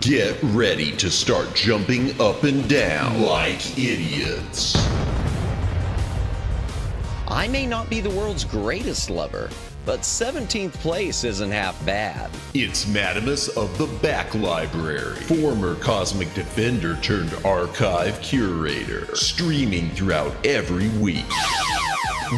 Get ready to start jumping up and down like idiots. I may not be the world's greatest lover, but 17th place isn't half bad. It's Madamus of the Back Library, former Cosmic Defender turned archive curator, streaming throughout every week.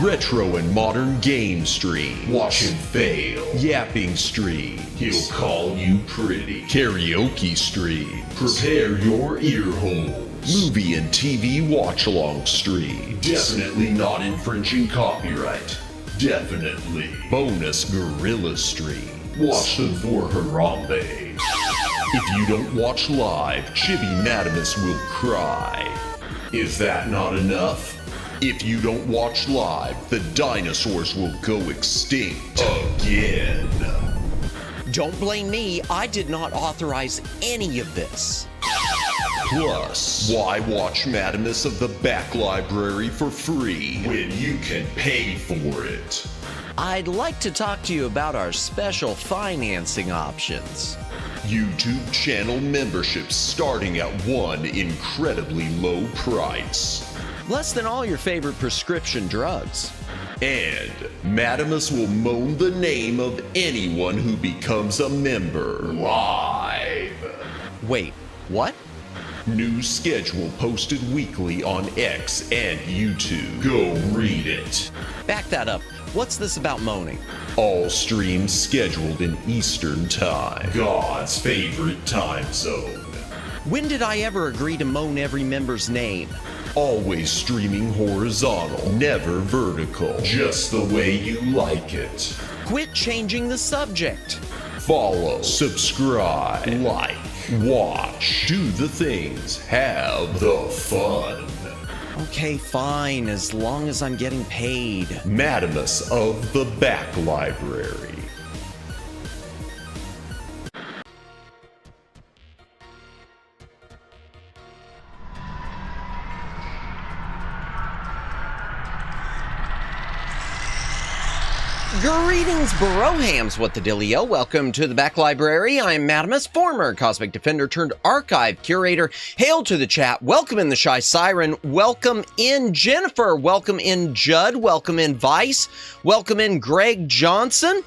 Retro and modern game stream. Watch him fail. Yapping stream. He'll call you pretty. Karaoke stream. Prepare your ear holes. Movie and TV watch-along stream. Definitely not infringing copyright. Definitely. Bonus Guerrilla stream. Watch them for Harambe. If you don't watch live, Chibi Madamus will cry. Is that not enough? If you don't watch live, the dinosaurs will go extinct again. Don't blame me, I did not authorize any of this. Plus, why watch Madamus of the Back Library for free when you can pay for it? I'd like to talk to you about our special financing options. YouTube channel memberships starting at one incredibly low price. Less than all your favorite prescription drugs. And Madamus will moan the name of anyone who becomes a member live. Wait, what? New schedule posted weekly on X and YouTube. Go read it. Back that up. What's this about moaning? All streams scheduled in Eastern Time, God's favorite time zone. When did I ever agree to moan every member's name? Always streaming horizontal, never vertical, just the way you like it. Quit changing the subject. Follow, subscribe, like, watch, do the things, have the fun. Okay, fine, as long as I'm getting paid. Madamus of the Back Library. Greetings, brohams, what the dealio? Welcome to the Back Library. I'm Madamus, former Cosmic Defender turned archive curator. Hail to the chat. Welcome in the Shy Siren. Welcome in Jennifer. Welcome in Judd. Welcome in Vice. Welcome in Greg Johnson.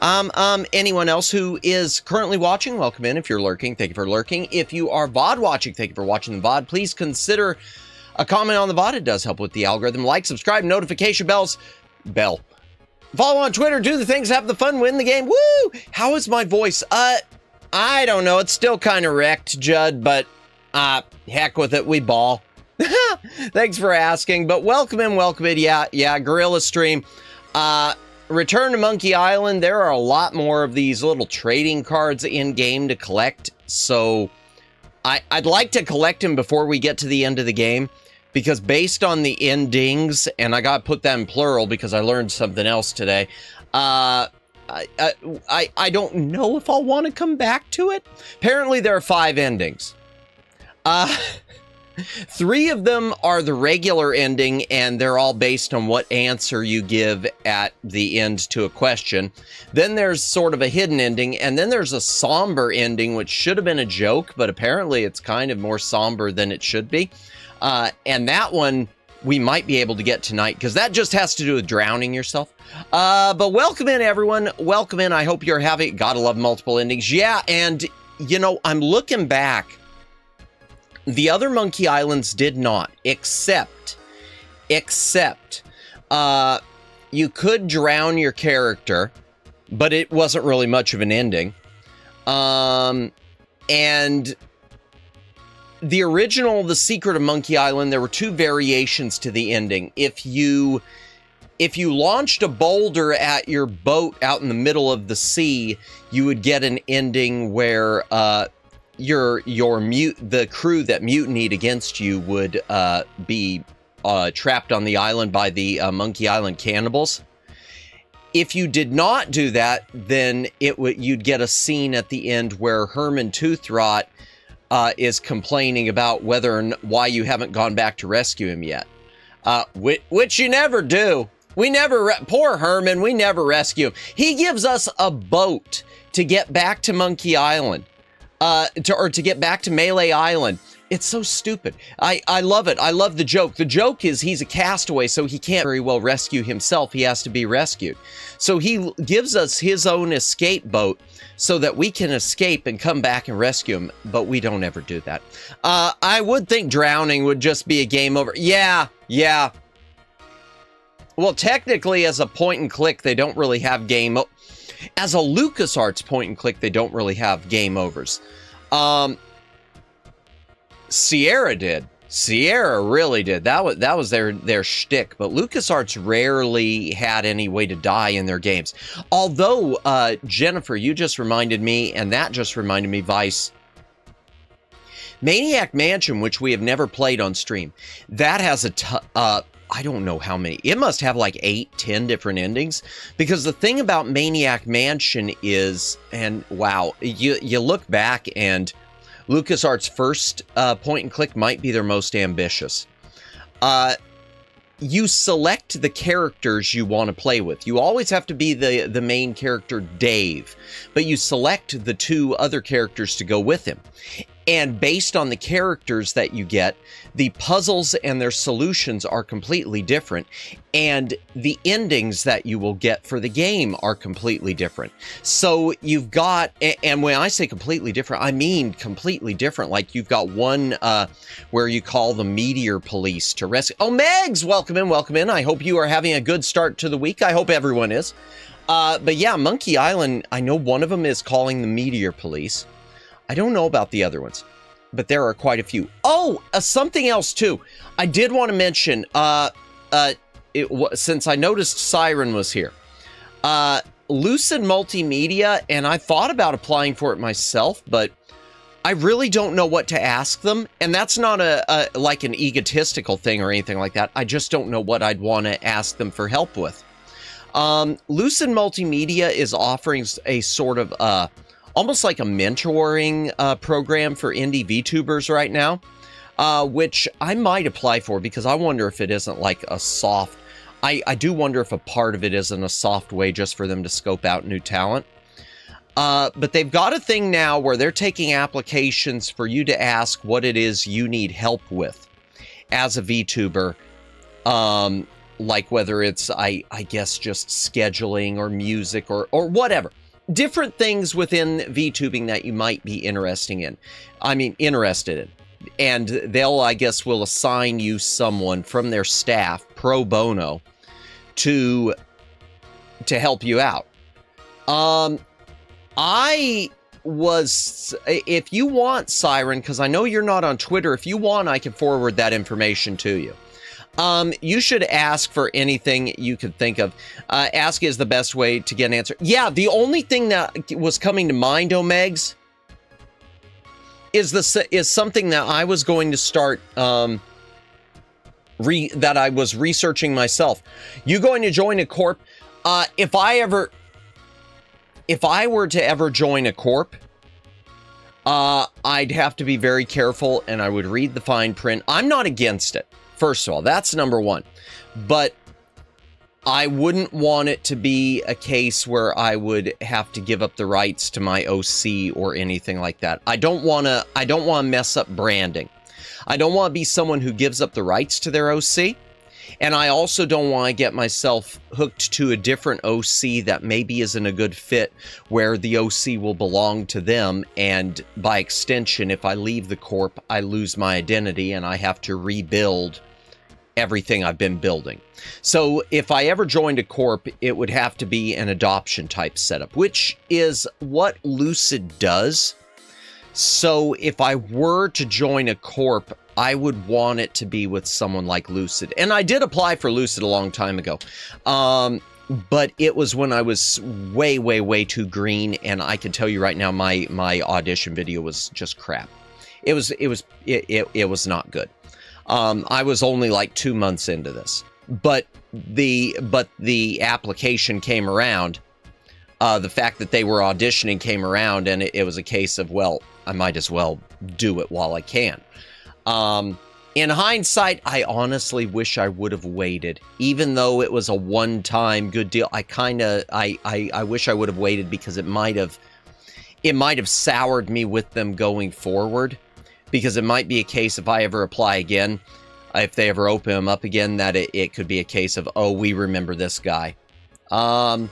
Anyone else who is currently watching, welcome in. If you're lurking, thank you for lurking. If you are VOD watching, thank you for watching the VOD. Please consider a comment on the VOD. It does help with the algorithm. Like, subscribe, notification bell. Follow on Twitter, do the things, have the fun, win the game. Woo! How is my voice? I don't know. It's still kind of wrecked, Judd, but heck with it. We ball. Thanks for asking, but welcome in. Yeah, Guerrilla stream. Return to Monkey Island. There are a lot more of these little trading cards in-game to collect, so I'd like to collect them before we get to the end of the game. Because based on the endings, and I got to put that in plural because I learned something else today, I don't know if I'll want to come back to it. Apparently there are 5 endings. 3 of them are the regular ending, and they're all based on what answer you give at the end to a question. Then there's sort of a hidden ending, and then there's a somber ending, which should have been a joke, but apparently it's kind of more somber than it should be. And that one we might be able to get tonight because that just has to do with drowning yourself. But welcome in, everyone. Welcome in. I hope you're having, gotta love multiple endings. Yeah, and you know, I'm looking back The other Monkey Islands did not, except, you could drown your character, but it wasn't really much of an ending. And the original The Secret of Monkey Island, there were 2 variations to the ending. If you launched a boulder at your boat out in the middle of the sea, you would get an ending where the crew that mutinied against you would be trapped on the island by the Monkey Island cannibals. If you did not do that, then you'd get a scene at the end where Herman Toothrot is complaining about why you haven't gone back to rescue him yet, which you never do. Poor Herman, we never rescue him. He gives us a boat to get back to Monkey Island, to get back to Melee Island. It's so stupid. I love it. I love the joke. The joke is he's a castaway, so he can't very well rescue himself. He has to be rescued. So he gives us his own escape boat so that we can escape and come back and rescue him, but we don't ever do that. I would think drowning would just be a game over. Yeah. Well, technically, as a point and click, they don't really have as a LucasArts point and click, they don't really have game overs. Sierra did. Sierra really did. That was their shtick. But LucasArts rarely had any way to die in their games. Although, Jennifer, you just reminded me, and that just reminded me, Vice. Maniac Mansion, which we have never played on stream, that has I don't know how many. It must have like 8, 10 different endings. Because the thing about Maniac Mansion is, and wow, you look back and LucasArts' first point and click might be their most ambitious. You select the characters you want to play with. You always have to be the main character, Dave, but you select the 2 other characters to go with him. And based on the characters that you get, the puzzles and their solutions are completely different. And the endings that you will get for the game are completely different. So you've got, and when I say completely different, I mean completely different. Like you've got one where you call the Meteor Police to rescue. Oh, Megs, welcome in, welcome in. I hope you are having a good start to the week. I hope everyone is. But yeah, Monkey Island, I know one of them is calling the Meteor Police. I don't know about the other ones, but there are quite a few. Oh, something else too. I did want to mention, since I noticed Siren was here, Lucid Multimedia, and I thought about applying for it myself, but I really don't know what to ask them. And that's not like an egotistical thing or anything like that. I just don't know what I'd want to ask them for help with. Lucid Multimedia is offering a sort of, almost like a mentoring program for indie VTubers right now, which I might apply for because I wonder if it isn't like a soft, I do wonder if a part of it isn't a soft way just for them to scope out new talent. But they've got a thing now where they're taking applications for you to ask what it is you need help with as a VTuber. Like whether it's, I guess, just scheduling or music or whatever. Different things within VTubing that you might be interested in. And they'll, I guess, will assign you someone from their staff, pro bono, to help you out. If you want, Siren, because I know you're not on Twitter, if you want, I can forward that information to you. You should ask for anything you could think of. Ask is the best way to get an answer. Yeah, the only thing that was coming to mind, Omegs, is something that I was going to start, that I was researching myself. You going to join a corp? If I were to ever join a corp, I'd have to be very careful and I would read the fine print. I'm not against it. First of all, that's number one. But I wouldn't want it to be a case where I would have to give up the rights to my OC or anything like that. I don't want to mess up branding. I don't want to be someone who gives up the rights to their OC. And I also don't want to get myself hooked to a different OC that maybe isn't a good fit, where the OC will belong to them. And by extension, if I leave the corp, I lose my identity and I have to rebuild everything I've been building. So if I ever joined a corp, it would have to be an adoption type setup, which is what Lucid does. So if I were to join a corp, I would want it to be with someone like Lucid. And I did apply for Lucid a long time ago. But it was when I was way, way, way too green. And I can tell you right now, my audition video was just crap. It was not good. I was only like 2 months into this, but the application came around. The fact that they were auditioning came around, and it was a case of, well, I might as well do it while I can. In hindsight, I honestly wish I would have waited, even though it was a one-time good deal. I wish I would have waited, because it might have soured me with them going forward. Because it might be a case, if I ever apply again, if they ever open them up again, that it could be a case of, oh, we remember this guy. But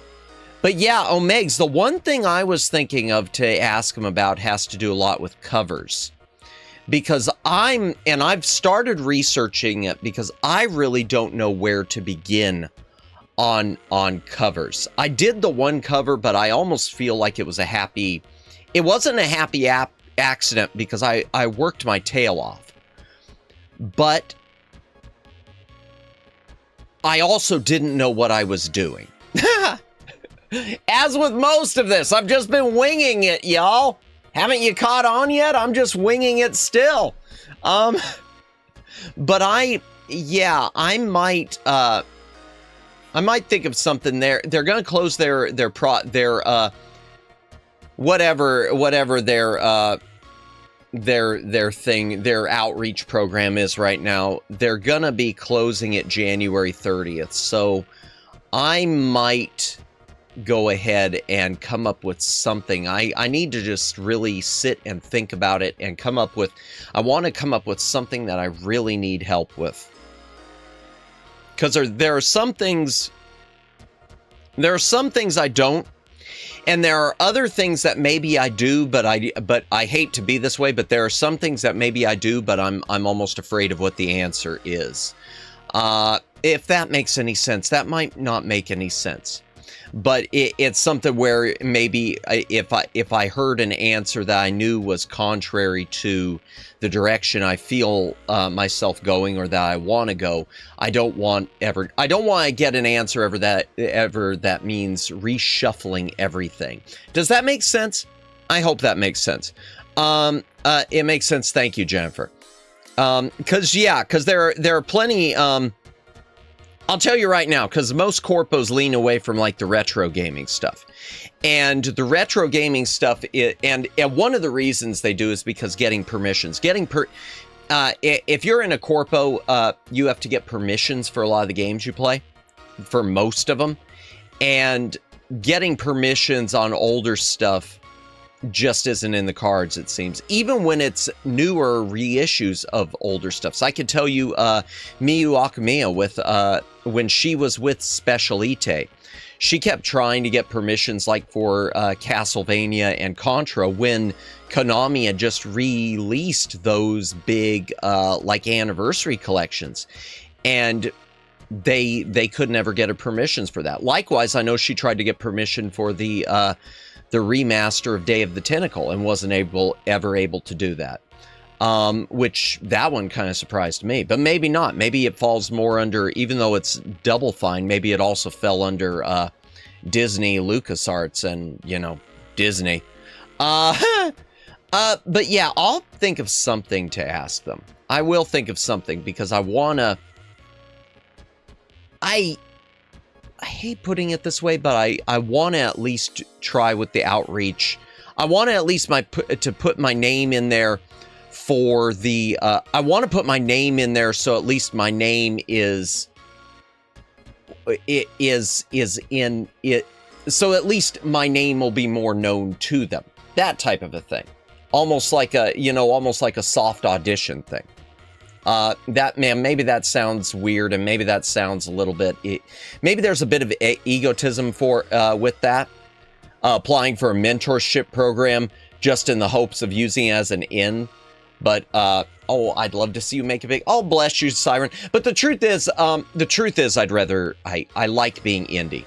yeah, Omegs, the one thing I was thinking of to ask him about has to do a lot with covers. Because I've started researching it, because I really don't know where to begin on covers. I did the one cover, but I almost feel like it wasn't a happy accident, because I worked my tail off. But I also didn't know what I was doing. As with most of this, I've just been winging it, y'all. Haven't you caught on yet? I'm just winging it still. But I might think of something there. They're gonna close their whatever their thing, their outreach program is right now. They're gonna be closing it January 30th. So I might go ahead and come up with something. I need to just really sit and think about it and I want to come up with something that I really need help with. Because there are some things I don't, and there are other things that maybe I do, but I hate to be this way, but there are some things that maybe I do, but I'm almost afraid of what the answer is. If that makes any sense. That might not make any sense. But it's something where maybe if I heard an answer that I knew was contrary to the direction I feel myself going, or that I want to go, I don't want to get an answer ever that means reshuffling everything. Does that make sense? I hope that makes sense. It makes sense. Thank you, Jennifer. Because there are plenty. I'll tell you right now, because most corpos lean away from like the retro gaming stuff. And the retro gaming stuff, and one of the reasons they do is because getting permissions. If you're in a corpo, you have to get permissions for a lot of the games you play, for most of them. And getting permissions on older stuff just isn't in the cards, it seems. Even when it's newer reissues of older stuff. So I can tell you, Miyu Akumiya, with when she was with Specialite, she kept trying to get permissions like for Castlevania and Contra, when Konami had just released those big like anniversary collections, and they could never get a permissions for that. Likewise, I know she tried to get permission for the remaster of Day of the Tentacle and wasn't ever able to do that. Which that one kind of surprised me, but maybe not. Maybe it falls more under, even though it's Double Fine, maybe it also fell under Disney, LucasArts, and, Disney. But yeah, I'll think of something to ask them. I will think of something, because I want to... I hate putting it this way, but I want to at least try with the outreach. I want to at least put my name in there for the... I want to put my name in there so at least my name is in it. So at least my name will be more known to them. That type of a thing. Almost like a, almost like a soft audition thing. Maybe that sounds weird, and maybe that sounds a little bit, maybe there's a bit of egotism with that, applying for a mentorship program just in the hopes of using it as an in. But, I'd love to see you make a big, oh, bless you, Siren. But the truth is, I like being indie.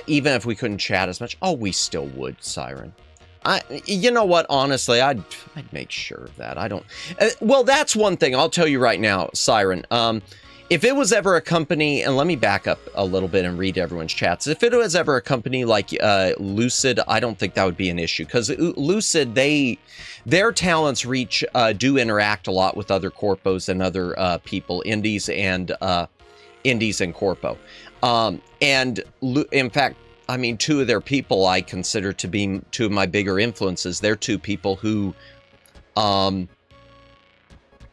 Even if we couldn't chat as much, we still would, Siren. You know what? Honestly, I'd make sure of that. I don't. Well, that's one thing I'll tell you right now, Siren. If it was ever a company, and let me back up a little bit and read everyone's chats. If it was ever a company like Lucid, I don't think that would be an issue, because Lucid, their talents reach do interact a lot with other corpos and other people, indies and corpo, and in fact. I mean, two of their people I consider to be two of my bigger influences. They're two people who,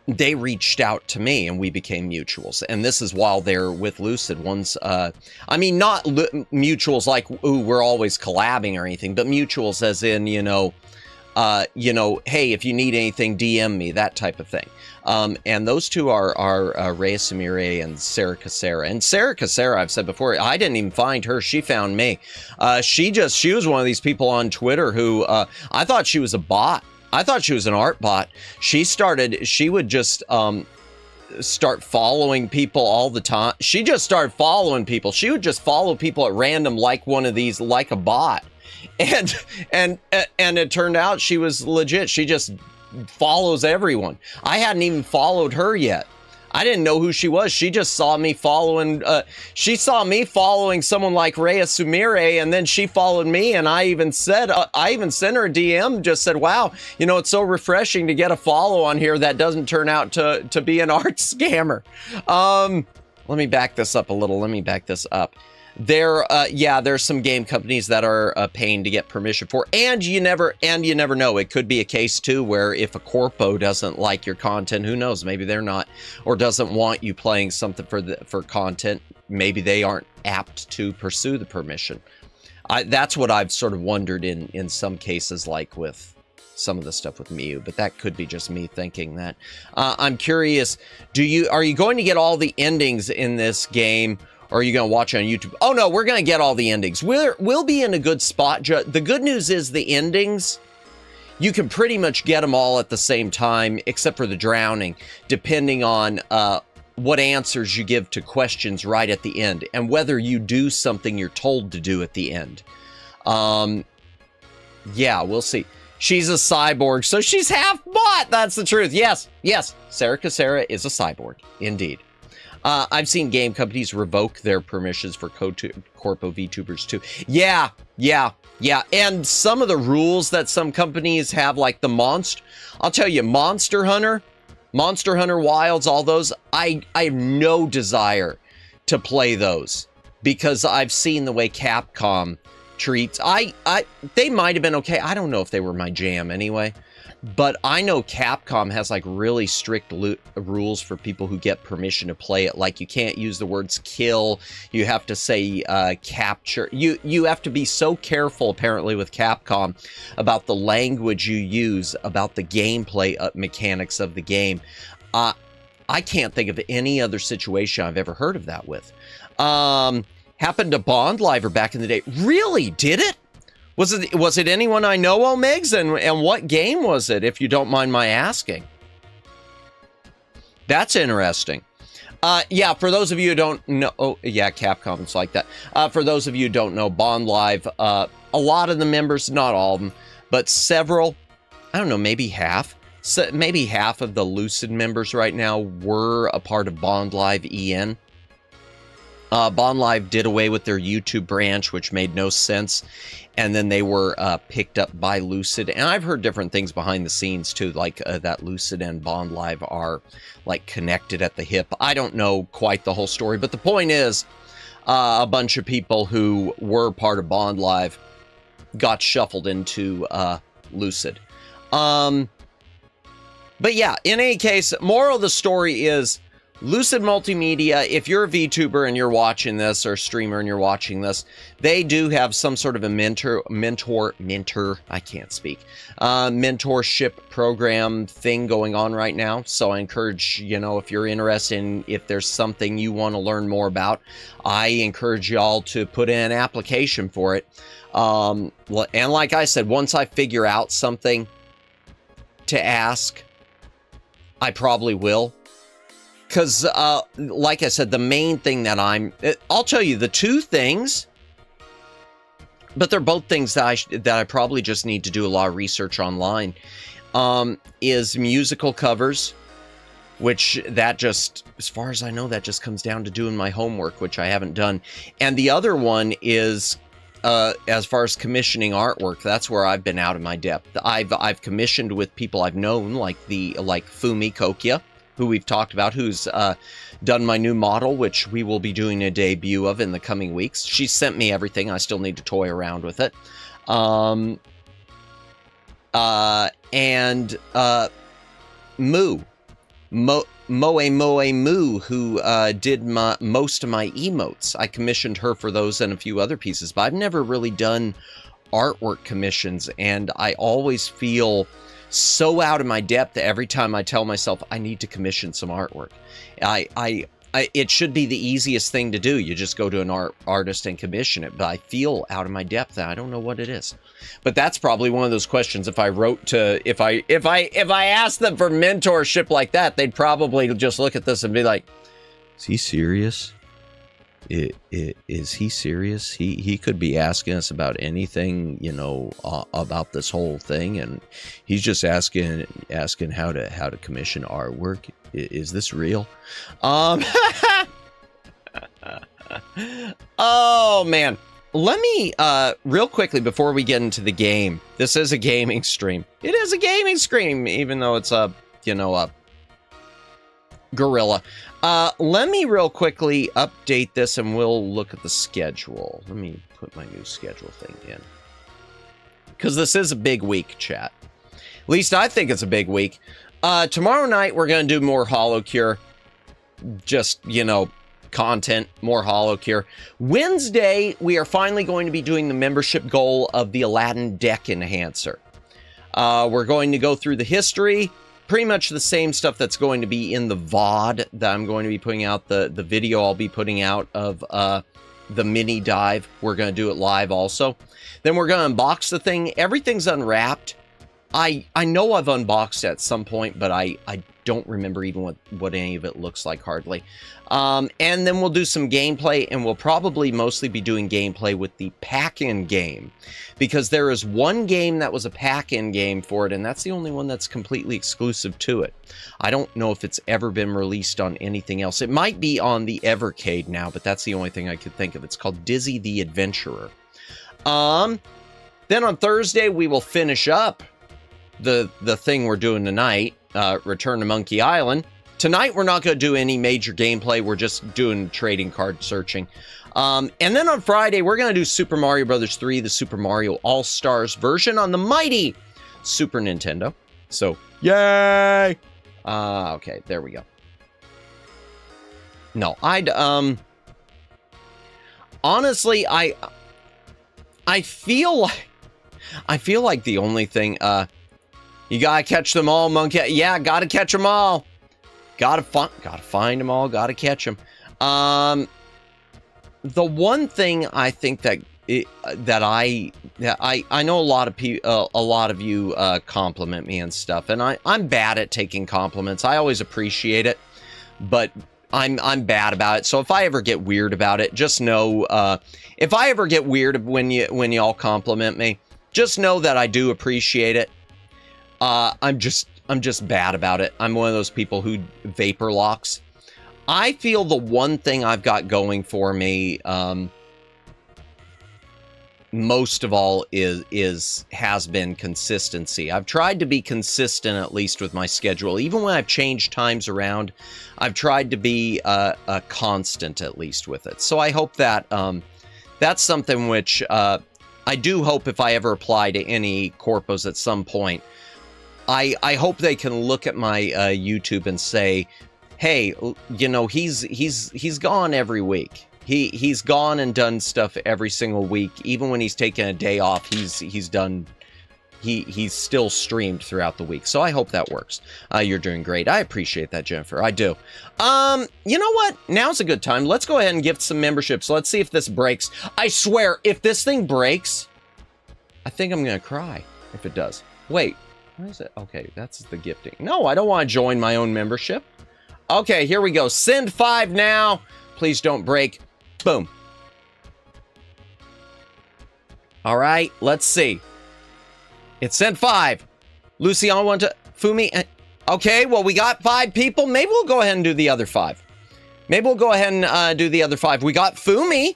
they reached out to me and we became mutuals. And this is while they're with Lucid. One's, not mutuals like, ooh, we're always collabing or anything, but mutuals as in, hey, if you need anything, DM me, that type of thing. And those two are Rhea Samire and Sarah Casera. And Sarah Casera, I've said before, I didn't even find her. She found me. She was one of these people on Twitter who, I thought she was a bot. I thought she was an art bot. She would just, start following people all the time. She just started following people. She would just follow people at random, like one of these, like a bot. And it turned out she was legit. She just follows everyone. I hadn't even followed her yet. I didn't know who she was. She just saw me following, someone like Rhea Sumire, and then she followed me, and I even sent her a DM, just said, wow, it's so refreshing to get a follow on here that doesn't turn out to be an art scammer. Let me back this up a little. There's some game companies that are a pain to get permission for, and you never know. It could be a case too where if a corpo doesn't like your content, who knows? Maybe they're not, or doesn't want you playing something for content. Maybe they aren't apt to pursue the permission. That's what I've sort of wondered in some cases, like with some of the stuff with Mew, but that could be just me thinking that. I'm curious. Are you going to get all the endings in this game? Or are you going to watch on YouTube? Oh, no, we're going to get all the endings. We'll be in a good spot. The good news is the endings, you can pretty much get them all at the same time, except for the drowning, depending on what answers you give to questions right at the end, and whether you do something you're told to do at the end. Yeah, we'll see. She's a cyborg, so she's half bot. That's the truth. Yes, Sarah Casera is a cyborg, indeed. I've seen game companies revoke their permissions for corpo VTubers too. Yeah. And some of the rules that some companies have, like I'll tell you, Monster Hunter Wilds, all those, I have no desire to play those because I've seen the way Capcom treats. They might have been okay. I don't know if they were my jam anyway. But I know Capcom has like really strict rules for people who get permission to play it. Like you can't use the words kill. You have to say capture. You have to be so careful apparently with Capcom about the language you use, about the gameplay mechanics of the game. I can't think of any other situation I've ever heard of that with. Happened to Bond Liver back in the day. Really? Did it? Was it anyone I know, Omegs? And what game was it, if you don't mind my asking? That's interesting. Yeah, for those of you who don't know, Capcom is like that. For those of you who don't know, Bond Live, a lot of the members, not all of them, but several, I don't know, maybe half of the Lucid members right now were a part of Bond Live EN. Bond Live did away with their YouTube branch, which made no sense. And then they were picked up by Lucid. And I've heard different things behind the scenes, too, like that Lucid and Bond Live are, like, connected at the hip. I don't know quite the whole story. But the point is, a bunch of people who were part of Bond Live got shuffled into Lucid. But yeah, in any case, moral of the story is, Lucid Multimedia, if you're a VTuber and you're watching this, or streamer and you're watching this, they do have some sort of a mentorship program thing going on right now. So I encourage, if you're interested in, if there's something you want to learn more about, I encourage y'all to put in an application for it. And like I said, once I figure out something to ask, I probably will. Because, like I said, the main thing that I'll tell you the two things, but they're both things that I probably just need to do a lot of research online, is musical covers, which that just, as far as I know, that just comes down to doing my homework, which I haven't done. And the other one is, as far as commissioning artwork, that's where I've been out of my depth. I've commissioned with people I've known, like Fumi Kokia, who we've talked about, who's done my new model, which we will be doing a debut of in the coming weeks. She sent me everything. I still need to toy around with it. Moe, who did most of my emotes. I commissioned her for those and a few other pieces, but I've never really done artwork commissions, and I always feel so out of my depth every time I tell myself I need to commission some artwork. It should be the easiest thing to do. You just go to an artist and commission it, but I feel out of my depth and I don't know what it is. But that's probably one of those questions. If I asked them for mentorship like that, they'd probably just look at this and be like, "Is he serious? Is he serious? He could be asking us about anything, about this whole thing, and he's just asking how to commission artwork. Is this real?" Oh man, let me real quickly before we get into the game. This is a gaming stream. It is a gaming stream, even though it's a Guerrilla. Let me real quickly update this and we'll look at the schedule. Let me put my new schedule thing in. Because this is a big week, chat. At least I think it's a big week. Tomorrow night, we're going to do more HoloCure. Just, content, more HoloCure. Wednesday, we are finally going to be doing the membership goal of the Aladdin Deck Enhancer. We're going to go through the history. Pretty much the same stuff that's going to be in the VOD that I'm going to be putting out, the video I'll be putting out of the mini dive. We're going to do it live also. Then we're going to unbox the thing. Everything's unwrapped. I know I've unboxed it at some point, but I don't remember even what any of it looks like hardly. And then we'll do some gameplay, and we'll probably mostly be doing gameplay with the pack-in game, because there is one game that was a pack-in game for it, and that's the only one that's completely exclusive to it. I don't know if it's ever been released on anything else. It might be on the Evercade now, but that's the only thing I could think of. It's called Dizzy the Adventurer. Then on Thursday, we will finish up the thing we're doing tonight, Return to Monkey Island. Tonight, we're not going to do any major gameplay. We're just doing trading card searching. And then on Friday, we're going to do Super Mario Bros. 3, the Super Mario All-Stars version on the mighty Super Nintendo. So, yay! Okay, there we go. No, honestly, I feel like the only thing, you gotta catch them all, monkey. Yeah, gotta catch them all. Gotta find them all. Gotta catch them. The one thing I think that I know a lot of people, a lot of you compliment me and stuff, and I'm bad at taking compliments. I always appreciate it, but I'm bad about it. So if I ever get weird about it, just know, if I ever get weird when y'all compliment me, just know that I do appreciate it. I'm just bad about it. I'm one of those people who vapor locks. I feel the one thing I've got going for me, most of all, has been consistency. I've tried to be consistent, at least with my schedule. Even when I've changed times around, I've tried to be a constant, at least, with it. So I hope that that's something which I do hope, if I ever apply to any corpos at some point, I hope they can look at my YouTube and say, hey, you know, he's gone every week. He's gone and done stuff every single week. Even when he's taken a day off, he's done. He's still streamed throughout the week. So I hope that works. You're doing great. I appreciate that, Jennifer. I do. You know what? Now's a good time. Let's go ahead and gift some memberships. Let's see if this breaks. I swear, if this thing breaks, I think I'm gonna cry if it does. Wait, what is it? Okay, that's the gifting. No, I don't want to join my own membership. Okay, here we go. Send 5 now. Please don't break. Boom. All right, let's see. It sent 5. Luciano want to Fumi. Okay, well, we got 5 people. Maybe we'll go ahead and do the other 5. Maybe we'll go ahead and do the other 5. We got Fumi,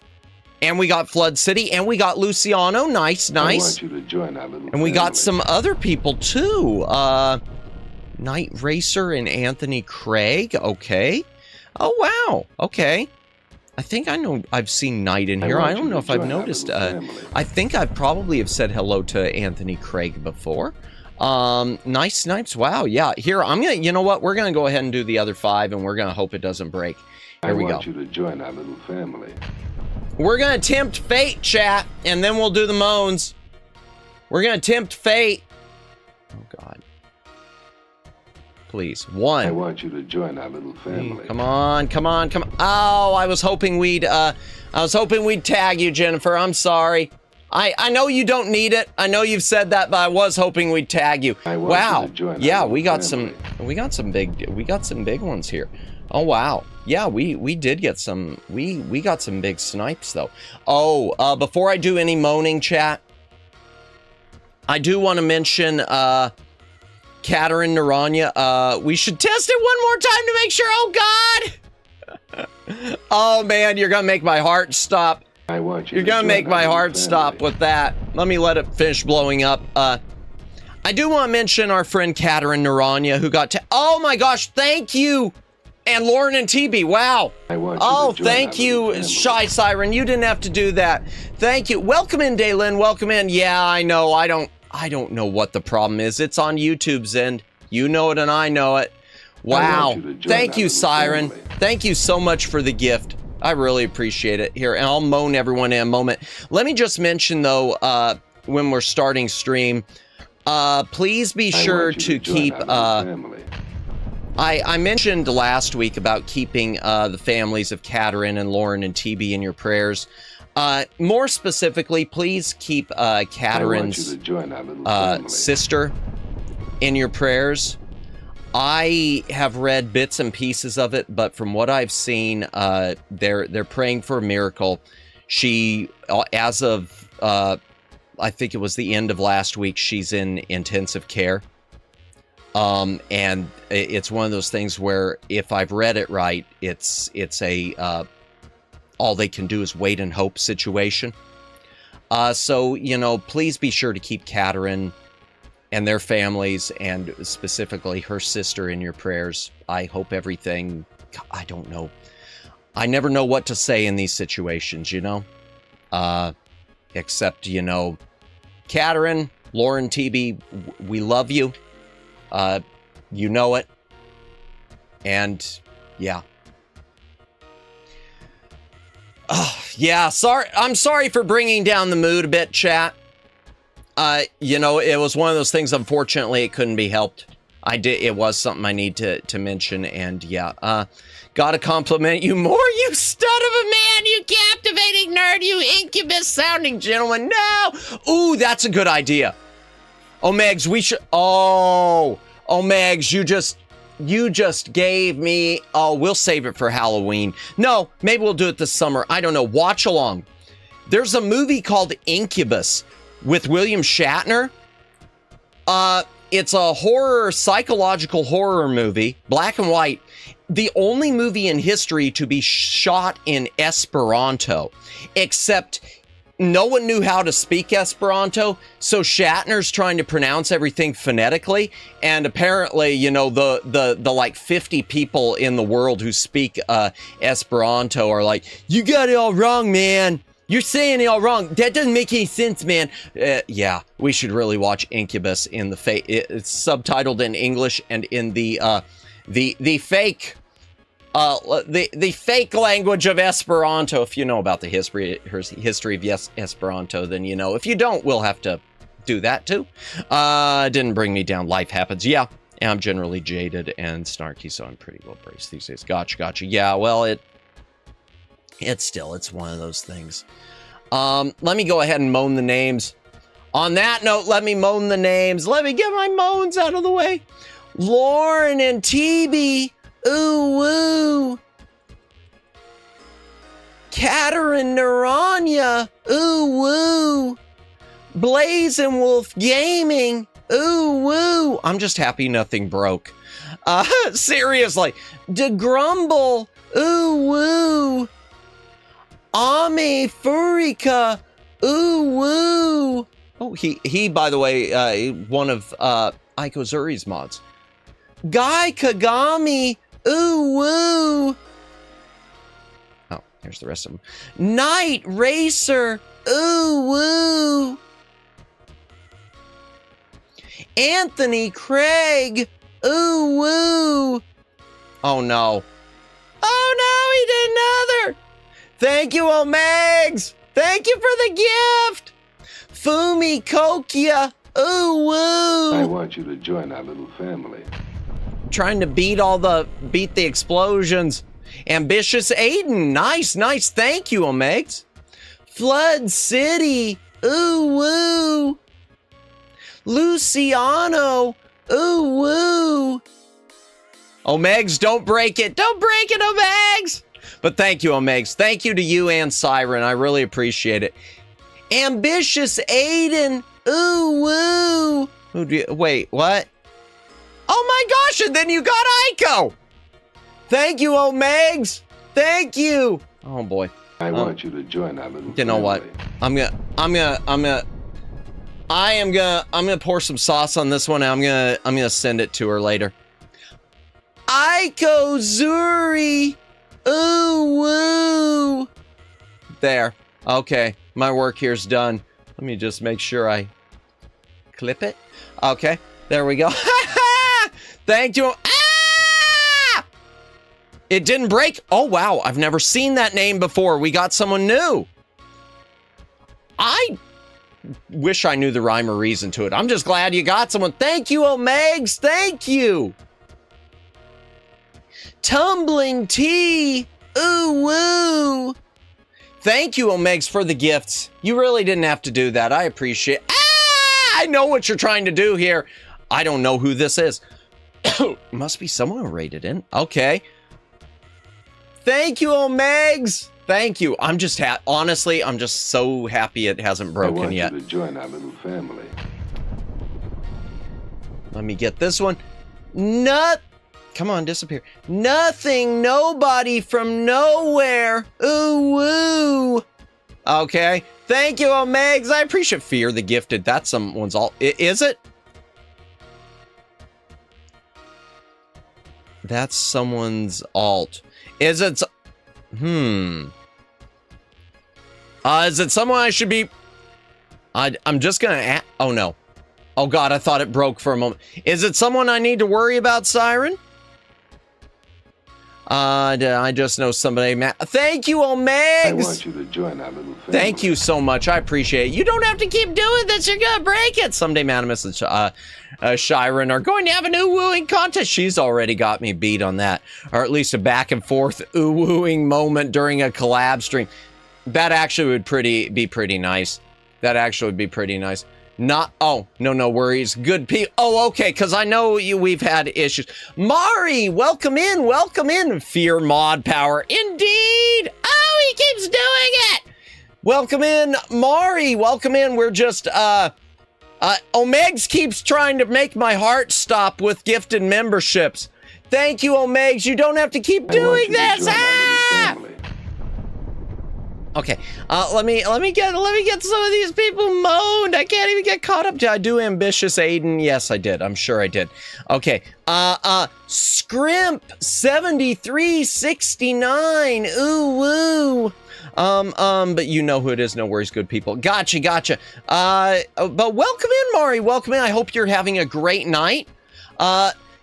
and we got Flood City, and we got Luciano. Nice, nice. I want you to join our little and we got family. some other people too. Night Racer and Anthony Craig. Okay. Oh wow. Okay. I think I know I've seen Knight in here. I don't know if I've noticed. I think I probably have said hello to Anthony Craig before. Nice Snipes. Wow. Yeah. Here, I'm gonna. You know what? We're gonna go ahead and do the other 5, and we're gonna hope it doesn't break. Here we go. I want you to join our little family. We're gonna tempt fate, chat, and then we'll do the moans. We're gonna tempt fate. Oh God. Please. 1. I want you to join our little family. Come on, come on, come on. Oh, I was hoping we'd tag you, Jennifer. I'm sorry. I know you don't need it. I know you've said that, but I was hoping we'd tag you. Wow. Yeah, we got some big ones here. Oh wow. Yeah, we did get some we got some big snipes though. Oh, before I do any moaning, chat, I do want to mention Katerin Naranya, we should test it one more time to make sure. Oh God! Oh man, you're gonna make my heart stop. You're gonna make my heart stop with that. Let me let it finish blowing up. I do want to mention our friend Katerin Naranya, who got oh my gosh, thank you! And Lauren and TB, wow. Oh, thank you, Shy Siren. You didn't have to do that. Thank you. Welcome in, Daylin. Welcome in. Yeah, I know. I don't know what the problem is. It's on YouTube's end. You know it and I know it. Wow. Thank you, Siren. Thank you so much for the gift. I really appreciate it. Here, and I'll moan everyone in a moment. Let me just mention, though, when we're starting stream, please be sure to keep... I mentioned last week about keeping the families of Katerin and Lauren and TB in your prayers. More specifically, please keep Katerin's sister in your prayers. I have read bits and pieces of it, but from what I've seen, they're praying for a miracle. She, as of I think it was the end of last week, she's in intensive care. And it's one of those things where if I've read it right, it's a all they can do is wait and hope situation. So, you know, please be sure to keep Katerin and their families, and specifically her sister, in your prayers. I hope everything, I don't know. I never know what to say in these situations, you know? Except, you know, Katerin, Lauren, TB, we love you. You know it. And, yeah. Yeah, sorry. I'm sorry for bringing down the mood a bit, chat. You know, it was one of those things, unfortunately, it couldn't be helped. It was something I need to mention, and yeah, gotta compliment you more, you stud of a man, you captivating nerd, you incubus-sounding gentleman. No! Ooh, that's a good idea. Oh, Megs, we should... Oh, Megs, you just gave me... Oh, we'll save it for Halloween. No, maybe we'll do it this summer. I don't know. Watch along. There's a movie called Incubus with William Shatner. It's a horror, psychological horror movie, black and white. The only movie in history to be shot in Esperanto, except no one knew how to speak Esperanto, so Shatner's trying to pronounce everything phonetically, and apparently, you know, the like 50 people in the world who speak Esperanto are like, you got it all wrong, man. You're saying it all wrong. That doesn't make any sense, man. Yeah, we should really watch Incubus in the it's subtitled in English and in the fake the fake language of Esperanto. If you know about the history of Esperanto, then you know. If you don't, we'll have to do that too. Didn't bring me down. Life happens. Yeah, I'm generally jaded and snarky, so I'm pretty well braced these days. Gotcha. Yeah, well, it's one of those things. Let me go ahead and moan the names. On that note, let me moan the names. Let me get my moans out of the way. Lauren and TB. Ooh woo. Katerin Naranya. Ooh woo. Blaze and Wolf Gaming. Ooh woo. I'm just happy nothing broke. Seriously. DeGrumble. Ooh woo. Ami Furika. Ooh woo. Oh, he by the way, one of Aiko Zuri's mods. Guy Kagami. Ooh woo. Oh, here's the rest of them. Night Racer. Ooh woo. Anthony Craig. Ooh woo. Oh no. Oh no, he did another. Thank you, Omegs. Thank you for the gift. Fumi Kokia. Ooh woo. I want you to join our little family. Trying to beat the explosions. Ambitious Aiden. Nice. Thank you, Omegs. Flood City. Ooh woo. Luciano. Ooh woo. Omegs, don't break it. Don't break it, Omegs. But thank you, Omegs. Thank you to you and Siren. I really appreciate it. Ambitious Aiden. Ooh woo. Wait, what? Oh my gosh, and then you got Aiko. Thank you, Omegs. Thank you. Oh boy. I want you to join our little family. You know what? I'm gonna pour some sauce on this one. I'm gonna send it to her later. Aiko Zuri. Ooh woo. There. Okay. My work here's done. Let me just make sure I clip it. Okay. There we go. Thank you. Ah! It didn't break. Oh, wow. I've never seen that name before. We got someone new. I wish I knew the rhyme or reason to it. I'm just glad you got someone. Thank you, Omegs. Thank you. Tumbling Tea. Ooh woo. Thank you, Omegs, for the gifts. You really didn't have to do that. I appreciate it. Ah! I know what you're trying to do here. I don't know who this is. Must be someone who rated in. Okay. Thank you, Omegs. Thank you. I'm just honestly, I'm just so happy it hasn't broken yet. I want you to join our little family. Let me get this one. Come on, disappear. Nothing, nobody from nowhere. Ooh woo. Okay. Thank you, Omegs. I appreciate Fear the Gifted. That's someone's alt. Is it? That's someone's alt. Is it? Is it someone I should be? I'm just gonna. Oh no. Oh God, I thought it broke for a moment. Is it someone I need to worry about, Siren? I just know somebody. Thank you, Omegs. I want you to join our little family. Thank you so much. I appreciate it. You don't have to keep doing this. You're gonna break it. Someday Madamus and Shiren are going to have an ooh-wooing contest. She's already got me beat on that. Or at least a back and forth ooh-wooing moment during a collab stream. That actually would be pretty nice. That actually would be pretty nice. Oh, no worries. Good people. Oh, okay, because I know we've had issues. Mari, welcome in. Fear mod power. Indeed. Oh, he keeps doing it. Welcome in, Mari. Welcome in. We're just, Omegs keeps trying to make my heart stop with gifted memberships. Thank you, Omegs. You don't have to keep doing this. Okay, let me get some of these people moaned. I can't even get caught up. Did I do Ambitious Aiden? Yes, I did. I'm sure I did. Okay, Scrimp 7369. Ooh woo. But you know who it is. No worries, good people. Gotcha. But welcome in, Mari. Welcome in. I hope you're having a great night.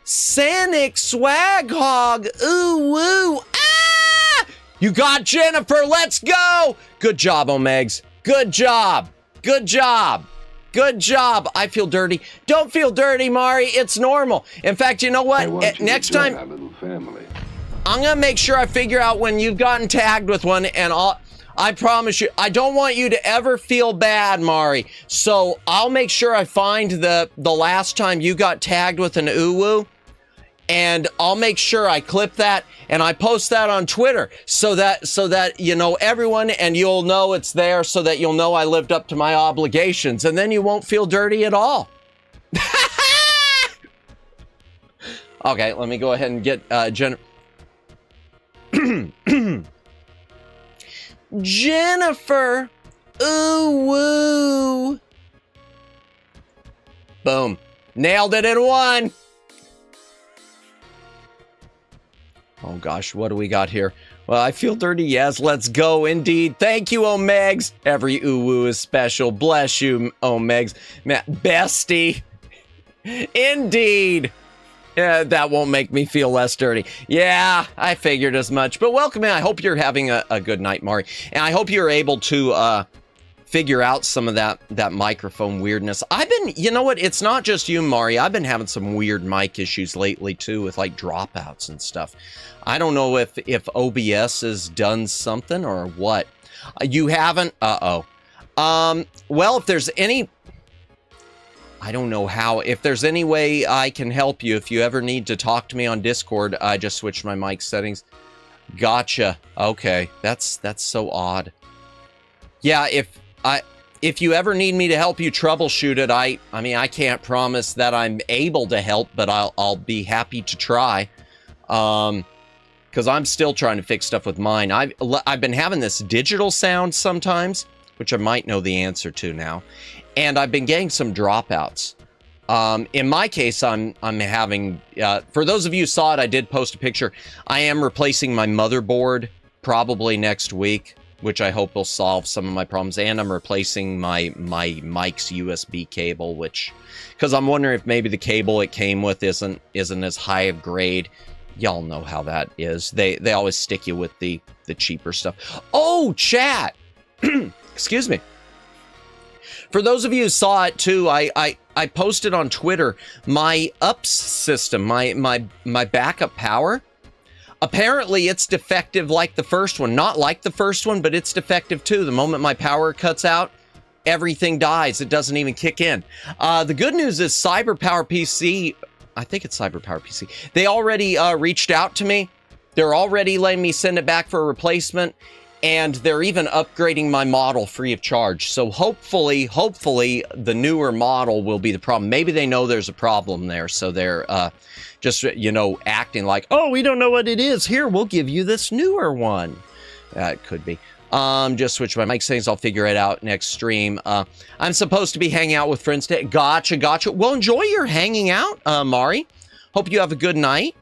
Sanic Swag Hog. Ooh, woo. Ah! You got Jennifer. Let's go. Good job, Omegs. Good job. Good job. Good job. I feel dirty. Don't feel dirty, Mari. It's normal. In fact, you know what? Next time, our little family. I'm going to make sure I figure out when you've gotten tagged with one, and I promise you, I don't want you to ever feel bad, Mari. So I'll make sure I find the last time you got tagged with an uwu, and I'll make sure I clip that and I post that on Twitter so that you know everyone, and you'll know it's there, so that you'll know I lived up to my obligations, and then you won't feel dirty at all. Okay, let me go ahead and get Jennifer. Ooh, woo. Boom. Nailed it in one. Oh gosh, what do we got here? Well, I feel dirty. Yes, let's go. Indeed. Thank you, Omegs. Every uwu is special. Bless you, Omegs. Bestie. Indeed. Yeah, that won't make me feel less dirty. Yeah, I figured as much. But welcome in. I hope you're having a good night, Mari. And I hope you're able to figure out some of that microphone weirdness. You know what? It's not just you, Mari. I've been having some weird mic issues lately, too, with like dropouts and stuff. I don't know if OBS has done something or what. You haven't? Uh-oh. Well, if there's any... I don't know how. If there's any way I can help you, if you ever need to talk to me on Discord, I just switched my mic settings. Gotcha. Okay, that's so odd. Yeah, if you ever need me to help you troubleshoot it, I mean, I can't promise that I'm able to help, but I'll be happy to try. Because I'm still trying to fix stuff with mine. I've been having this digital sound sometimes, which I might know the answer to now. And I've been getting some dropouts. In my case, I'm having, for those of you who saw it, I did post a picture. I am replacing my motherboard probably next week, which I hope will solve some of my problems. And I'm replacing my mic's USB cable, because I'm wondering if maybe the cable it came with isn't as high a grade. Y'all know how that is. They always stick you with the cheaper stuff. Oh, chat! Excuse me. For those of you who saw it too, I posted on Twitter my UPS system, my backup power. Apparently it's defective like the first one. Not like the first one, but it's defective too. The moment my power cuts out, everything dies. It doesn't even kick in. The good news is CyberPower PC, I think it's CyberPower PC, they already reached out to me. They're already letting me send it back for a replacement. And they're even upgrading my model free of charge. So hopefully the newer model will be the problem. Maybe they know there's a problem there, so they're just, you know, acting like, oh, we don't know what it is. Here, we'll give you this newer one. It could be. Just switch my mic settings. I'll figure it out next stream. I'm supposed to be hanging out with friends today. Gotcha. Well, enjoy your hanging out, Mari. Hope you have a good night.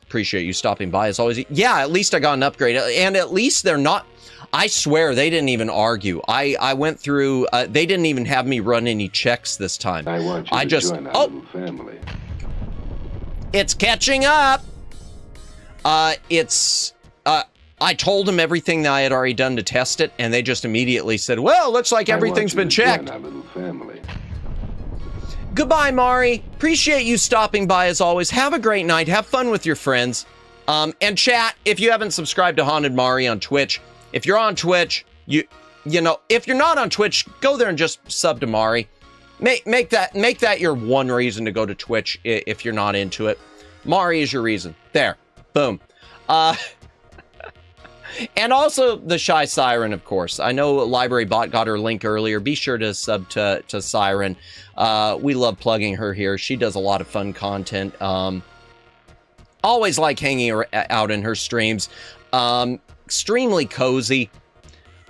Appreciate you stopping by as always. Yeah, at least I got an upgrade, and at least they're not, I swear they didn't even argue. I went through, they didn't even have me run any checks this time. I want you to join our little family. It's catching up. I told them everything that I had already done to test it, and they just immediately said, well, looks like everything's been checked. Join our little family. Goodbye, Mari. Appreciate you stopping by as always. Have a great night. Have fun with your friends. And chat, if you haven't subscribed to Haunted Mari on Twitch, if you're on Twitch, you know, if you're not on Twitch, go there and just sub to Mari. Make that your one reason to go to Twitch if you're not into it. Mari is your reason. There. Boom. And also the Shy Siren, of course. I know Library Bot got her link earlier. Be sure to sub to Siren. We love plugging her here. She does a lot of fun content. Always like hanging out in her streams. Extremely cozy.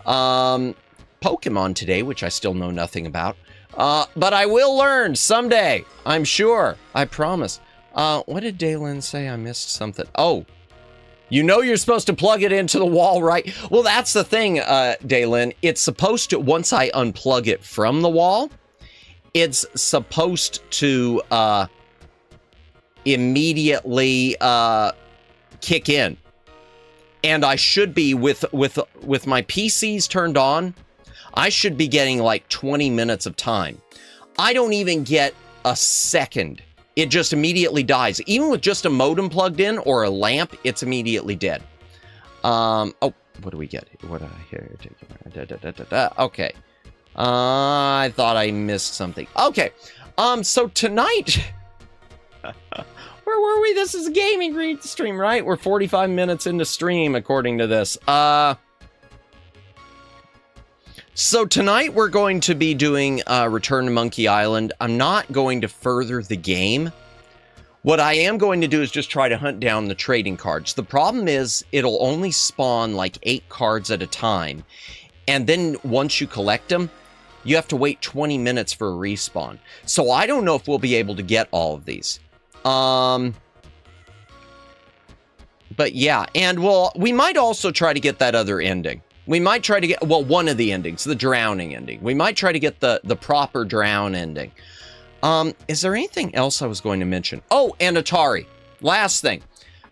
Pokemon today, which I still know nothing about. But I will learn someday. I'm sure. I promise. What did Daylin say? I missed something. Oh. You know you're supposed to plug it into the wall, right? Well, that's the thing, Daylin. It's supposed to, once I unplug it from the wall, it's supposed to immediately kick in. And I should be, with my PCs turned on, I should be getting like 20 minutes of time. I don't even get a second. It just immediately dies. Even with just a modem plugged in or a lamp, it's immediately dead. Oh, what do we get? What I hear? Okay. I thought I missed something. Okay. So tonight, where were we? This is a gaming stream, right? We're 45 minutes into stream, according to this. So tonight we're going to be doing Return to Monkey Island. I'm not going to further the game. What I am going to do is just try to hunt down the trading cards. The problem is it'll only spawn like 8 cards at a time. And then once you collect them, you have to wait 20 minutes for a respawn. So I don't know if we'll be able to get all of these. But yeah, and we might also try to get that other ending. We might try to get, well, one of the endings, the drowning ending. We might try to get the proper drown ending. Is there anything else I was going to mention? Oh, and Atari. Last thing.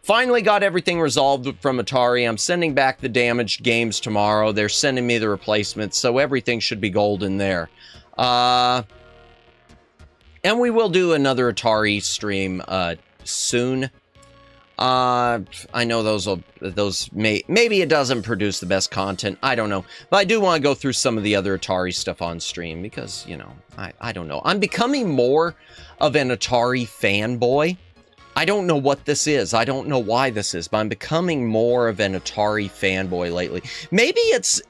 Finally got everything resolved from Atari. I'm sending back the damaged games tomorrow. They're sending me the replacements, so everything should be golden there. And we will do another Atari stream soon. I know maybe it doesn't produce the best content. I don't know. But I do want to go through some of the other Atari stuff on stream because, you know, I don't know. I'm becoming more of an Atari fanboy. I don't know what this is. I don't know why this is, but I'm becoming more of an Atari fanboy lately. Maybe it's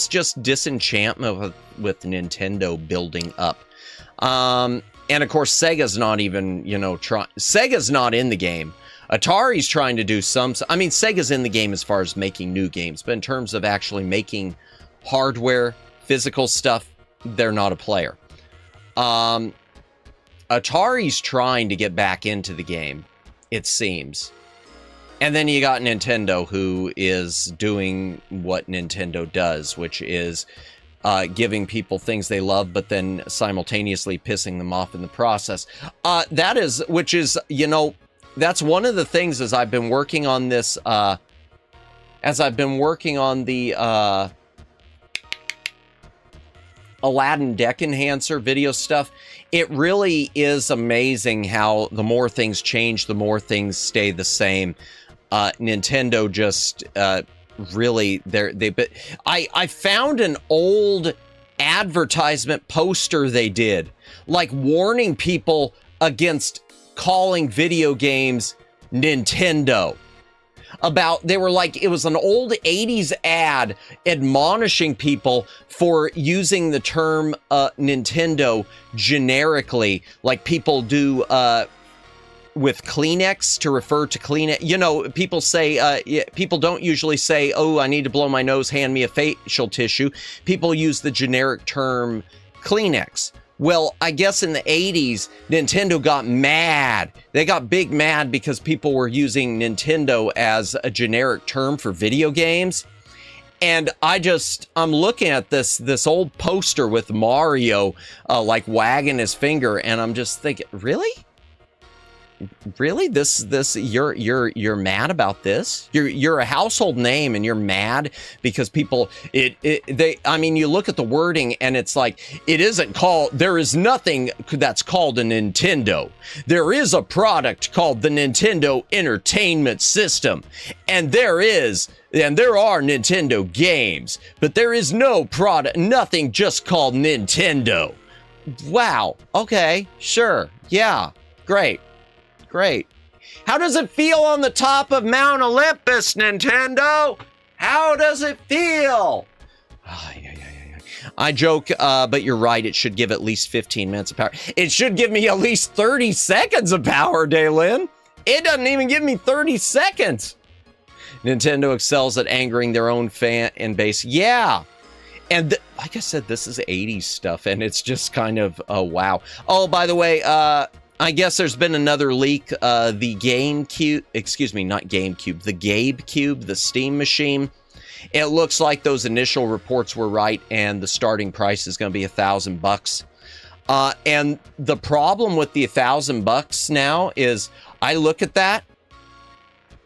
just disenchantment with Nintendo building up. And of course, Sega's not even, you know, Sega's not in the game. Atari's trying to do Sega's in the game as far as making new games, but in terms of actually making hardware, physical stuff, they're not a player. Atari's trying to get back into the game, it seems. And then you got Nintendo, who is doing what Nintendo does, which is giving people things they love, but then simultaneously pissing them off in the process. That's one of the things as I've been working on this, as I've been working on the Aladdin deck enhancer video stuff. It really is amazing how the more things change, the more things stay the same. Nintendo just really, I found an old advertisement poster they did, like warning people against calling video games Nintendo. They were like, it was an old 80s ad admonishing people for using the term Nintendo generically, like people do with Kleenex to refer to Kleenex. You know, people say, people don't usually say, oh, I need to blow my nose, hand me a facial tissue. People use the generic term Kleenex. Well, I guess in the 80s, Nintendo got mad. They got big mad because people were using Nintendo as a generic term for video games. And I'm looking at this old poster with Mario, like wagging his finger. And I'm just thinking, really? Really? You're mad about this? You're a household name and you're mad because people, you look at the wording and it's like, there is nothing that's called a Nintendo. There is a product called the Nintendo Entertainment System. And there are Nintendo games, but there is nothing just called Nintendo. Wow. Okay. Sure. Yeah. Great. Great. How does it feel on the top of Mount Olympus, Nintendo? How does it feel? I joke, but you're right. It should give at least 15 minutes of power. It should give me at least 30 seconds of power, Daylin. It doesn't even give me 30 seconds. Nintendo excels at angering their own fan and base. Yeah. And like I said, this is 80s stuff, and it's just kind of, wow. Oh, by the way, I guess there's been another leak. The GameCube, the Steam machine. It looks like those initial reports were right, and the starting price is going to be $1,000. And the problem with the $1,000 now is I look at that,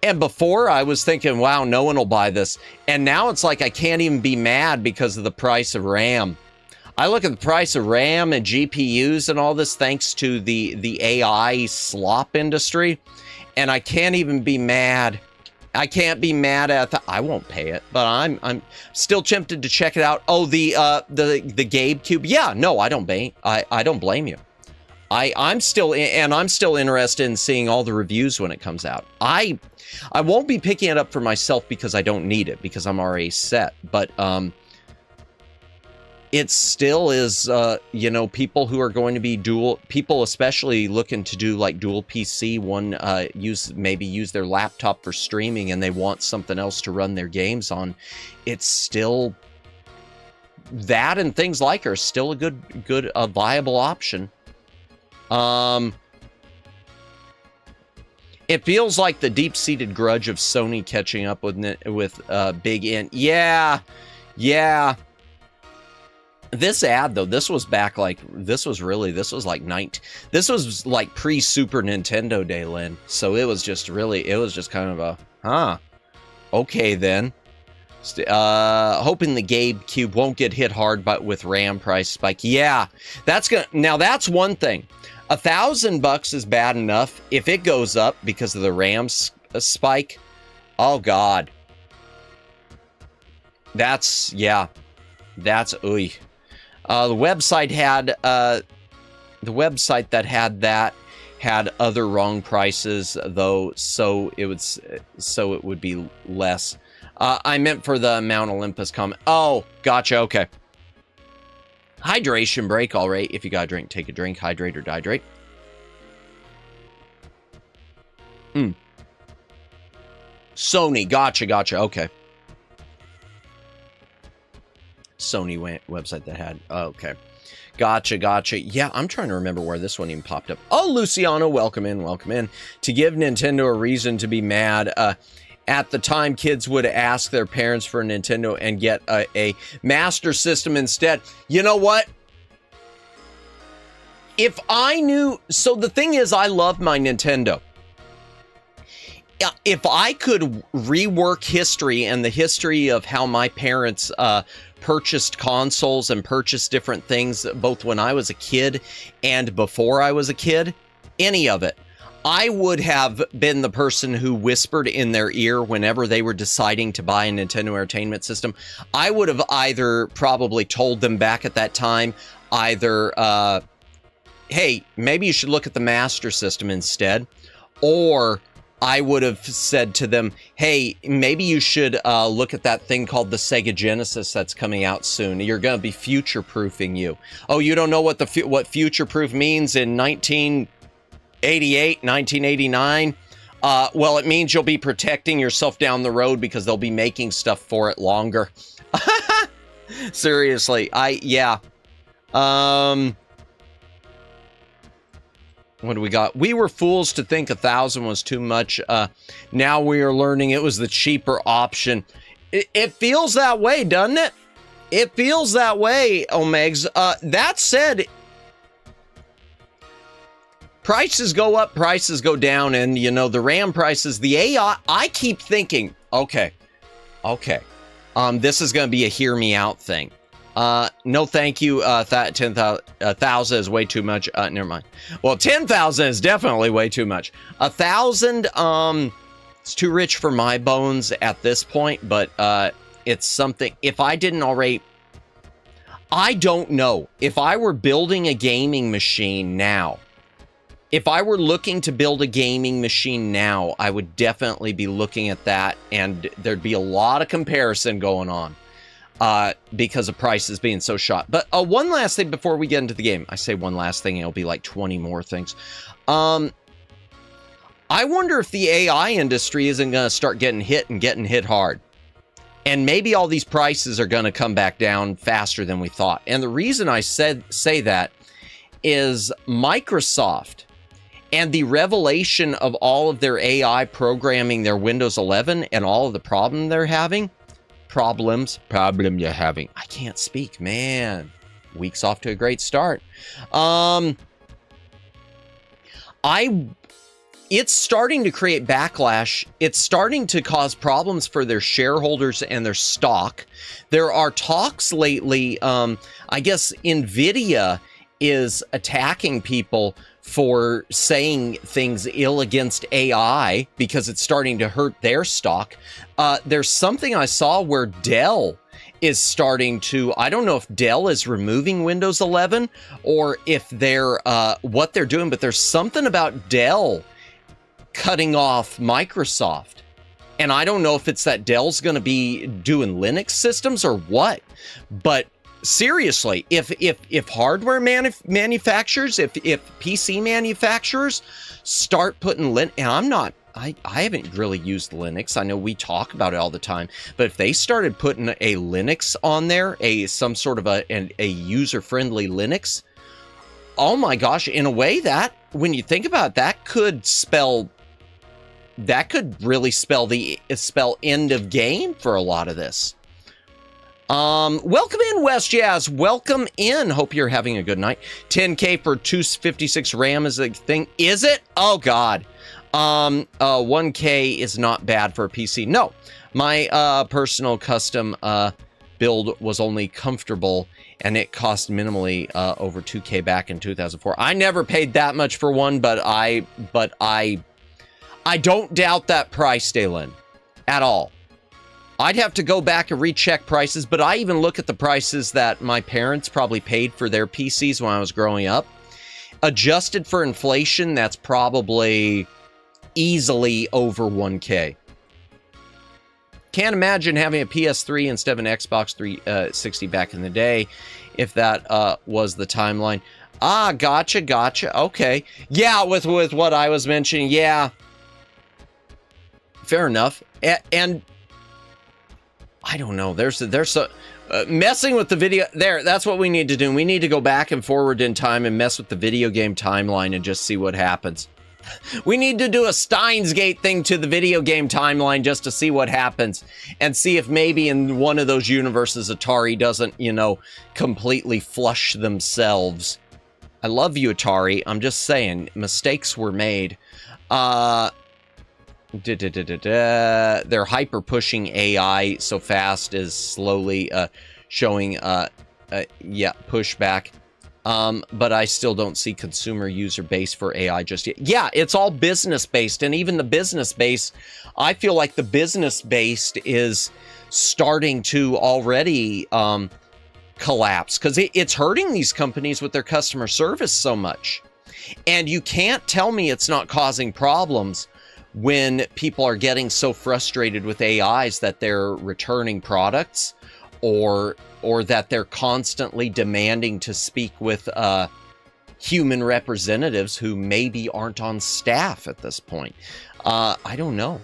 and before I was thinking, wow, no one will buy this. And now it's like I can't even be mad because of the price of RAM. I look at the price of RAM and GPUs and all this thanks to the AI slop industry, and I can't even be mad. I can't be mad at the, I won't pay it, but I'm still tempted to check it out. Oh, the Gabe Cube. Yeah, no, I don't blame you. I'm still interested in seeing all the reviews when it comes out. I won't be picking it up for myself because I don't need it, because I'm already set. But it still is, you know, people who are going to be people especially looking to do like dual PC, maybe use their laptop for streaming and they want something else to run their games on. It's still, that and things like are still a viable option. It feels like the deep-seated grudge of Sony catching up with Big N. Yeah. This ad though, this was like pre-Super Nintendo Day, Lynn. So it was just kind of a, okay then. Hoping the Gabe Cube won't get hit hard, but with RAM price spike. Yeah, now that's one thing. $1,000 is bad enough. If it goes up because of the RAM spike, oh God. That's ooey. The website that had that had other wrong prices though, so it would be less. I meant for the Mount Olympus comment. Oh, gotcha. Okay. Hydration break. All right. If you got a drink, take a drink. Hydrate or dehydrate. Sony. Gotcha. Okay. Sony website that had. Okay. Gotcha. Yeah, I'm trying to remember where this one even popped up. Oh, Luciano, welcome in. To give Nintendo a reason to be mad. At the time, kids would ask their parents for a Nintendo and get a Master System instead. You know what? If I knew... So the thing is, I love my Nintendo. If I could rework history and the history of how my parents purchased consoles and purchased different things, both when I was a kid and before I was a kid, any of it, I would have been the person who whispered in their ear whenever they were deciding to buy a Nintendo Entertainment System. I would have either probably told them back at that time, either, hey, maybe you should look at the Master System instead, or I would have said to them, hey, maybe you should look at that thing called the Sega Genesis that's coming out soon. You're going to be future-proofing you. Oh, you don't know what what future-proof means in 1988, 1989? Well, it means you'll be protecting yourself down the road because they'll be making stuff for it longer. Seriously, yeah. What do we got? We were fools to think 1,000 was too much. Now we are learning it was the cheaper option. It feels that way, doesn't it? It feels that way, Omegs. That said, prices go up, prices go down, and, you know, the RAM prices, the AI, I keep thinking, okay, this is going to be a hear me out thing. No, thank you. 10,000 is way too much. Never mind. Well, 10,000 is definitely way too much. 1,000, it's too rich for my bones at this point, but, it's something, if I didn't already, I don't know. If I were building a gaming machine now, if I were looking to build a gaming machine now, I would definitely be looking at that, and there'd be a lot of comparison going on. Because of prices being so shot. But one last thing before we get into the game. I say one last thing, it'll be like 20 more things. I wonder if the AI industry isn't going to start getting hit hard. And maybe all these prices are going to come back down faster than we thought. And the reason I say that is Microsoft and the revelation of all of their AI programming their Windows 11 and all of the problem you're having. I can't speak, man. week's off to a great start. It's starting to create backlash. It's starting to cause problems for their shareholders and their stock. There are talks lately, I guess NVIDIA is attacking people for saying things ill against AI because it's starting to hurt their stock. There's something I saw where Dell is starting to, I don't know if Dell is removing Windows 11 or if they're, what they're doing, but there's something about Dell cutting off Microsoft. And I don't know if it's that Dell's going to be doing Linux systems or what, but seriously, if hardware manufacturers, if PC manufacturers start putting Linux, and I haven't really used Linux. I know we talk about it all the time, but if they started putting a Linux on there, some sort of a user-friendly Linux, oh my gosh, in a way that, when you think about it, that could really spell end of game for a lot of this. Welcome in, West Jazz. Welcome in. Hope you're having a good night. 10K for 256 RAM is a thing. Is it? Oh God. 1K is not bad for a PC. No, my personal custom build was only comfortable and it cost minimally over 2K back in 2004. I never paid that much for one, but I don't doubt that price, Dalen, at all. I'd have to go back and recheck prices, but I even look at the prices that my parents probably paid for their PCs when I was growing up. Adjusted for inflation, that's probably easily over 1K. Can't imagine having a PS3 instead of an Xbox 360 back in the day, if that was the timeline. Ah, gotcha. Okay. Yeah, with what I was mentioning, yeah. Fair enough. And I don't know. There's messing with the video there. That's what we need to do. We need to go back and forward in time and mess with the video game timeline and just see what happens. We need to do a Steins Gate thing to the video game timeline just to see what happens and see if maybe in one of those universes Atari doesn't, completely flush themselves. I love you, Atari. I'm just saying, mistakes were made. They're hyper pushing AI so fast is slowly showing pushback. But I still don't see consumer user base for AI just yet. Yeah, it's all business based, and even the business base, I feel like the business based is starting to already collapse because it's hurting these companies with their customer service so much. And you can't tell me it's not causing problems when people are getting so frustrated with AIs that they're returning products or that they're constantly demanding to speak with human representatives who maybe aren't on staff at this point. I don't know.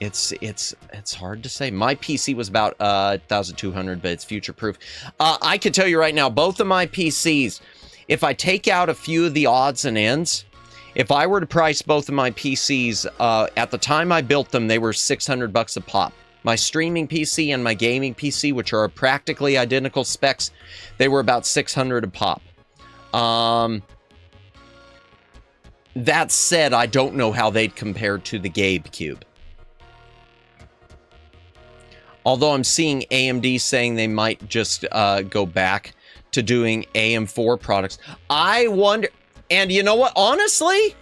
It's hard to say. My PC was about 1,200, but it's future proof. I can tell you right now, both of my PCs, if I take out a few of the odds and ends, if I were to price both of my PCs, at the time I built them, they were $600 a pop. My streaming PC and my gaming PC, which are practically identical specs, they were about $600 a pop. That said, I don't know how they'd compare to the GameCube. Although I'm seeing AMD saying they might just go back to doing AM4 products. I wonder... And you know what? Honestly,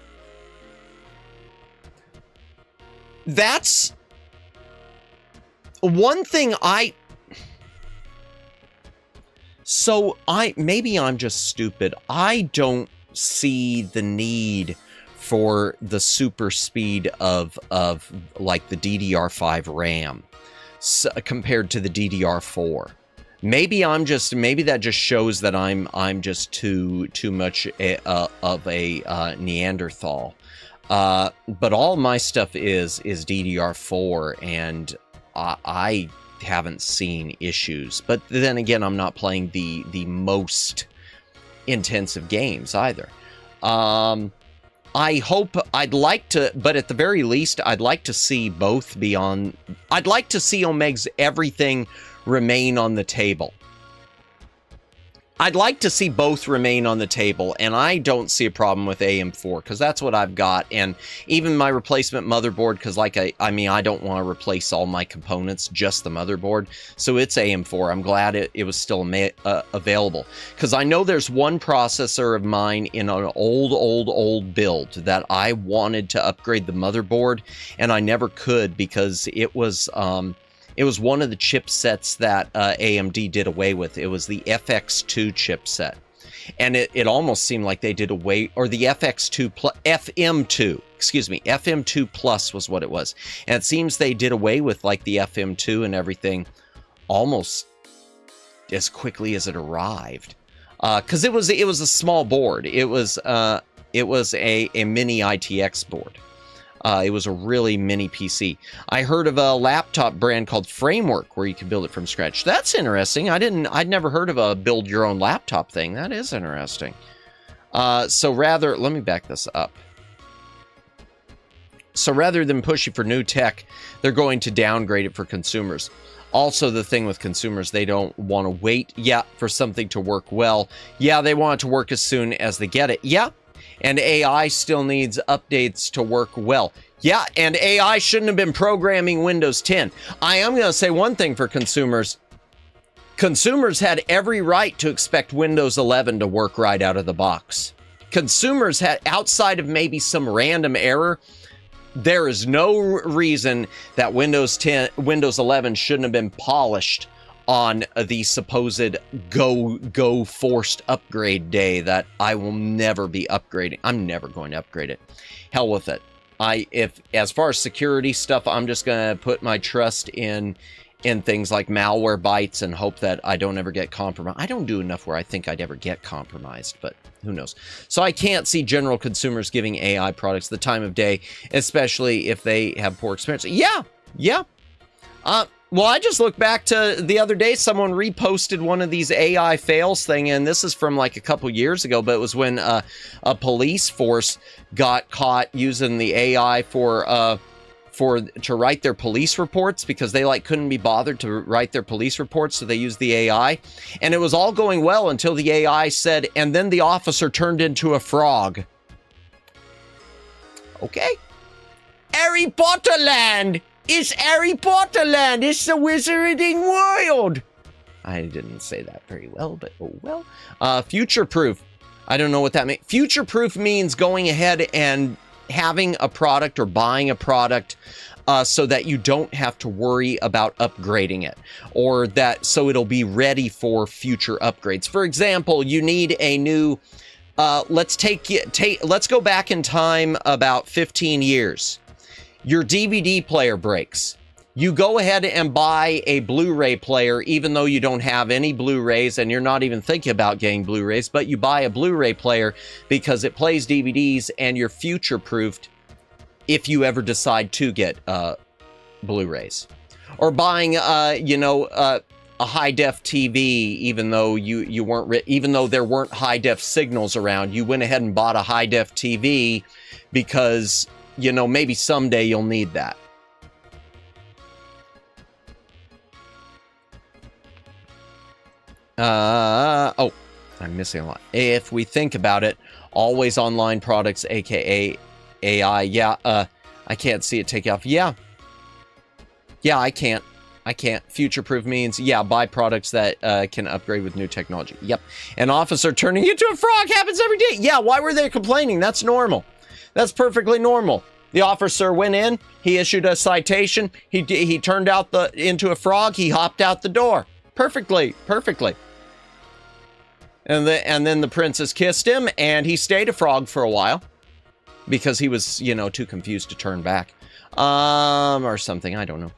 that's one thing maybe I'm just stupid. I don't see the need for the super speed of like the DDR5 RAM compared to the DDR4. Maybe that just shows that I'm just too much of a Neanderthal. But all my stuff is DDR4, and I haven't seen issues. But then again, I'm not playing the most intensive games either. I'd like to, but at the very least, I'd like to see both be on. I'd like to see Omega's everything remain on the table. I'd like to see both remain on the table, and I don't see a problem with AM4 because that's what I've got. And even my replacement motherboard, because I mean, I don't want to replace all my components, just the motherboard. So it's AM4. I'm glad it was still available, because I know there's one processor of mine in an old build that I wanted to upgrade the motherboard, and I never could because it was one of the chipsets that AMD did away with. It was the FX2 chipset. And it almost seemed like they did away, or the FX2 plus, FM2, excuse me, FM2 Plus was what it was. And it seems they did away with like the FM2 and everything almost as quickly as it arrived. Because it was a small board. It was a mini ITX board. It was a really mini PC. I heard of a laptop brand called Framework where you can build it from scratch. That's interesting. I'd never heard of a build your own laptop thing. That is interesting. So rather, let me back this up. So rather than pushing for new tech, they're going to downgrade it for consumers. Also, the thing with consumers, they don't want to wait for something to work well. Yeah, they want it to work as soon as they get it. Yeah. And AI still needs updates to work well. Yeah, and AI shouldn't have been programming Windows 10. I am going to say one thing for consumers. Consumers had every right to expect Windows 11 to work right out of the box. Consumers had, outside of maybe some random error, there is no reason that Windows 11 shouldn't have been polished on the supposed go forced upgrade day that I will never be upgrading. I'm never going to upgrade it. Hell with it. As far as security stuff, I'm just going to put my trust in things like Malwarebytes and hope that I don't ever get compromised. I don't do enough where I think I'd ever get compromised, but who knows? So I can't see general consumers giving AI products the time of day, especially if they have poor experience. Yeah. Well, I just looked back to the other day, someone reposted one of these AI fails thing, and this is from like a couple years ago, but it was when a police force got caught using the AI to write their police reports because they couldn't be bothered to write their police reports, so they used the AI. And it was all going well until the AI said, and then the officer turned into a frog. Okay. Harry Potter land! It's Harry Potter land! It's the wizarding world! I didn't say that very well, but oh well. Future-proof. I don't know what that means. Future-proof means going ahead and having a product or buying a product so that you don't have to worry about upgrading it, or that so it'll be ready for future upgrades. For example, you need a new let's go back in time about 15 years. Your DVD player breaks. You go ahead and buy a Blu-ray player, even though you don't have any Blu-rays and you're not even thinking about getting Blu-rays, but you buy a Blu-ray player because it plays DVDs and you're future-proofed if you ever decide to get Blu-rays. Or buying, a high-def TV, even though even though there weren't high-def signals around, you went ahead and bought a high-def TV because maybe someday you'll need that. I'm missing a lot. If we think about it, always online products, aka AI. I can't see it take off. Yeah, I can't. Future-proof means, buy products that can upgrade with new technology. Yep. An officer turning into a frog happens every day. Yeah, why were they complaining? That's normal. That's perfectly normal. The officer went in, he issued a citation, he turned out into a frog, he hopped out the door. Perfectly. And then the princess kissed him, and he stayed a frog for a while because he was, too confused to turn back. Or something, I don't know.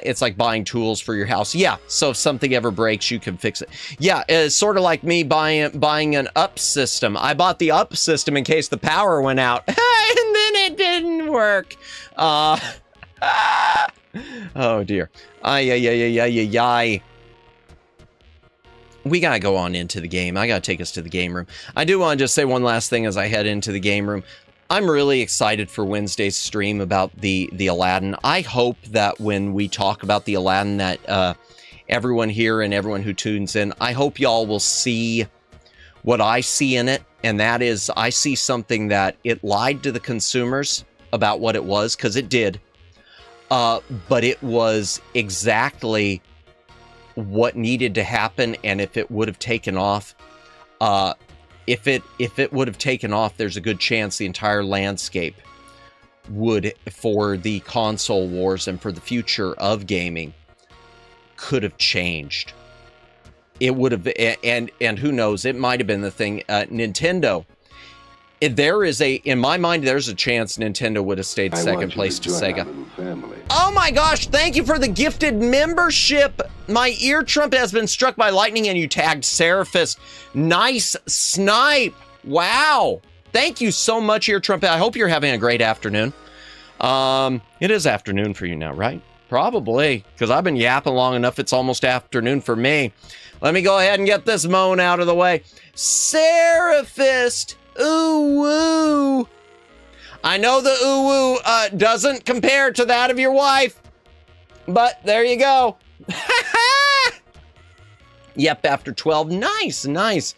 It's like buying tools for your house. Yeah, so if something ever breaks, you can fix it. Yeah, it's sort of like me buying an up system. I bought the up system in case the power went out, and then it didn't work. Oh dear. We gotta go on into the game. I gotta take us to the game room. I do want to just say one last thing as I head into the game room. I'm really excited for Wednesday's stream about the Aladdin. I hope that when we talk about the Aladdin that everyone here and everyone who tunes in. I hope y'all will see what I see in it, and that is I see something that it lied to the consumers about what it was, because it did, but it was exactly what needed to happen. And if it would have taken off, if it would have taken off, there's a good chance the entire landscape would, for the console wars and for the future of gaming, could have changed. It would have, and who knows, it might have been the thing. Nintendo, there is in my mind, there's a chance Nintendo would have stayed second place to Sega. Oh my gosh, thank you for the gifted membership. My ear trumpet has been struck by lightning, and you tagged Seraphis. Nice snipe. Wow. Thank you so much, ear trumpet. I hope you're having a great afternoon. It is afternoon for you now, right? Probably, because I've been yapping long enough. It's almost afternoon for me. Let me go ahead and get this moan out of the way. Seraphist, ooh woo. I know the ooh woo doesn't compare to that of your wife, but there you go. Yep, after 12. Nice, nice.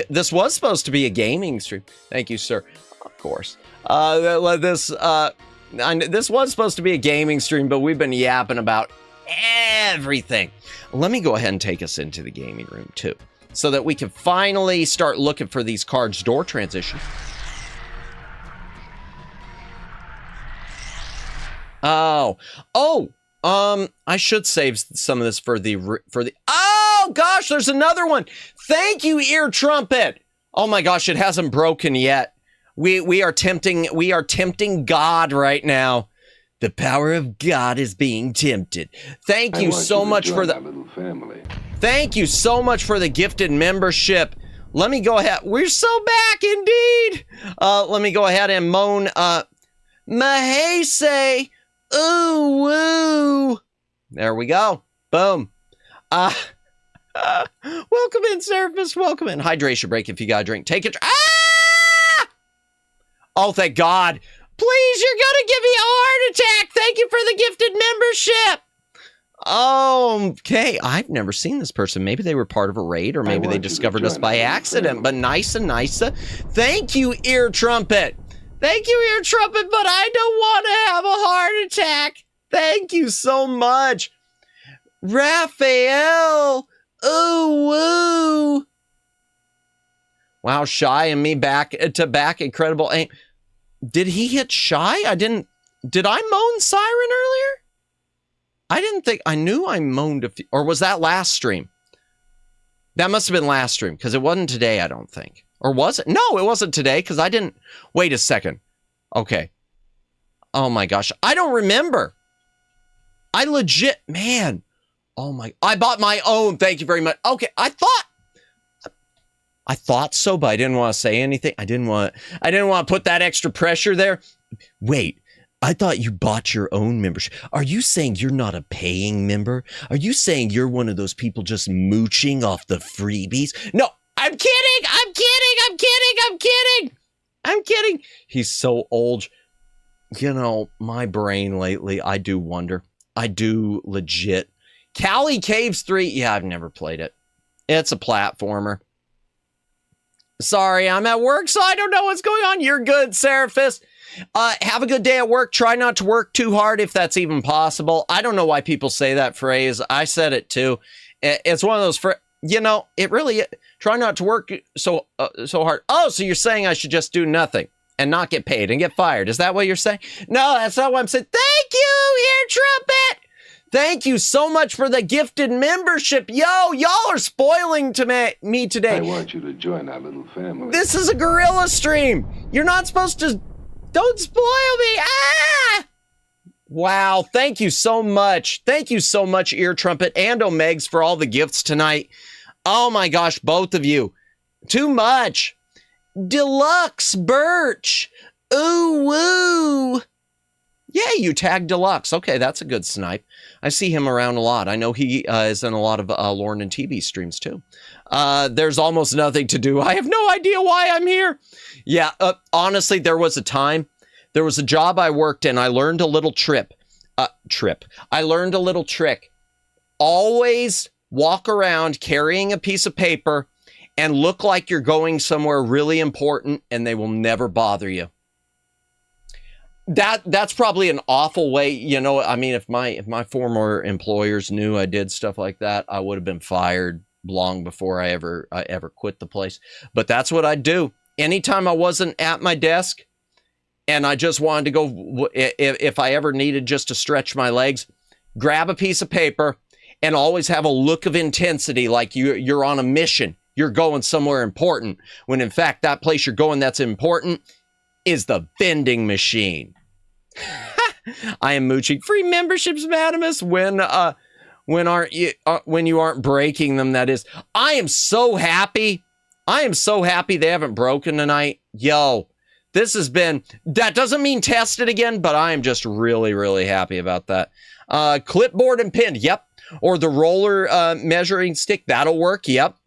This was supposed to be a gaming stream. Thank you, sir. Of course. This was supposed to be a gaming stream, but we've been yapping about everything. Let me go ahead and take us into the gaming room too, so that we can finally start looking for these cards. Door transition. I should save some of this for the, oh gosh, there's another one. Thank you, ear trumpet. Oh my gosh, it hasn't broken yet. We are tempting God right now. The power of God is being tempted. Thank you so much for the little family. Thank you so much for the gifted membership. Let me go ahead. We're so back indeed. Let me go ahead and moan Mahese. Ooh woo. There we go. Boom. Welcome in, Seraphis. Welcome in. Hydration break if you got a drink. Take it. Oh, thank God. Please, you're going to give me a heart attack. Thank you for the gifted membership. Okay. I've never seen this person. Maybe they were part of a raid, or maybe they discovered us by accident, but nice. Thank you, ear trumpet. Thank you, ear trumpet, but I don't want to have a heart attack. Thank you so much. Raphael. Ooh, woo. Wow, Shy and me back to back. Incredible aim. Did he hit Shy? Did I moan Siren earlier? I didn't think, I knew I moaned a few, or was that last stream? That must have been last stream, because it wasn't today, I don't think. Or was it? No, it wasn't today, because I didn't, wait a second. Okay. Oh my gosh, I don't remember. I legit, man. Oh my, I bought my own, thank you very much. Okay, I thought so, but I didn't want to say anything. I didn't want to put that extra pressure there. Wait, I thought you bought your own membership. Are you saying you're not a paying member? Are you saying you're one of those people just mooching off the freebies? No, I'm kidding. I'm kidding. He's so old. You know, my brain lately, I do wonder. I do legit. Cali Caves 3. Yeah, I've never played it. It's a platformer. Sorry, I'm at work, so I don't know what's going on. You're good, Seraphis. Have a good day at work. Try not to work too hard if that's even possible. I don't know why people say that phrase. I said it too. It's one of those, it really, try not to work so hard. Oh, so you're saying I should just do nothing and not get paid and get fired. Is that what you're saying? No, that's not what I'm saying. Thank you, ear trumpet. Thank you so much for the gifted membership. Yo, y'all are spoiling to me today. I want you to join our little family. This is a Guerrilla stream. You're not supposed to. Don't spoil me. Ah! Wow. Thank you so much. Thank you so much, ear trumpet and Omegs, for all the gifts tonight. Oh my gosh, both of you. Too much. Deluxe Birch. Ooh, woo. Yeah, you tagged Deluxe. Okay, that's a good snipe. I see him around a lot. I know he is in a lot of Lauren and TV streams too. There's almost nothing to do. I have no idea why I'm here. Yeah, honestly, there was a job I worked in. I learned a little I learned a little trick. Always walk around carrying a piece of paper and look like you're going somewhere really important, and they will never bother you. That's probably an awful way, you know. I mean, if my former employers knew I did stuff like that, I would have been fired long before I ever quit the place. But that's what I'd do. Anytime I wasn't at my desk and I just wanted to go, if I ever needed just to stretch my legs, grab a piece of paper and always have a look of intensity, like you're on a mission. You're going somewhere important, when in fact that place you're going that's important is the vending machine. I am mooching free memberships, Madamus, when you aren't breaking them. That is, I am so happy. I am so happy they haven't broken tonight. Yo, this has been, that doesn't mean tested again, but I am just really, really happy about that. Clipboard and pen. Yep. Or the roller measuring stick. That'll work. Yep.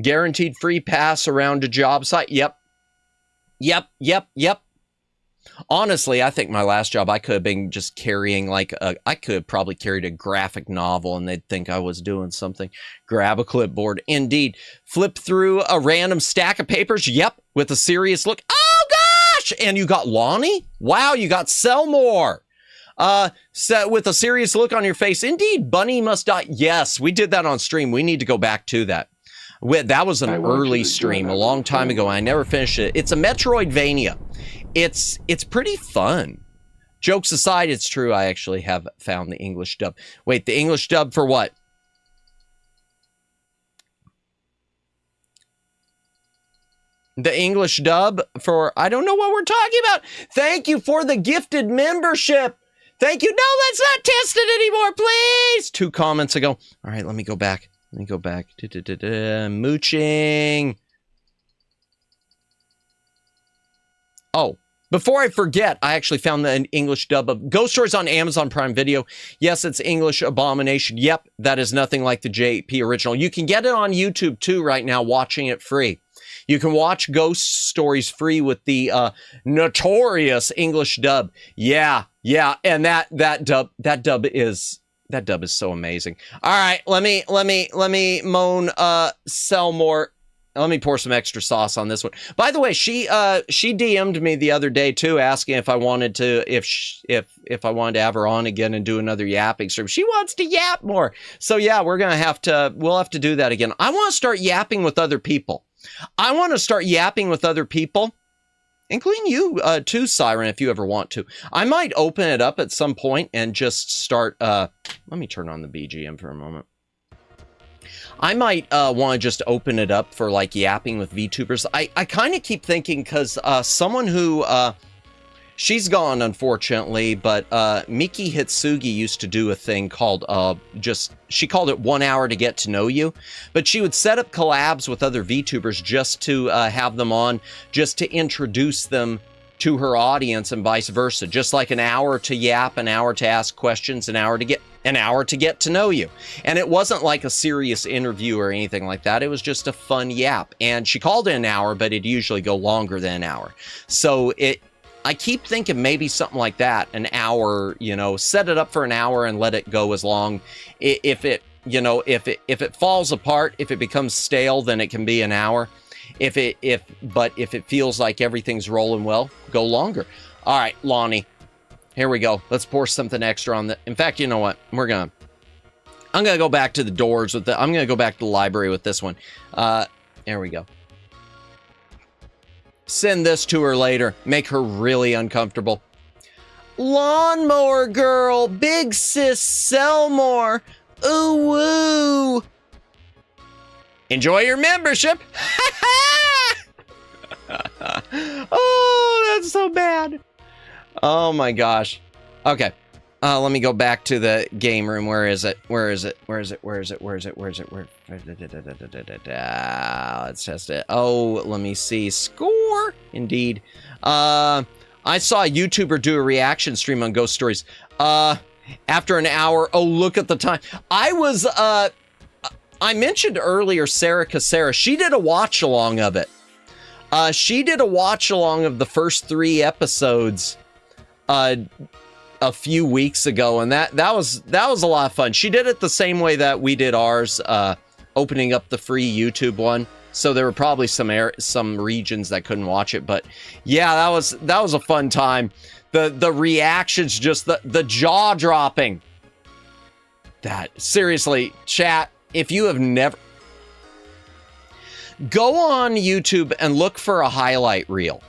Guaranteed free pass around a job site. Yep. Honestly, I think my last job, I could have been just carrying I could have probably carried a graphic novel and they'd think I was doing something. Grab a clipboard. Indeed. Flip through a random stack of papers. Yep. With a serious look. Oh gosh! And you got Lonnie? Wow, you got Selmore. With a serious look on your face. Indeed, Bunny must die. Yes, we did that on stream. We need to go back to that. That was an early stream a long time ago. I never finished it. It's a Metroidvania. It's pretty fun. Jokes aside, it's true. I actually have found the English dub. Wait, the English dub for what? The English dub for, I don't know what we're talking about. Thank you for the gifted membership. Thank you. No, let's not test it anymore, please. 2 comments ago. All right, let me go back. Mooching. Oh, before I forget, I actually found the English dub of Ghost Stories on Amazon Prime Video. Yes, it's English Abomination. Yep, that is nothing like the JP original. You can get it on YouTube too right now, watching it free. You can watch Ghost Stories free with the notorious English dub. Yeah, and that dub is so amazing. All right, let me moan Selmore. Let me pour some extra sauce on this one. By the way, she DM'd me the other day too, asking if I wanted to if I wanted to have her on again and do another yapping stream. She wants to yap more. So yeah, we'll have to do that again. I want to start yapping with other people. Including you too, Siren, if you ever want to. I might open it up at some point and just start, let me turn on the BGM for a moment. I might want to just open it up for like yapping with VTubers. I kind of keep thinking, because someone who, she's gone unfortunately, but Miki Hitsugi used to do a thing called she called it 1 hour to get to know you, but she would set up collabs with other VTubers just to have them on, just to introduce them to her audience and vice versa. Just like an hour to yap, an hour to ask questions, an hour to get to know you. And it wasn't like a serious interview or anything like that. It was just a fun yap. And she called it an hour, but it'd usually go longer than an hour. So I keep thinking maybe something like that, an hour, set it up for an hour and let it go as long. If it falls apart, if it becomes stale, then it can be an hour. If it feels like everything's rolling well, go longer. All right, Lonnie, here we go. Let's pour something extra on the. In fact, you know what? I'm gonna go back to the doors with I'm gonna go back to the library with this one. There we go. Send this to her later. Make her really uncomfortable. Lawnmower girl, big sis Selmore. Ooh woo. Enjoy your membership. Oh, that's so bad. Oh my gosh. Okay. Let me go back to the game room. Where is it? Let's test it. Oh, let me see. Score. Indeed. I saw a YouTuber do a reaction stream on Ghost Stories. After an hour. Oh, look at the time. I mentioned earlier Sarah Casera. She did a watch along of it. She did a watch along of the first 3 episodes a few weeks ago, and that was a lot of fun. She did it the same way that we did ours, opening up the free YouTube one. So there were probably some regions that couldn't watch it, but yeah, that was a fun time. The reactions, just the jaw dropping. That seriously, chat, if you have never, go on YouTube and look for a highlight reel.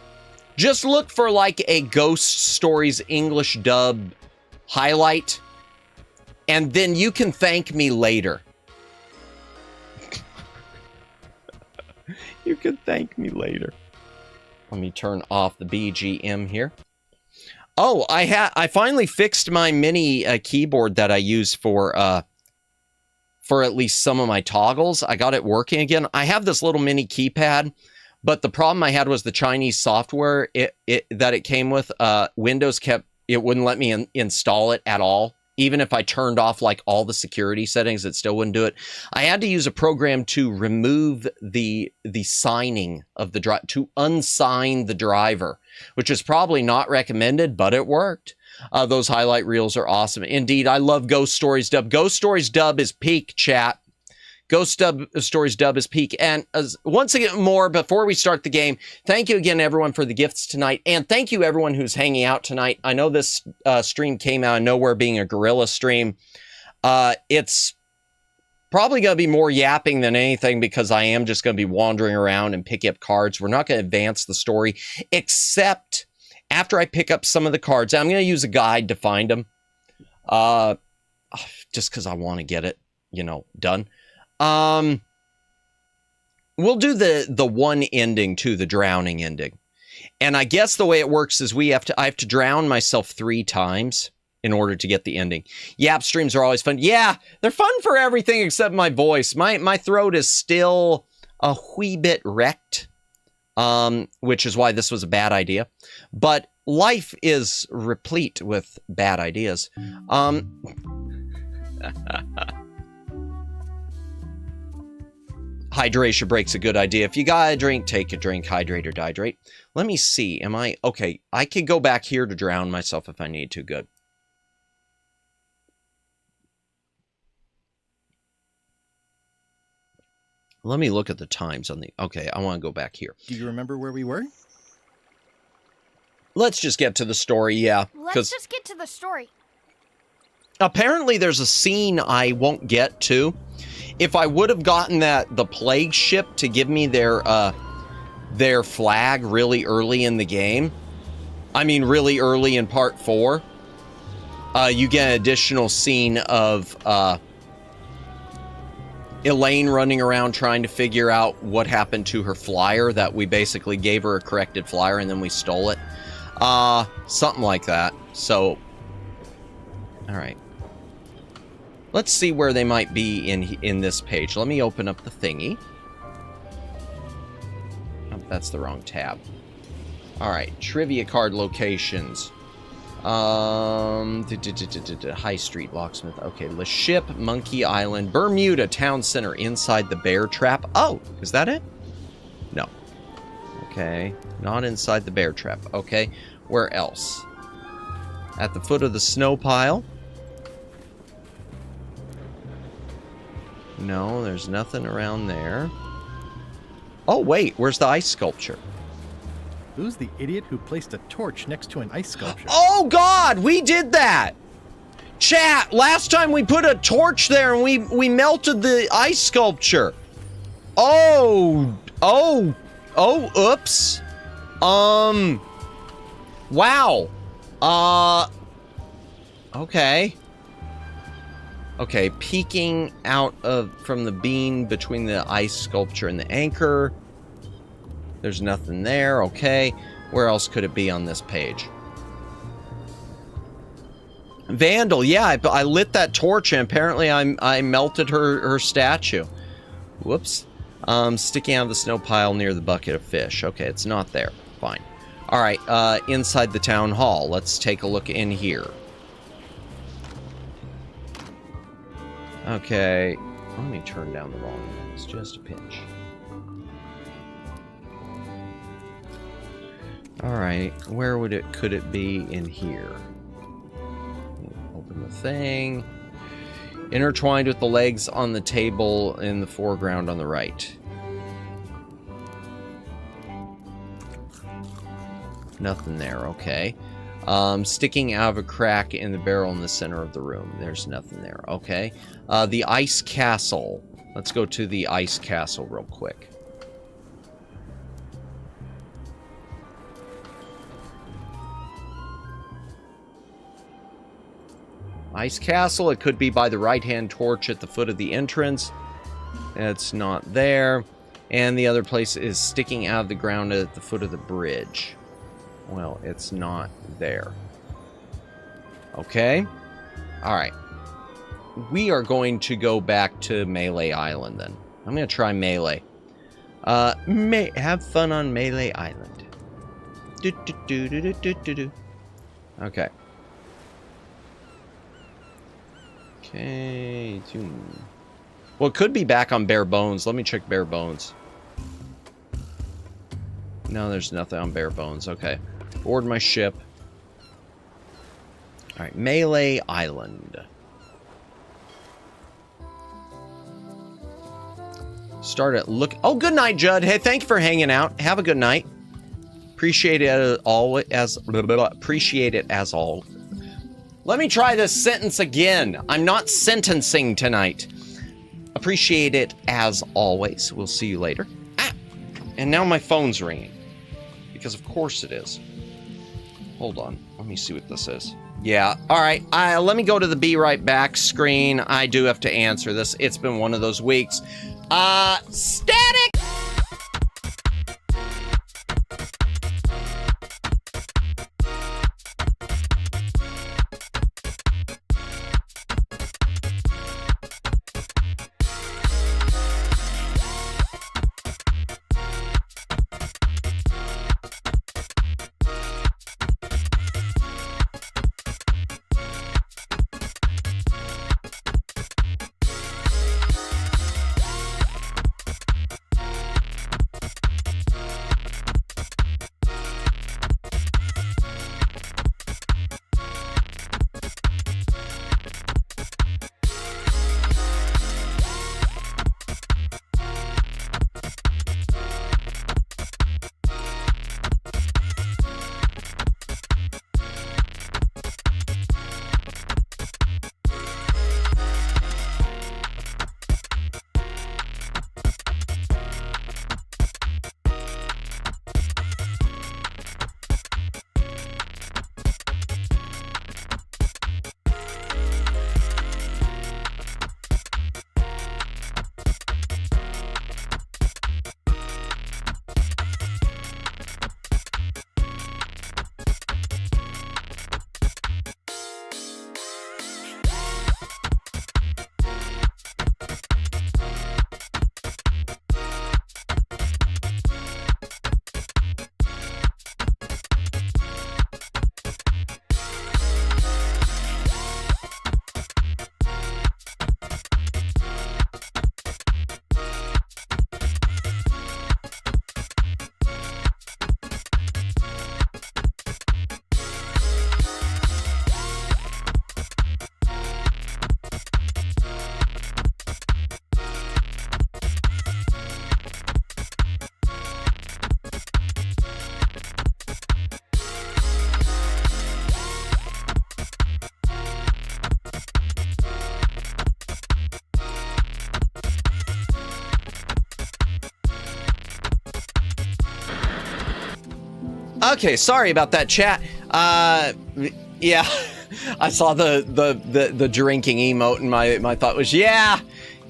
Just look for like a Ghost Stories English dub highlight, and then you can thank me later. You can thank me later. Let me turn off the BGM here. Oh, I finally fixed my mini keyboard that I use for at least some of my toggles. I got it working again. I have this little mini keypad, but the problem I had was the Chinese software that it came with. Windows it wouldn't let me install it at all. Even if I turned off like all the security settings, it still wouldn't do it. I had to use a program to remove the signing of the drive, to unsign the driver, which is probably not recommended, but it worked. Those highlight reels are awesome. Indeed, I love Ghost Stories Dub. Ghost Stories Dub is peak, chat. Ghost Stories Dub is peak. And once again, more before we start the game, thank you again, everyone, for the gifts tonight. And thank you, everyone who's hanging out tonight. I know this stream came out of nowhere being a Guerrilla stream. It's probably going to be more yapping than anything because I am just going to be wandering around and picking up cards. We're not going to advance the story, except after I pick up some of the cards. I'm going to use a guide to find them. Just because I want to get it, done. We'll do the one ending too, the drowning ending. And I guess the way it works is I have to drown myself 3 times in order to get the ending. YAAAP streams are always fun. Yeah, they're fun for everything except my voice. My throat is still a wee bit wrecked, which is why this was a bad idea. But life is replete with bad ideas. Hydration break's a good idea. If you got a drink, take a drink. Hydrate or dehydrate. Let me see. Okay, I could go back here to drown myself if I need to. Good. Let me look at the times on the... Okay, I want to go back here. Do you remember where we were? Let's just get to the story, yeah. Let's just get to the story. Apparently there's a scene I won't get to. If I would have gotten the plague ship to give me their flag really early in the game, I mean really early in part 4, you get an additional scene of Elaine running around trying to figure out what happened to her flyer, that we basically gave her a corrected flyer and then we stole it. Something like that. So, all right. Let's see where they might be in this page. Let me open up the thingy. Oh, that's the wrong tab. All right, trivia card locations. High Street, Locksmith. Okay, Le Ship, Monkey Island, Bermuda, Town Center, inside the Bear Trap. Oh, is that it? No. Okay, not inside the Bear Trap. Okay, where else? At the foot of the snow pile. No, there's nothing around there. Oh, wait, where's the ice sculpture? Who's the idiot who placed a torch next to an ice sculpture? Oh, God, we did that! Chat, last time we put a torch there and we melted the ice sculpture. Oh, oops. Wow. Okay. Okay, peeking out from the beam between the ice sculpture and the anchor. There's nothing there. Okay, where else could it be on this page? Vandal, yeah, I lit that torch and apparently I melted her statue. Whoops. Sticking out of the snow pile near the bucket of fish. Okay, it's not there. Fine. All right, inside the town hall. Let's take a look in here. Okay, let me turn down the volume. It's just a pinch. All right, where could it be in here? thing. Intertwined with the legs on the table in the foreground on the right. Nothing there, okay. Sticking out of a crack in the barrel in the center of the room. There's nothing there, okay. The ice castle. Let's go to the ice castle real quick. Ice castle, it could be by the right-hand torch at the foot of the entrance. It's not there. And the other place is sticking out of the ground at the foot of the bridge. Well, it's not there. Okay. Alright. We are going to go back to Melee Island then. I'm going to try Melee. Have fun on Melee Island. Okay. Okay. Well, it could be back on bare bones. Let me check bare bones. No, there's nothing on bare bones. Okay. Board my ship. Alright, Melee Island. Start at look. Oh, good night, Judd. Hey, thank you for hanging out. Have a good night. Appreciate it appreciate it as all. Let me try this sentence again. I'm not sentencing tonight. Appreciate it as always. We'll see you later. Ah! And now my phone's ringing. Because of course it is. Hold on. Let me see what this is. Yeah. All right. Let me go to the be right back screen. I do have to answer this. It's been one of those weeks. Static! Okay, sorry about that, chat. Yeah, I saw the drinking emote, and my thought was, yeah,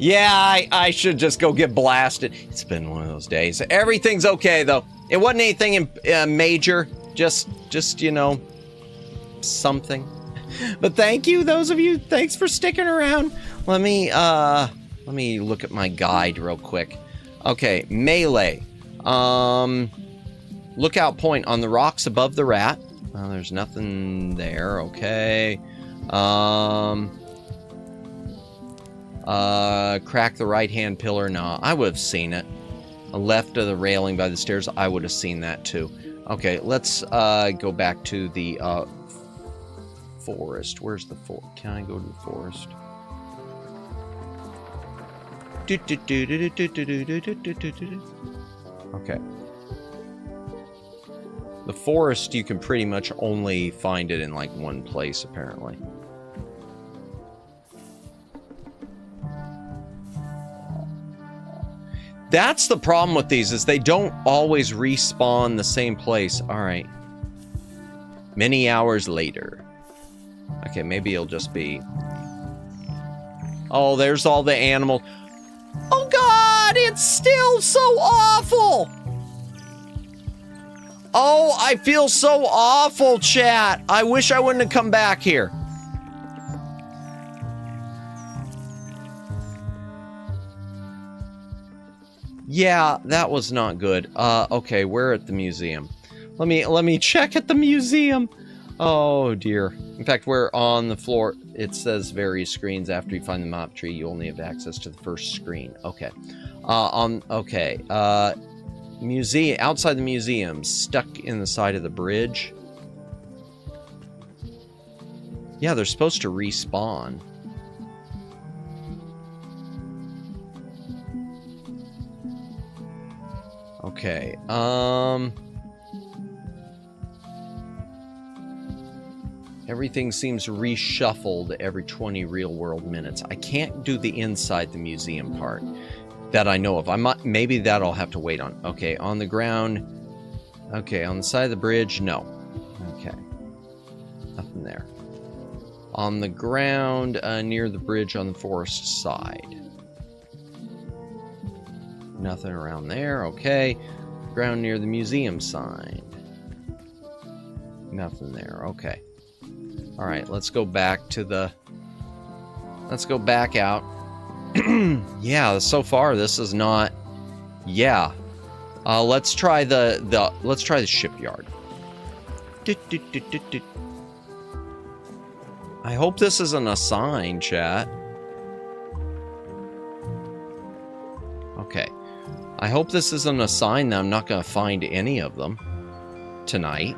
I should just go get blasted. It's been one of those days. Everything's okay though. It wasn't anything major. Just you know, something. But thank you, those of you. Thanks for sticking around. Let me look at my guide real quick. Okay, Melee. Lookout point on the rocks above the rat. There's nothing there. Okay. Crack the right-hand pillar. No, I would have seen it. Left of the railing by the stairs. I would have seen that too. Okay, let's go back to the forest. Where's the forest? Can I go to the forest? Okay. The forest, you can pretty much only find it in like one place, apparently. That's the problem with these, is they don't always respawn the same place. All right. Many hours later. Okay, maybe it'll just be... Oh, there's all the animals. Oh, God! It's still so awful! Oh, I feel so awful, chat. I wish I wouldn't have come back here. Yeah, that was not good. Okay, we're at the museum. Let me check at the museum. Oh dear. In fact, we're on the floor. It says various screens. After you find the map tree, you only have access to the first screen. Okay. Museum, outside the museum, stuck in the side of the bridge. Yeah, they're supposed to respawn. Okay, everything seems reshuffled every 20 real-world minutes. I can't do the inside the museum part that I know of. Maybe that I'll have to wait on. Okay, on the ground. Okay, on the side of the bridge, no. Okay, nothing there. On the ground, near the bridge on the forest side. Nothing around there. Okay. Ground near the museum sign. Nothing there. Okay. All right, let's go back to the... Let's go back out. Yeah, so far this is not... Yeah. Let's try the let's try the shipyard. I hope this isn't a sign, chat. Okay. I hope this isn't a sign that I'm not going to find any of them tonight.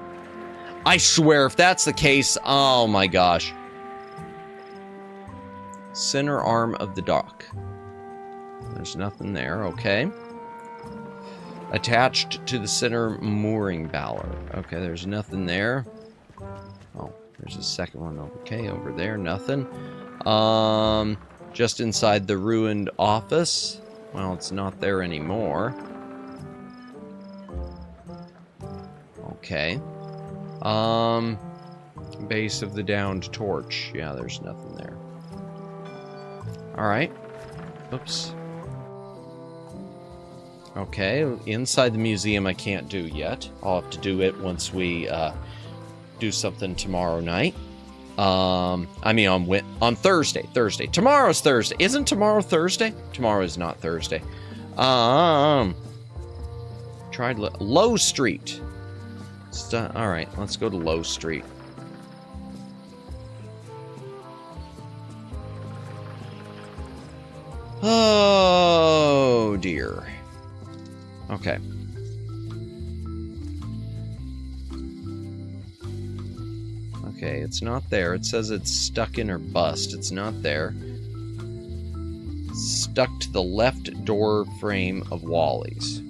I swear, if that's the case, oh my gosh. Center arm of the dock. There's nothing there, okay. Attached to the center mooring bower. Okay, there's nothing there. Oh, there's a second one. Okay, over there, nothing. Just inside the ruined office. Well, it's not there anymore. Okay. Base of the downed torch. Yeah, there's nothing there. Alright. Oops. Okay, inside the museum I can't do yet. I'll have to do it once we do something tomorrow night. I mean on Thursday. Tomorrow's Thursday. Isn't tomorrow Thursday? Tomorrow is not Thursday. Tried Low Street. All right, let's go to Low Street. Oh dear. Okay. Okay, it's not there. It says it's stuck in her bust. It's not there. Stuck to the left door frame of Wally's.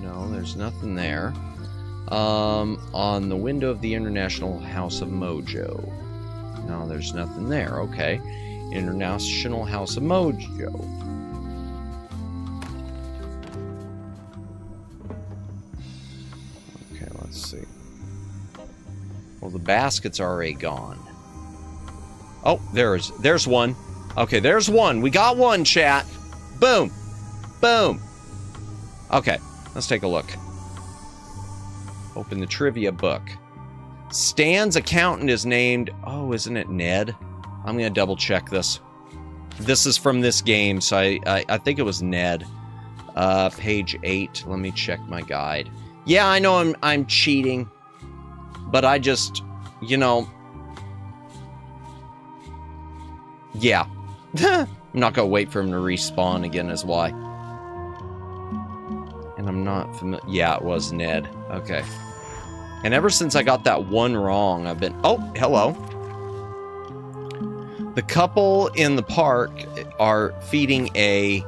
No, there's nothing there. On the window of the International House of Mojo. No, there's nothing there. Okay. International House of Mojo. Okay, let's see. Well, the basket's already gone. Oh, there's one. Okay, there's one. We got one, chat. Boom. Boom. Okay, let's take a look. Open the trivia book. Stan's accountant is named... Oh, isn't it Ned? I'm going to double check this. This is from this game, so I think it was Ned. Page 8. Let me check my guide. Yeah, I know I'm cheating. But I just... You know... Yeah. I'm not going to wait for him to respawn again is why. And I'm not familiar. Yeah, it was Ned. Okay. And ever since I got that one wrong, I've been... Oh, hello. The couple in the park are feeding a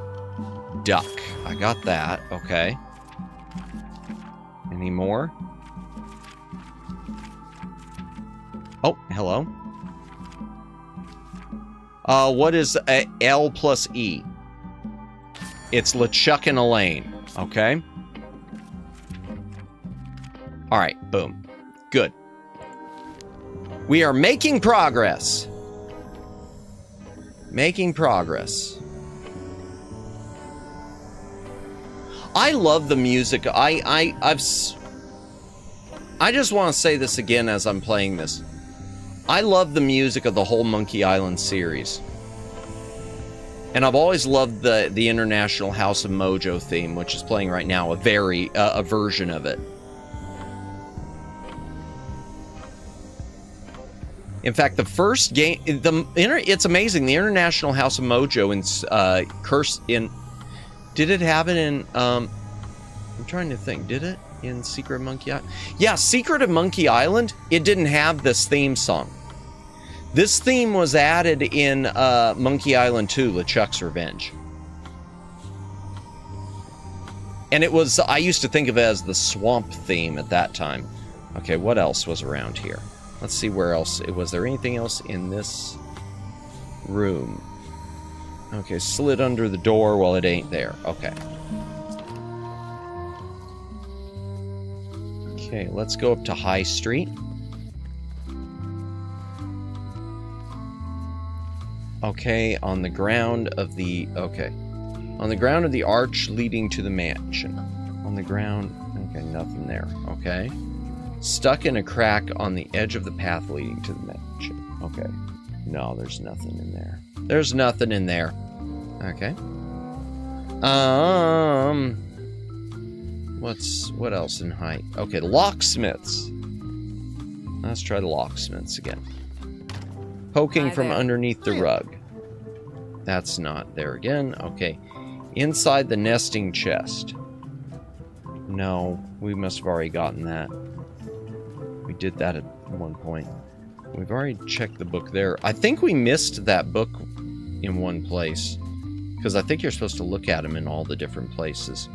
duck. I got that. Okay. Any more? Oh, hello. What is L plus E? It's LeChuck and Elaine. Okay. All right, boom. Good. We are making progress. Making progress. I love the music. I just want to say this again as I'm playing this. I love the music of the whole Monkey Island series. And I've always loved the International House of Mojo theme, which is playing right now, a version of it. In fact, the first game, it's amazing. The International House of Mojo did it have it in? I'm trying to think. Did it in Secret of Monkey Island? Yeah, Secret of Monkey Island. It didn't have this theme song. This theme was added in Monkey Island 2, LeChuck's Revenge. And it was, I used to think of it as the swamp theme at that time. Okay, what else was around here? Let's see where else. Was there anything else in this room? Okay, slid under the door. Well, it ain't there. Okay. Okay, let's go up to High Street. Okay, on the ground of the... Okay. On the ground of the arch leading to the mansion. On the ground... Okay, nothing there. Okay. Stuck in a crack on the edge of the path leading to the mansion. Okay. No, there's nothing in there. There's nothing in there. Okay. What else in height? Okay, locksmiths. Let's try the locksmiths again. Poking from underneath the rug. That's not there again. Okay. Inside the nesting chest. No, we must have already gotten that. We did that at one point. We've already checked the book there. I think we missed that book in one place. Because I think you're supposed to look at them in all the different places.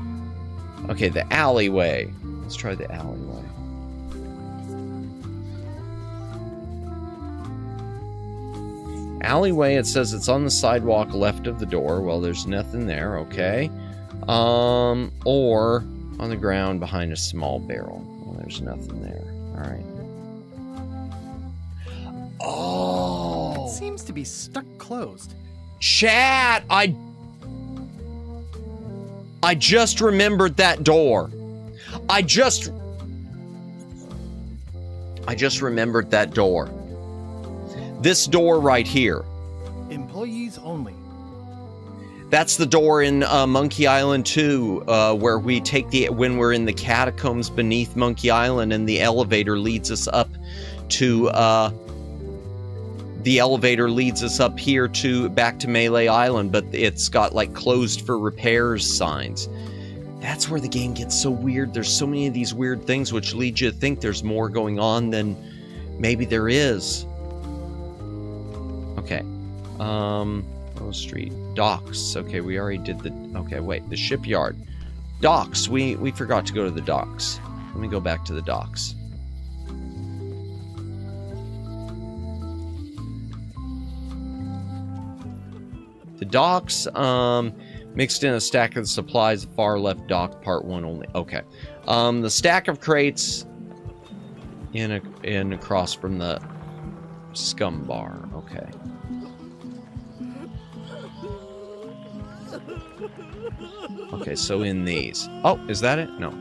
Okay, the alleyway. Let's try the alleyway. Alleyway, it says it's on the sidewalk left of the door. Well, there's nothing there, okay. Or on the ground behind a small barrel. Well, there's nothing there. Alright. Oh! It seems to be stuck closed. Chat! I just remembered that door. I just remembered that door. This door right here. Employees only. That's the door in Monkey Island 2, where we take when we're in the catacombs beneath Monkey Island, and the elevator leads us up to here back to Melee Island, but it's got like closed for repairs signs. That's where the game gets so weird. There's so many of these weird things which lead you to think there's more going on than maybe there is. Okay. Low Street. Docks. Okay, we already did the... Okay, wait. The shipyard. Docks. We forgot to go to the docks. Let me go back to the docks. The docks, mixed in a stack of supplies, far left dock, part 1 only. Okay. The stack of crates in across from the scum bar. Okay. Okay, so in these. Oh, is that it? No.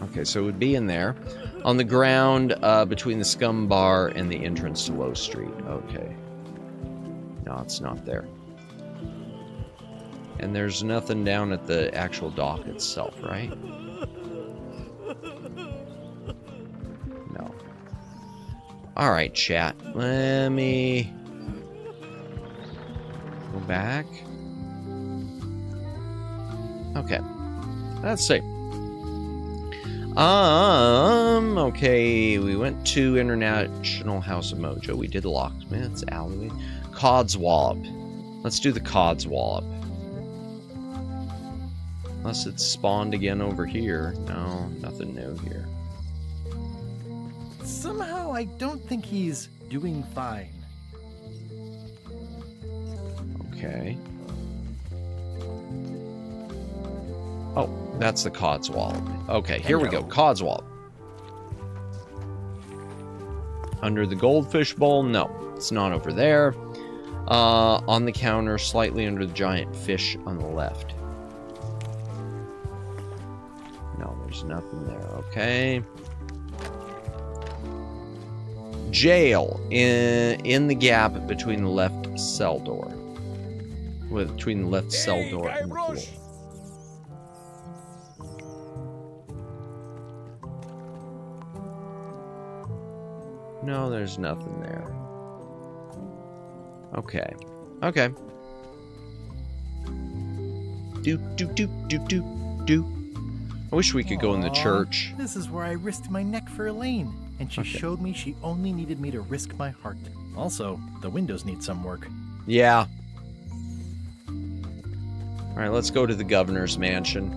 Okay, so it would be in there. On the ground, between the scum bar and the entrance to Low Street. Okay. No, it's not there. And there's nothing down at the actual dock itself, right? No. Alright, chat. Let me go back. Okay. Let's see. Okay, we went to International House of Mojo. We did Locksmith's Alleyway. Codswallop. Let's do the Codswallop. Unless it's spawned again over here. No, nothing new here. Somehow I don't think he's doing fine. Okay. Oh, that's the Codswallop. Okay, here we go. Codswallop. Under the goldfish bowl? No, it's not over there. On the counter, slightly under the giant fish on the left. No, there's nothing there. Okay. Jail in the gap between the left cell door. Between the left cell door and the floor. No, there's nothing there. Okay. Okay. Do. I wish we could go in the church. This is where I risked my neck for Elaine, and she showed me she only needed me to risk my heart. Also, the windows need some work. Yeah. All right, let's go to the governor's mansion.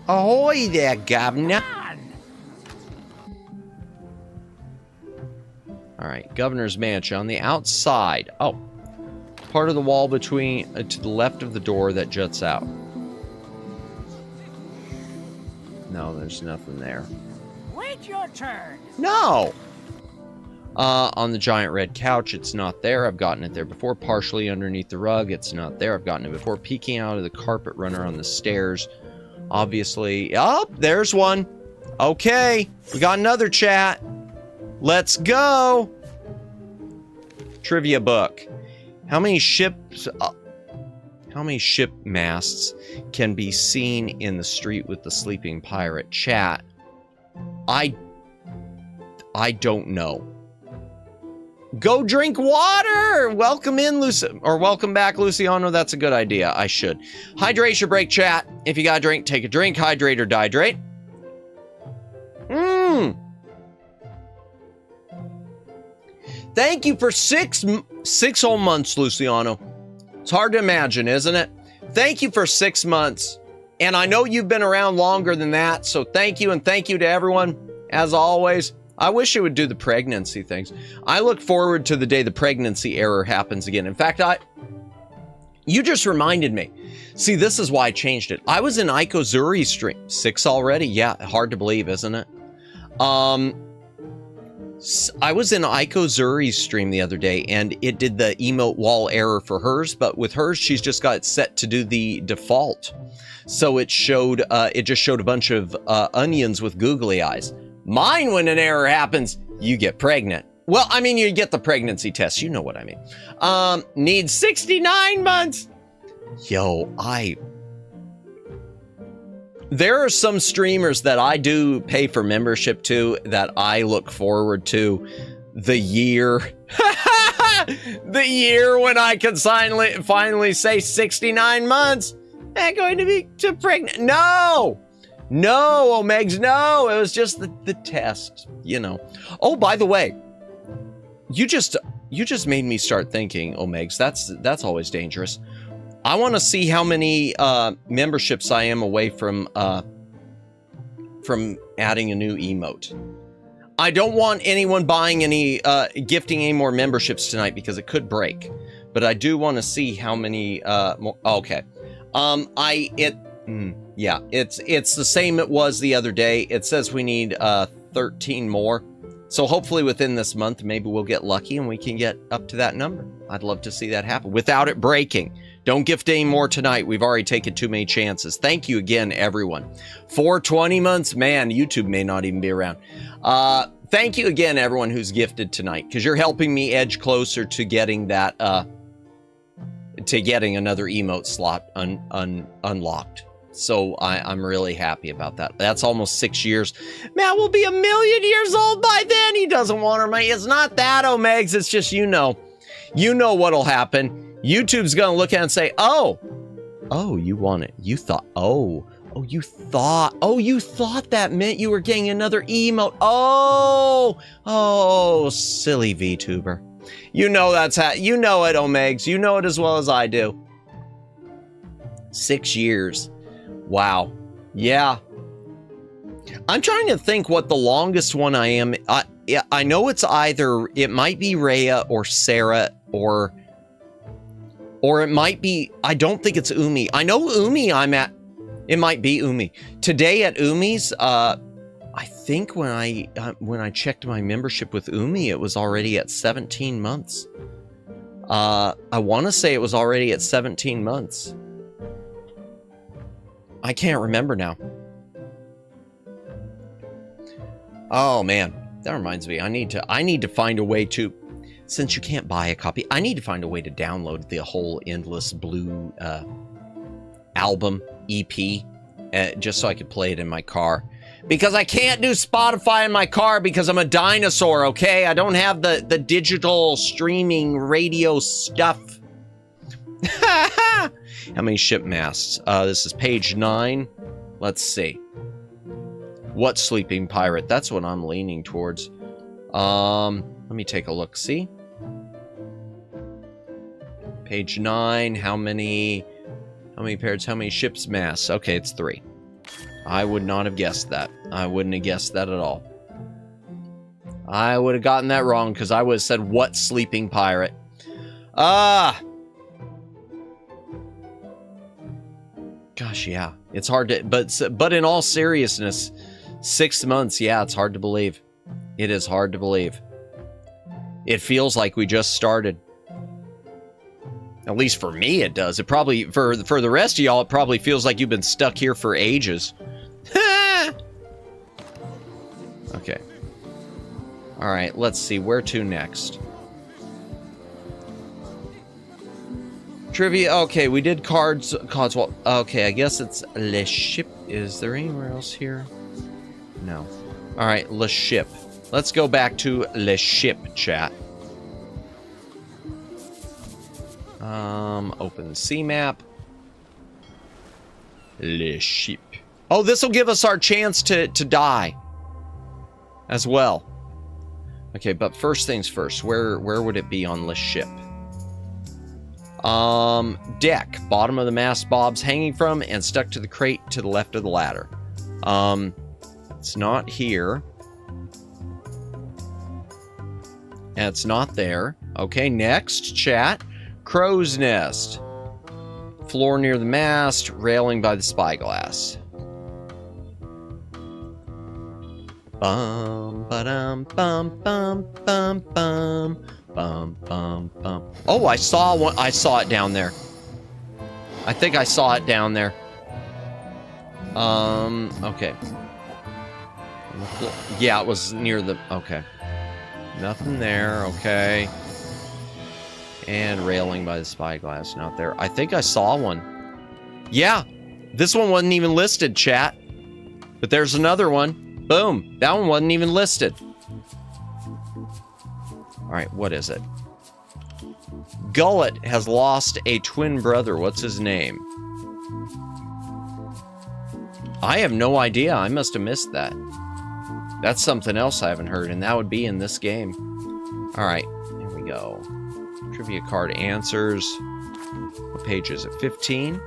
Ahoy there, governor. All right, governor's mansion on the outside. Oh, part of the wall between to the left of the door that juts out. No, there's nothing there. Wait your turn. No. On the giant red couch, it's not there. I've gotten it there before. Partially underneath the rug, it's not there. I've gotten it before. Peeking out of the carpet runner on the stairs. Obviously. Oh, there's one. Okay, we got another chat. Let's go. Trivia book. How many ship masts can be seen in the street with the sleeping pirate? Chat. I don't know. Go drink water. Welcome in, welcome back, Luciano. That's a good idea. I should. Hydration break, chat. If you got a drink, take a drink. Hydrate or dehydrate. Thank you for six whole months, Luciano. It's hard to imagine, isn't it? Thank you for 6 months. And I know you've been around longer than that, so thank you, and thank you to everyone, as always. I wish it would do the pregnancy things. I look forward to the day the pregnancy error happens again. In fact, you just reminded me. See, this is why I changed it. I was in Aiko Zuri's stream. 6 already? Yeah, hard to believe, isn't it? I was in Aiko Zuri's stream the other day, and it did the emote wall error for hers, but with hers, she's just got it set to do the default. So it showed, it just showed a bunch of onions with googly eyes. Mine, when an error happens, you get pregnant. Well, I mean, you get the pregnancy test. You know what I mean. Needs 69 months. Yo, there are some streamers that I do pay for membership to that I look forward to the year. The year when I can finally say 69 months. Am I going to be pregnant? No! No, Omegs, no! It was just the test, you know. Oh, by the way, you just made me start thinking, Omegs, that's always dangerous. I want to see how many memberships I am away from adding a new emote. I don't want anyone buying any, gifting any more memberships tonight because it could break. But I do want to see how many more. Okay, yeah, it's the same it was the other day. It says we need 13 more. So hopefully within this month, maybe we'll get lucky and we can get up to that number. I'd love to see that happen without it breaking. Don't gift any more tonight. We've already taken too many chances. Thank you again, everyone. For 20 months, man, YouTube may not even be around. Thank you again, everyone who's gifted tonight, because you're helping me edge closer to getting that, to getting another emote slot unlocked. So I'm really happy about that. That's almost 6 years. Matt will be 1,000,000 years old by then. He doesn't want her money. It's not that, Omegs. It's just, you know what'll happen. YouTube's gonna look at it and say, oh, you want it. You thought, you thought that meant you were getting another emote. Oh, silly VTuber. You know that's how, you know it, Omegs. You know it as well as I do. 6 years. Wow. Yeah. I'm trying to think what the longest one I am. I know it's either, it might be Rhea or Sarah or it might be, I don't think it's Umi. I know Umi it might be Umi. Today at Umi's, I think when I checked my membership with Umi, it was already at 17 months. I want to say it was already at 17 months. I can't remember now. Oh man, that reminds me. I need to find a way to, since you can't buy a copy, I need to find a way to download the whole Endless Blue album EP, just so I could play it in my car. Because I can't do Spotify in my car because I'm a dinosaur, okay? I don't have the digital streaming radio stuff. How many ship masts? This is page 9. Let's see. What sleeping pirate? That's what I'm leaning towards. Let me take a look. See? Page 9. How many pairs? How many ships masts? Okay, it's 3. I would not have guessed that. I wouldn't have guessed that at all. I would have gotten that wrong because I would have said, what sleeping pirate? Gosh, yeah. It's hard to, but in all seriousness, 6 months, yeah, it's hard to believe. It is hard to believe. It feels like we just started. At least for me, it does. It probably, for the rest of y'all, it probably feels like you've been stuck here for ages. Okay. All right, let's see. Where to next? Trivia. Okay, we did cards. Codswall. Okay, I guess it's Le Ship. Is there anywhere else here? No. All right, Le Ship. Let's go back to Le Ship, chat. Open the sea map. Le Ship. Oh, this will give us our chance to die as well. Okay, but first things first. Where would it be on Le Ship? Deck. Bottom of the mast bobs hanging from and stuck to the crate to the left of the ladder. It's not here. And it's not there. Okay, next, chat. Crow's nest. Floor near the mast, railing by the spyglass. Bum ba-dum bum bum bum bum bum bum bum. Oh, I saw one. I saw it down there. I think I saw it down there. Okay. Yeah, it was near the. Okay. Nothing there. Okay. And railing by the spyglass, not there. I think I saw one. Yeah, this one wasn't even listed, chat. But there's another one. Boom, that one wasn't even listed. All right, what is it? Gullet has lost a twin brother. What's his name? I have no idea. I must have missed that. That's something else I haven't heard, and that would be in this game. All right, here we go. Trivia card answers. What page is it? 15?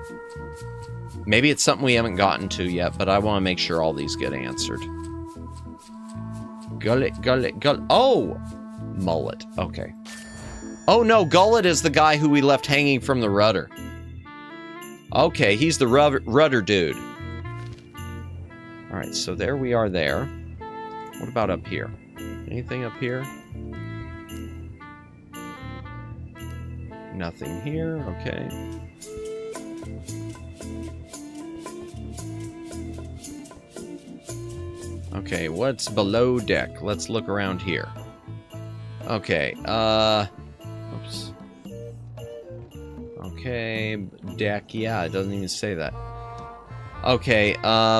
Maybe it's something we haven't gotten to yet, but I want to make sure all these get answered. Gullet, gullet, gullet. Oh! Mullet. Okay. Oh no, Gullet is the guy who we left hanging from the rudder. Okay, he's the rudder dude. Alright, so there we are there. What about up here? Anything up here? Nothing here, okay. Okay, what's below deck? Let's look around here. Okay, oops. Okay, deck, yeah, it doesn't even say that. Okay,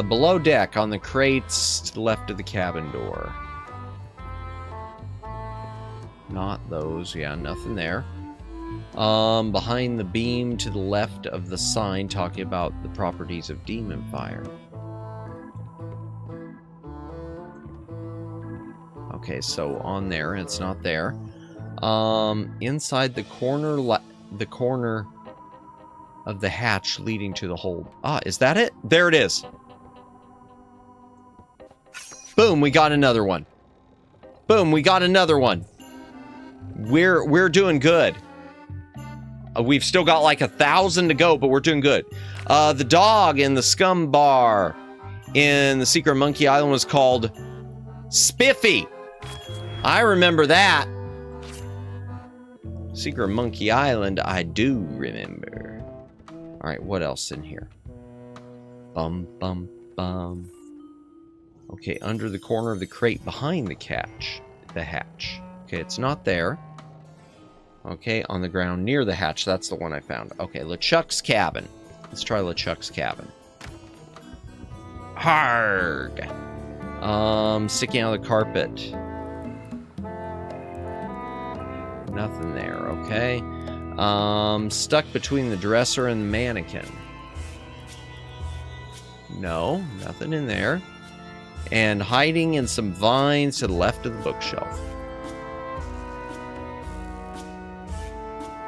below deck on the crates to the left of the cabin door. Not those, yeah, nothing there. Behind the beam to the left of the sign talking about the properties of demon fire. Okay, so on there, it's not there. Inside the corner of the hatch leading to the hold. Ah, is that it? There it is. Boom, we got another one. Boom, we got another one. We're doing good. We've still got like 1,000 to go, but we're doing good. The dog in the scum bar in the Secret Monkey Island was called Spiffy. I remember that. Secret Monkey Island, I do remember. All right, what else in here? Bum, bum, bum. Okay, under the corner of the crate behind the hatch. Okay, it's not there. Okay, on the ground near the hatch. That's the one I found. Okay, LeChuck's cabin. Let's try LeChuck's cabin. Harg. Sticking out of the carpet. Nothing there, okay. Stuck between the dresser and the mannequin. No, nothing in there. And hiding in some vines to the left of the bookshelf.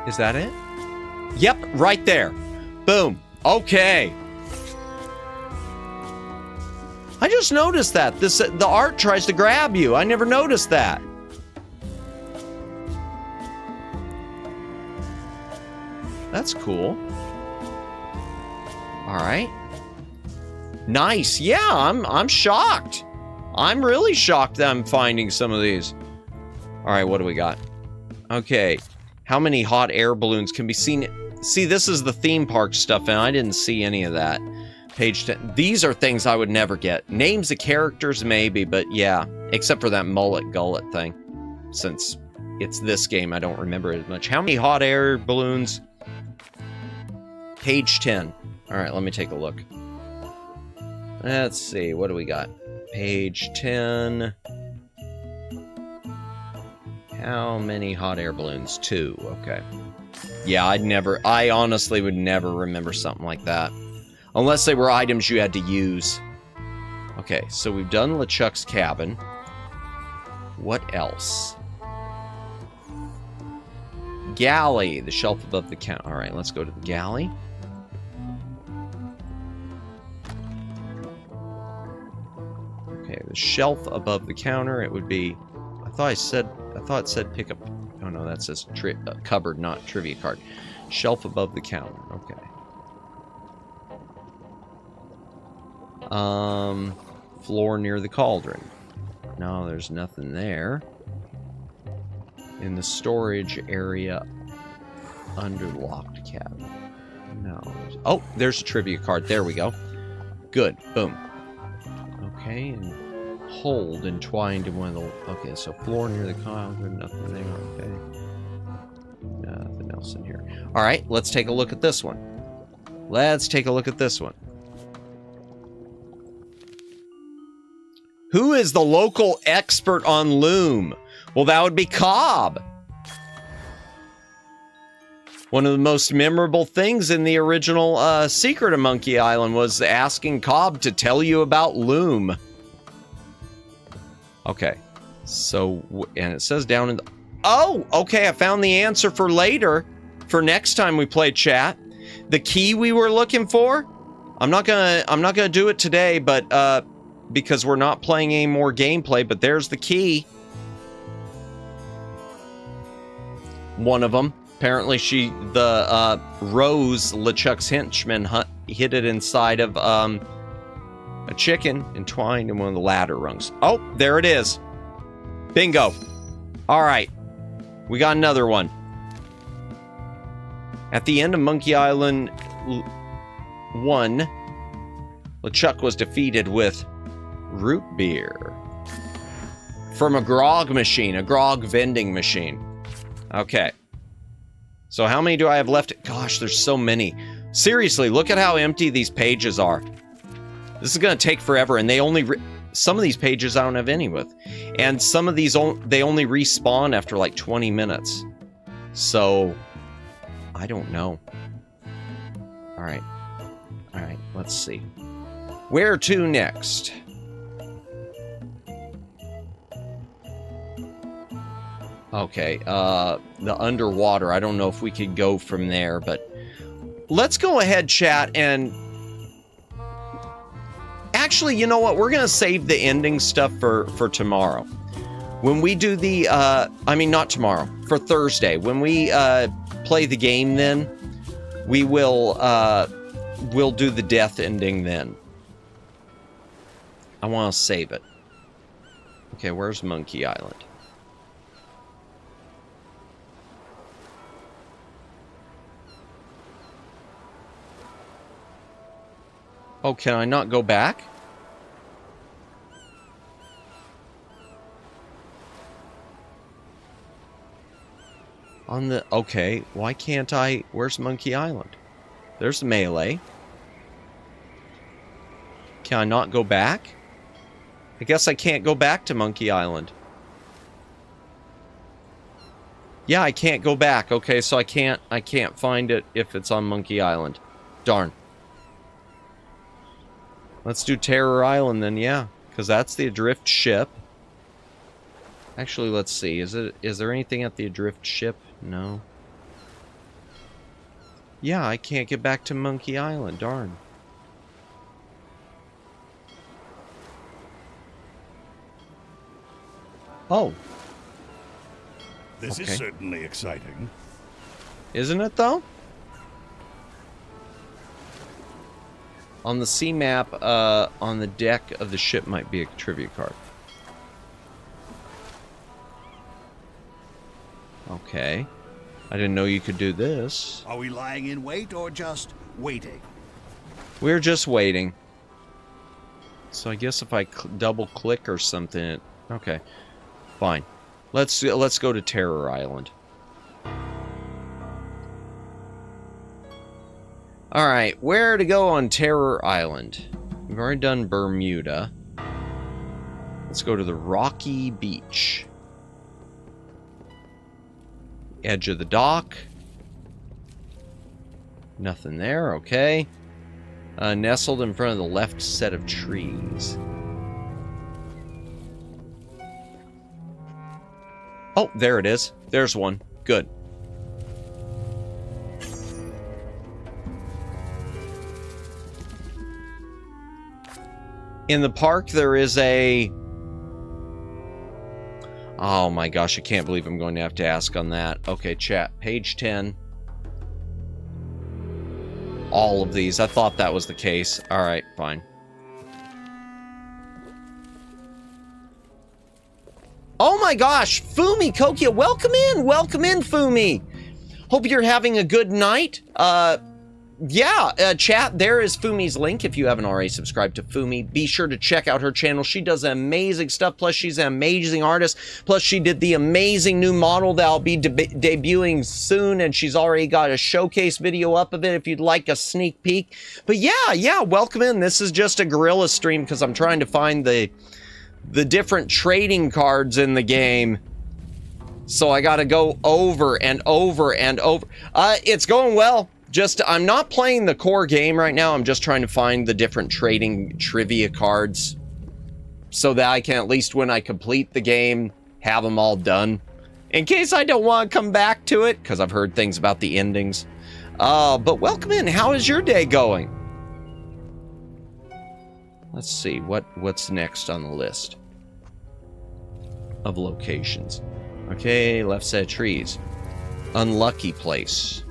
Is that it? Yep, right there. Boom. Okay. I just noticed that. The art tries to grab you. I never noticed that. That's cool. All right. Nice. Yeah, I'm shocked. I'm really shocked that I'm finding some of these. All right, what do we got? Okay. How many hot air balloons can be seen? See, this is the theme park stuff, and I didn't see any of that. Page 10. These are things I would never get. Names of characters, maybe, but yeah. Except for that mullet gullet thing. Since it's this game, I don't remember it as much. How many hot air balloons? Page 10. All right, let me take a look. Let's see, what do we got? Page 10. How many hot air balloons? 2, okay. Yeah, I honestly would never remember something like that. Unless they were items you had to use. Okay, so we've done LeChuck's cabin. What else? Galley, the shelf above the counter. All right, let's go to the galley. Okay, the shelf above the counter. It would be. I thought it said pick up. Oh no, that says cupboard, not trivia card. Shelf above the counter. Okay. Floor near the cauldron. No, there's nothing there. In the storage area under the locked cabinet. No. Oh, there's a trivia card. There we go. Good. Boom. Okay, and hold entwined in one of the... Okay, so floor near the cauldron, nothing there. Okay. Nothing else in here. All right, let's take a look at this one. Let's take a look at this one. Who is the local expert on loom? Well, that would be Cobb. One of the most memorable things in the original Secret of Monkey Island was asking Cobb to tell you about loom. Okay. So, and it says down in the... Oh, okay, I found the answer for later. For next time we play chat. The key we were looking for. I'm not gonna do it today, but because we're not playing any more gameplay, but there's the key. One of them. Apparently Rose, LeChuck's henchman, hid it inside of a chicken entwined in one of the ladder rungs. Oh, there it is. Bingo. All right. We got another one. At the end of Monkey Island 1, LeChuck was defeated with root beer from a grog machine, a grog vending machine. Okay. So how many do I have left? Gosh, there's so many. Seriously, look at how empty these pages are. This is going to take forever, and they only... some of these pages I don't have any with. And some of these, they only respawn after like 20 minutes. So, I don't know. All right. All right, let's see. Where to next? Okay, the underwater. I don't know if we could go from there, but let's go ahead, chat, and actually, you know what? We're going to save the ending stuff for tomorrow. When we do the, I mean, not tomorrow, for Thursday. When we play the game then, we will, we'll do the death ending then. I want to save it. Okay, where's Monkey Island? Oh, can I not go back? On the... Okay, why can't I... Where's Monkey Island? There's Melee. Can I not go back? I guess I can't go back to Monkey Island. Yeah, I can't go back. Okay, so I can't find it if it's on Monkey Island. Darn. Let's do Terror Island then, yeah. Because that's the adrift ship. Actually, let's see. Is there anything at the adrift ship? No. Yeah, I can't get back to Monkey Island. Darn. Oh. This is certainly exciting. Isn't it, though? On the sea map, on the deck of the ship might be a trivia card. Okay. I didn't know you could do this. Are we lying in wait or just waiting? We're just waiting. So I guess if I double click or something... Okay. Fine. Let's go to Terror Island. Alright, where to go on Terror Island? We've already done Bermuda. Let's go to the Rocky Beach. Edge of the dock. Nothing there, okay. Nestled in front of the left set of trees. Oh, there it is. There's one. Good. In the park, there is a... Oh my gosh, I can't believe I'm going to have to ask on that. Okay, chat. Page 10. All of these. I thought that was the case. Alright, fine. Oh my gosh! Fumi Kokia, welcome in! Welcome in, Fumi! Hope you're having a good night. Chat, there is Fumi's link. If you haven't already subscribed to Fumi, be sure to check out her channel. She does amazing stuff. Plus, she's an amazing artist. Plus, she did the amazing new model that'll be debuting soon, and she's already got a showcase video up of it if you'd like a sneak peek. But yeah, welcome in. This is just a Guerrilla stream because I'm trying to find the different trading cards in the game. So I gotta go over and over and over. It's going well. Just, I'm not playing the core game right now. I'm just trying to find the different trading trivia cards so that I can, at least when I complete the game, have them all done. In case I don't want to come back to it, because I've heard things about the endings. But welcome in. How is your day going? Let's see. What's next on the list of locations? Okay, left set of trees. Unlucky place.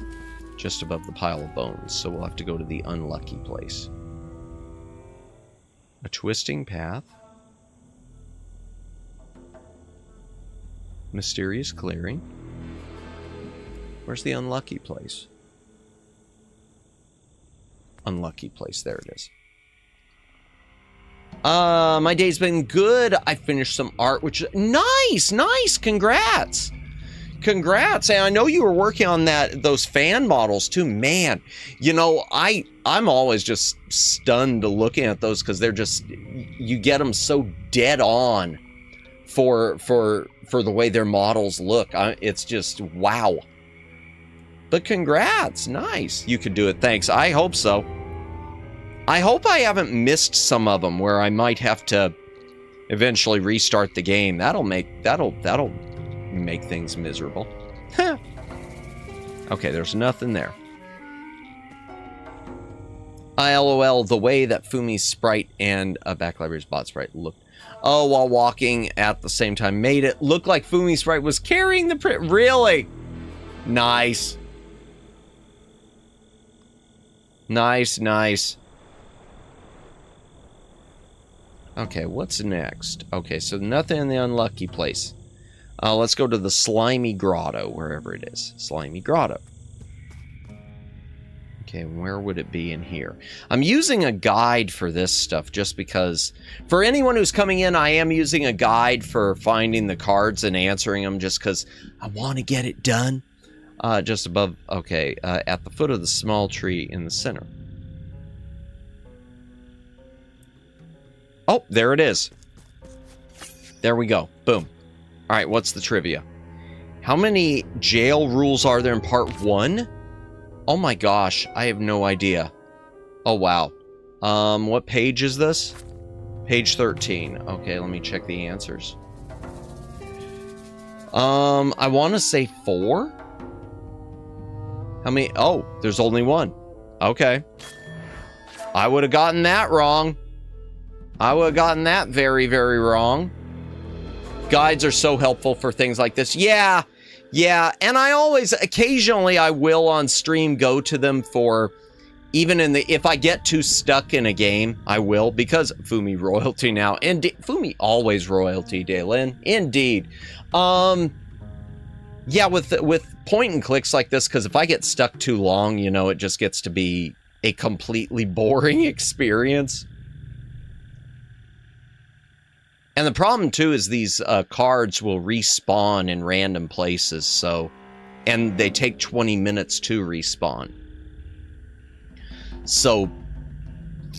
Just above the pile of bones, so we'll have to go to the unlucky place. A twisting path. Mysterious clearing. Where's the unlucky place? Unlucky place, there it is. My day's been good. I finished some art, which is nice, congrats. Congrats, and I know you were working on those fan models too. Man, you know, I'm always just stunned looking at those because they're just, you get them so dead on for the way their models look. It's just wow. But congrats. Nice. You could do it. Thanks. I hope so. I hope I haven't missed some of them where I might have to eventually restart the game. That'll make things miserable. Okay, there's nothing there. LOL, the way that Fumi's sprite and Back Library's bot sprite looked. Oh, while walking at the same time made it look like Fumi's sprite was carrying the print. Really? Nice. Nice, nice. Okay, what's next? Okay, so nothing in the unlucky place. Let's go to the Slimy Grotto, wherever it is. Slimy Grotto. Okay, where would it be in here? I'm using a guide for this stuff just because, for anyone who's coming in, I am using a guide for finding the cards and answering them just because I want to get it done. Just above, okay, at the foot of the small tree in the center. Oh, there it is. There we go. Boom. All right, what's the trivia? How many jail rules are there in part 1? Oh my gosh, I have no idea. Oh wow. What page is this? Page 13. Okay, let me check the answers. I want to say 4. How many? Oh, there's only 1. Okay. I would have gotten that wrong. I would have gotten that very, very wrong. Guides are so helpful for things like this. Yeah. Yeah, and I always, occasionally I will on stream go to them for, even in the, if I get too stuck in a game, I will, because Fumi royalty now, and Fumi always royalty, Daylin, indeed. Yeah, with point and clicks like this, because if I get stuck too long, you know, it just gets to be a completely boring experience. And the problem, too, is these cards will respawn in random places, so... And they take 20 minutes to respawn. So,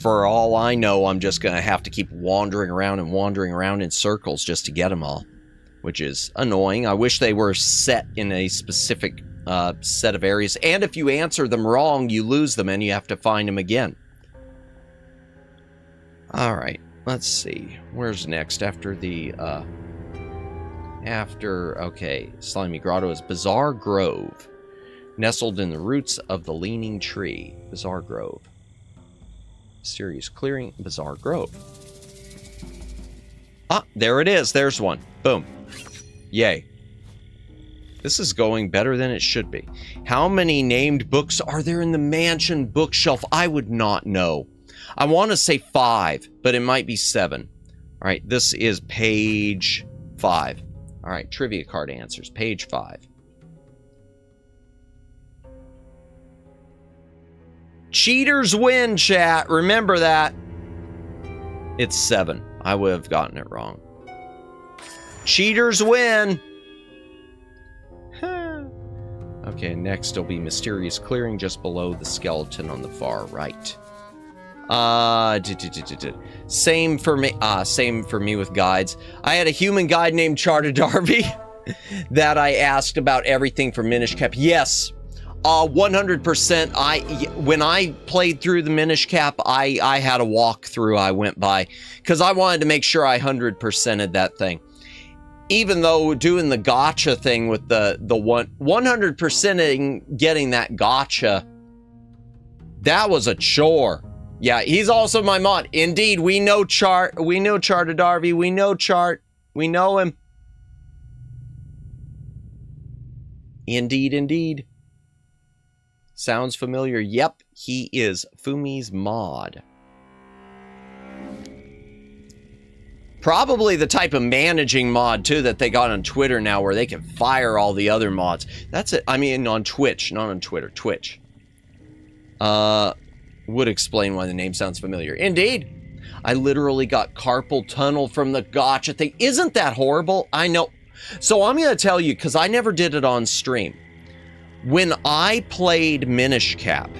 for all I know, I'm just going to have to keep wandering around in circles just to get them all. Which is annoying. I wish they were set in a specific set of areas. And if you answer them wrong, you lose them and you have to find them again. Alright. Let's see. Where's next after the, okay, Slimy Grotto is Bizarre Grove. Nestled in the roots of the leaning tree. Bizarre Grove. Mysterious clearing, Bizarre Grove. Ah, there it is. There's one. Boom. Yay. This is going better than it should be. How many named books are there in the mansion bookshelf? I would not know. I want to say 5, but it might be 7. All right, this is page 5. All right, trivia card answers, page 5. Cheaters win, chat. Remember that. It's 7. I would have gotten it wrong. Cheaters win. Okay, next will be Mysterious Clearing just below the skeleton on the far right. Same for me. Same for me with guides. I had a human guide named Charted Darby that I asked about everything from Minish Cap. Yes, 100%. When I played through the Minish Cap, I had a walkthrough I went by because I wanted to make sure I 100%ed that thing. Even though doing the gotcha thing with the 100%ing getting that gotcha, that was a chore. Yeah, he's also my mod. Indeed, we know Chart. We know Charted Darby. We know Chart. We know him. Indeed, indeed. Sounds familiar. Yep, he is Fumi's mod. Probably the type of managing mod, too, that they got on Twitter now where they can fire all the other mods. That's it. I mean, on Twitch, not on Twitter. Twitch. Would explain why the name sounds familiar. Indeed. I literally got carpal tunnel from the gotcha thing. Isn't that horrible? I know. So I'm going to tell you, because I never did it on stream. When I played Minish Cap,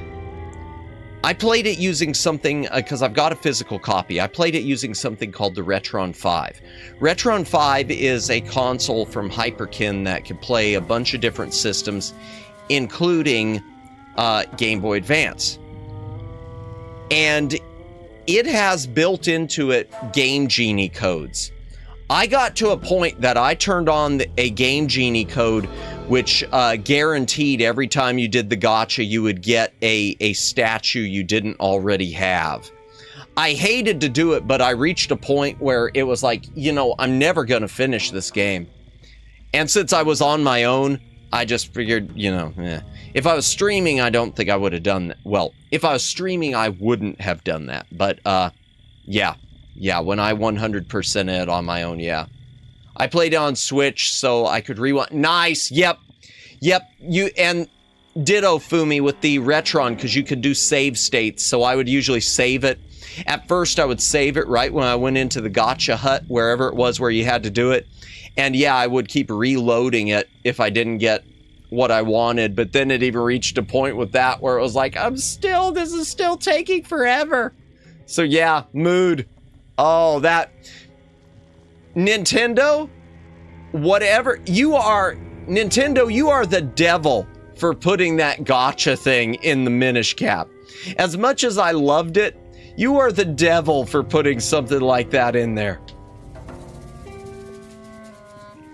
I played it using something, because I've got a physical copy. I played it using something called the Retron 5. Retron 5 is a console from Hyperkin that can play a bunch of different systems. including Game Boy Advance. And it has built into it Game Genie codes. I got to a point that I turned on a Game Genie code, which guaranteed every time you did the gacha, you would get a statue you didn't already have. I hated to do it, but I reached a point where it was like, you know, I'm never going to finish this game. And since I was on my own, I just figured, you know, if I was streaming, I don't think I would have done that. Well, if I was streaming, I wouldn't have done that. But, yeah, when I 100% it on my own, yeah. I played on Switch, so I could rewind. Nice, yep. You, and ditto, Fumi, with the Retron, because you could do save states, so I would usually save it. At first, I would save it right when I went into the gacha hut, wherever it was where you had to do it. And yeah, I would keep reloading it if I didn't get what I wanted. But then it even reached a point with that where it was like, this is still taking forever. So yeah, mood. Oh, that. Nintendo, whatever. Nintendo, you are the devil for putting that gacha thing in the Minish Cap. As much as I loved it, you are the devil for putting something like that in there.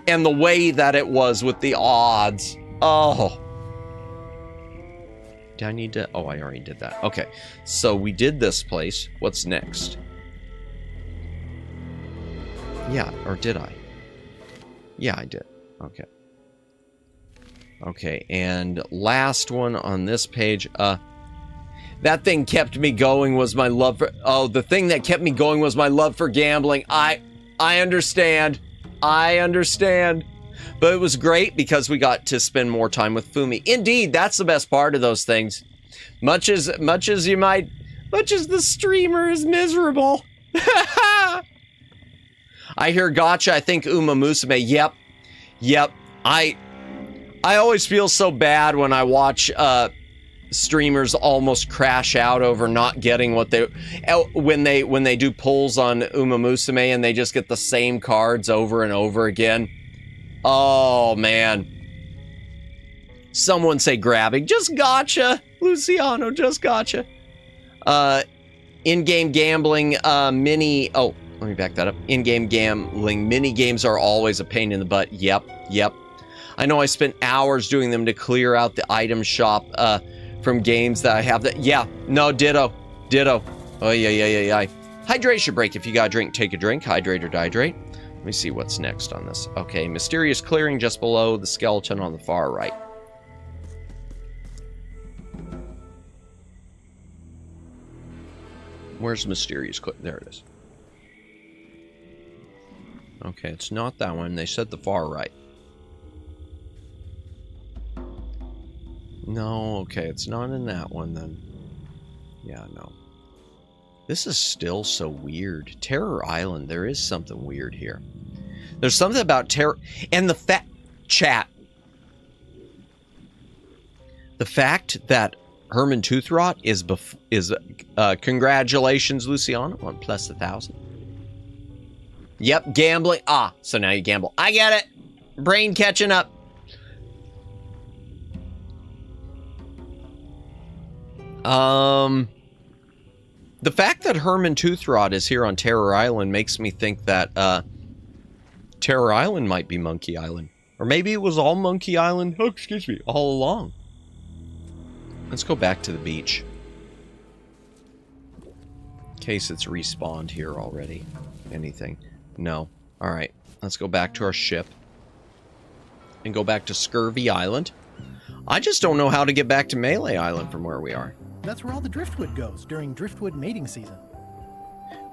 And the way that it was with the odds. Oh. Do I need to? Oh, I already did that. Okay. So we did this place. What's next? Yeah, or did I? Yeah, I did. Okay. Okay, and last one on this page. That thing kept me going was my love for... Oh, the thing that kept me going was my love for gambling. I understand. I understand. But it was great because we got to spend more time with Fumi. Indeed, that's the best part of those things. Much as the streamer is miserable. I hear gacha, I think Uma Musume. Yep. I always feel so bad when I watch streamers almost crash out over not getting what they when they do pulls on Uma Musume and they just get the same cards over and over again. Oh man. Someone say grabbing. Just gotcha, Luciano, just gotcha. In-game gambling mini let me back that up. In-game gambling mini games are always a pain in the butt. Yep. I know I spent hours doing them to clear out the item shop from games that I have that. Yeah, no, ditto. Oh, yeah. Hydration break. If you got a drink, take a drink. Hydrate or dihydrate. Let me see what's next on this. Okay, mysterious clearing just below the skeleton on the far right. Where's mysterious clearing? There it is. Okay, it's not that one. They said the far right. No, okay, it's not in that one then. Yeah, no. This is still so weird. Terror Island, there is something weird here. There's something about Terror... And the chat. The fact that Herman Toothrot is congratulations, Luciano, on plus 1,000. Yep, gambling. Ah, so now you gamble. I get it. Brain catching up. The fact that Herman Toothrot is here on Terror Island makes me think that, Terror Island might be Monkey Island. Or maybe it was all Monkey Island, oh, excuse me, all along. Let's go back to the beach. In case it's respawned here already. Anything. No. Alright, let's go back to our ship. And go back to Scurvy Island. I just don't know how to get back to Melee Island from where we are. That's where all the driftwood goes during driftwood mating season.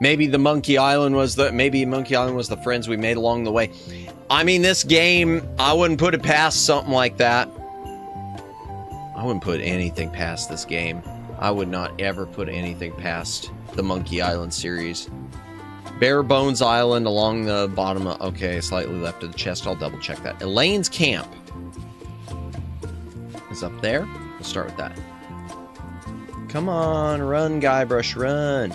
Maybe Monkey Island was the friends we made along the way. I mean, this game, I wouldn't put it past something like that. I wouldn't put anything past this game. I would not ever put anything past the Monkey Island series. Bare Bones Island along the bottom of... Okay, slightly left of the chest. I'll double check that. Elaine's Camp is up there. We'll start with that. Come on, run, Guybrush, run.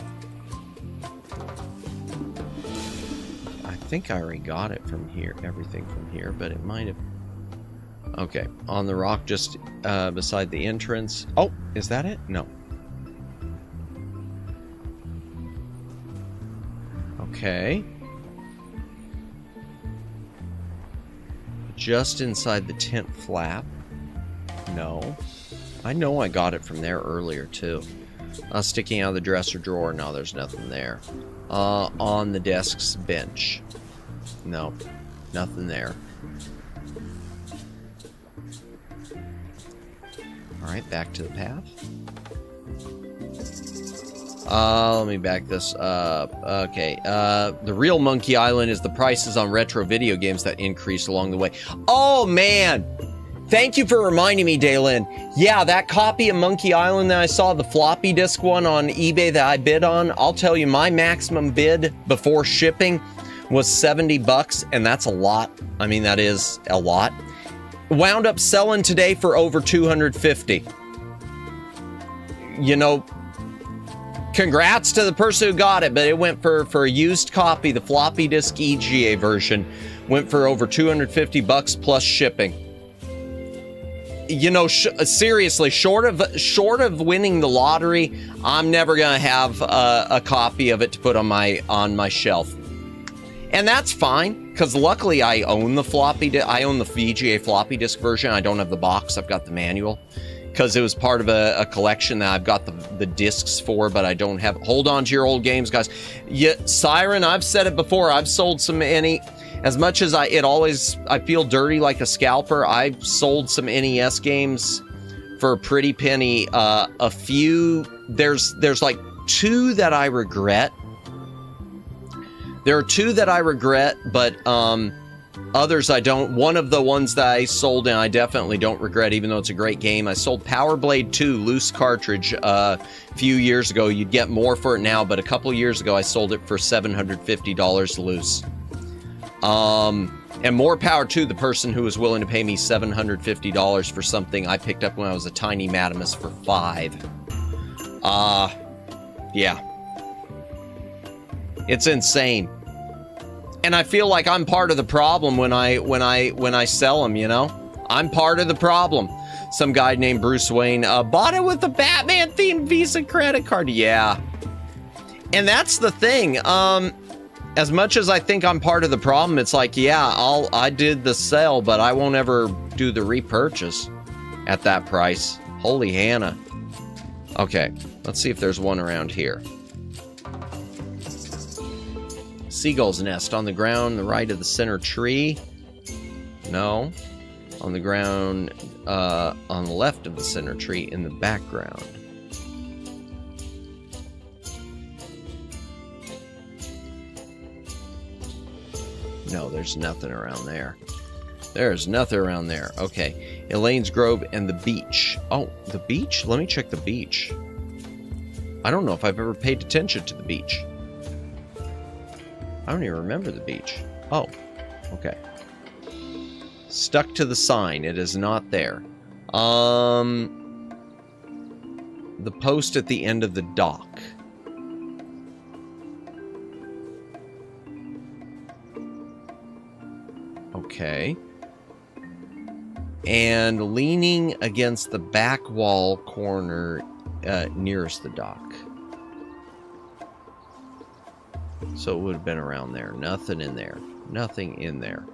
I think I already got it from here, everything from here, but it might have... Okay, on the rock just beside the entrance. Oh, is that it? No. Okay. Just inside the tent flap. No. I know I got it from there earlier, too. Sticking out of the dresser drawer. No, there's nothing there. On the desk's bench. No. Nothing there. Alright, back to the path. Let me back this up. Okay, the real Monkey Island is the prices on retro video games that increase along the way. Oh, man! Thank you for reminding me, Daylin. Yeah, that copy of Monkey Island that I saw, the floppy disk one on eBay that I bid on, I'll tell you, my maximum bid before shipping was $70, and that's a lot. I mean, that is a lot. Wound up selling today for over $250. You know, congrats to the person who got it, but it went for a used copy, the floppy disk EGA version, went for over $250 plus shipping. You know, seriously, short of winning the lottery, I'm never gonna have a copy of it to put on my shelf, and that's fine because luckily I own the I own the VGA floppy disk version. I don't have the box. I've got the manual because it was part of a collection that I've got the discs for, but I don't have. Hold on to your old games, guys. Yeah, Siren, I've said it before. I've sold some as much as I feel dirty like a scalper. I've sold some NES games for a pretty penny. A few, there's like 2 that I regret. There are 2 that I regret, but others I don't. One of the ones that I sold and I definitely don't regret, even though it's a great game. I sold Power Blade 2 loose cartridge a few years ago. You'd get more for it now, but a couple years ago I sold it for $750 loose. And more power to the person who was willing to pay me $750 for something I picked up when I was a tiny Madamus for $5. Yeah. It's insane. And I feel like I'm part of the problem when I sell them, you know? I'm part of the problem. Some guy named Bruce Wayne bought it with a Batman themed Visa credit card. Yeah. And that's the thing. As much as I think I'm part of the problem, it's like, yeah, I did the sale, but I won't ever do the repurchase at that price. Holy Hannah. Okay, let's see if there's one around here. Seagull's nest on the ground, the right of the center tree. No. On the ground, on the left of the center tree in the background. No, there's nothing around there. There's nothing around there. Okay. Elaine's Grove and the beach. Oh, the beach? Let me check the beach. I don't know if I've ever paid attention to the beach. I don't even remember the beach. Oh, okay. Stuck to the sign. It is not there. The post at the end of the dock. Okay. And leaning against the back wall corner nearest the dock. So it would have been around there. Nothing in there. Nothing in there.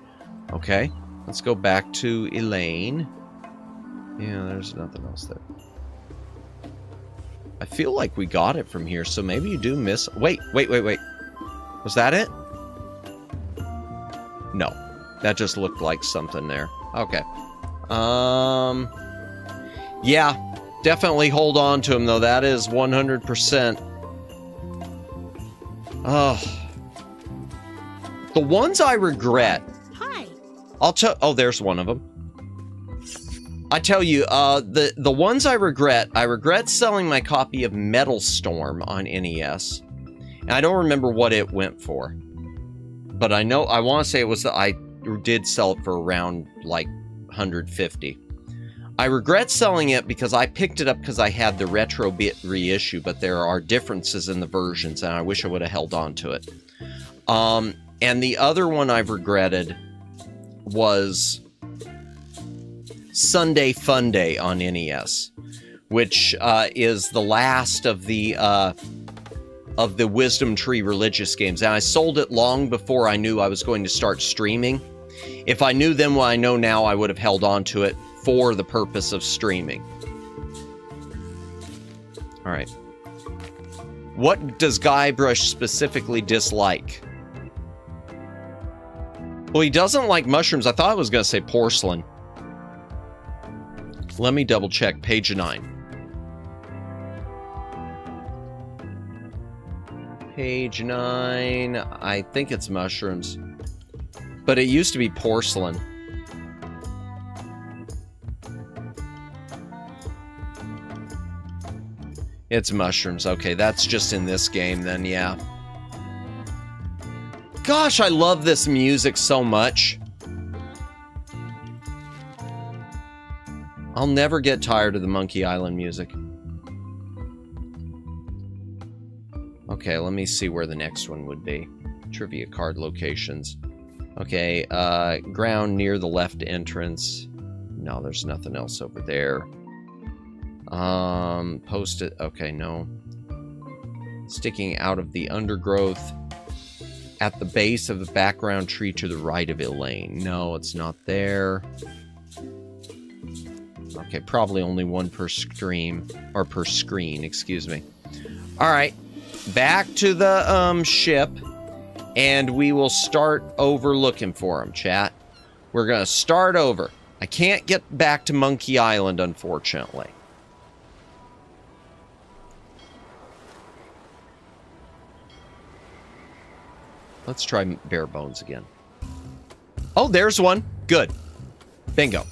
Okay. Let's go back to Elaine. Yeah, there's nothing else there. I feel like we got it from here, so maybe you do miss... Wait. Was that it? No. That just looked like something there. Okay. Yeah. Definitely hold on to him, though. That is 100%. The ones I regret... Hi. I'll tell... Oh, there's one of them. I tell you, the ones I regret selling my copy of Metal Storm on NES. And I don't remember what it went for. But I want to say it was I did sell it for around, like, 150. I regret selling it because I picked it up because I had the retro bit reissue, but there are differences in the versions, and I wish I would have held on to it. And the other one I've regretted was Sunday Fun Day on NES, which is the last of the Wisdom Tree religious games. And I sold it long before I knew I was going to start streaming. If I knew then what I know now, I would have held on to it for the purpose of streaming. All right. What does Guybrush specifically dislike? Well, he doesn't like mushrooms. I thought I was going to say porcelain. Let me double check. Page 9. Page 9. I think it's mushrooms. But it used to be porcelain. It's mushrooms. Okay, that's just in this game then, yeah. Gosh, I love this music so much. I'll never get tired of the Monkey Island music. Okay, let me see where the next one would be. Trivia card locations. Okay, ground near the left entrance. No, there's nothing else over there. Post-it. Okay, no. Sticking out of the undergrowth at the base of the background tree to the right of Elaine. No, it's not there. Okay, probably only one per stream, or per screen, excuse me. All right, back to the ship, and we will start over looking for him, chat. We're gonna start over. I can't get back to Monkey Island, unfortunately. Let's try bare bones again. Oh, there's one. Good. Bingo.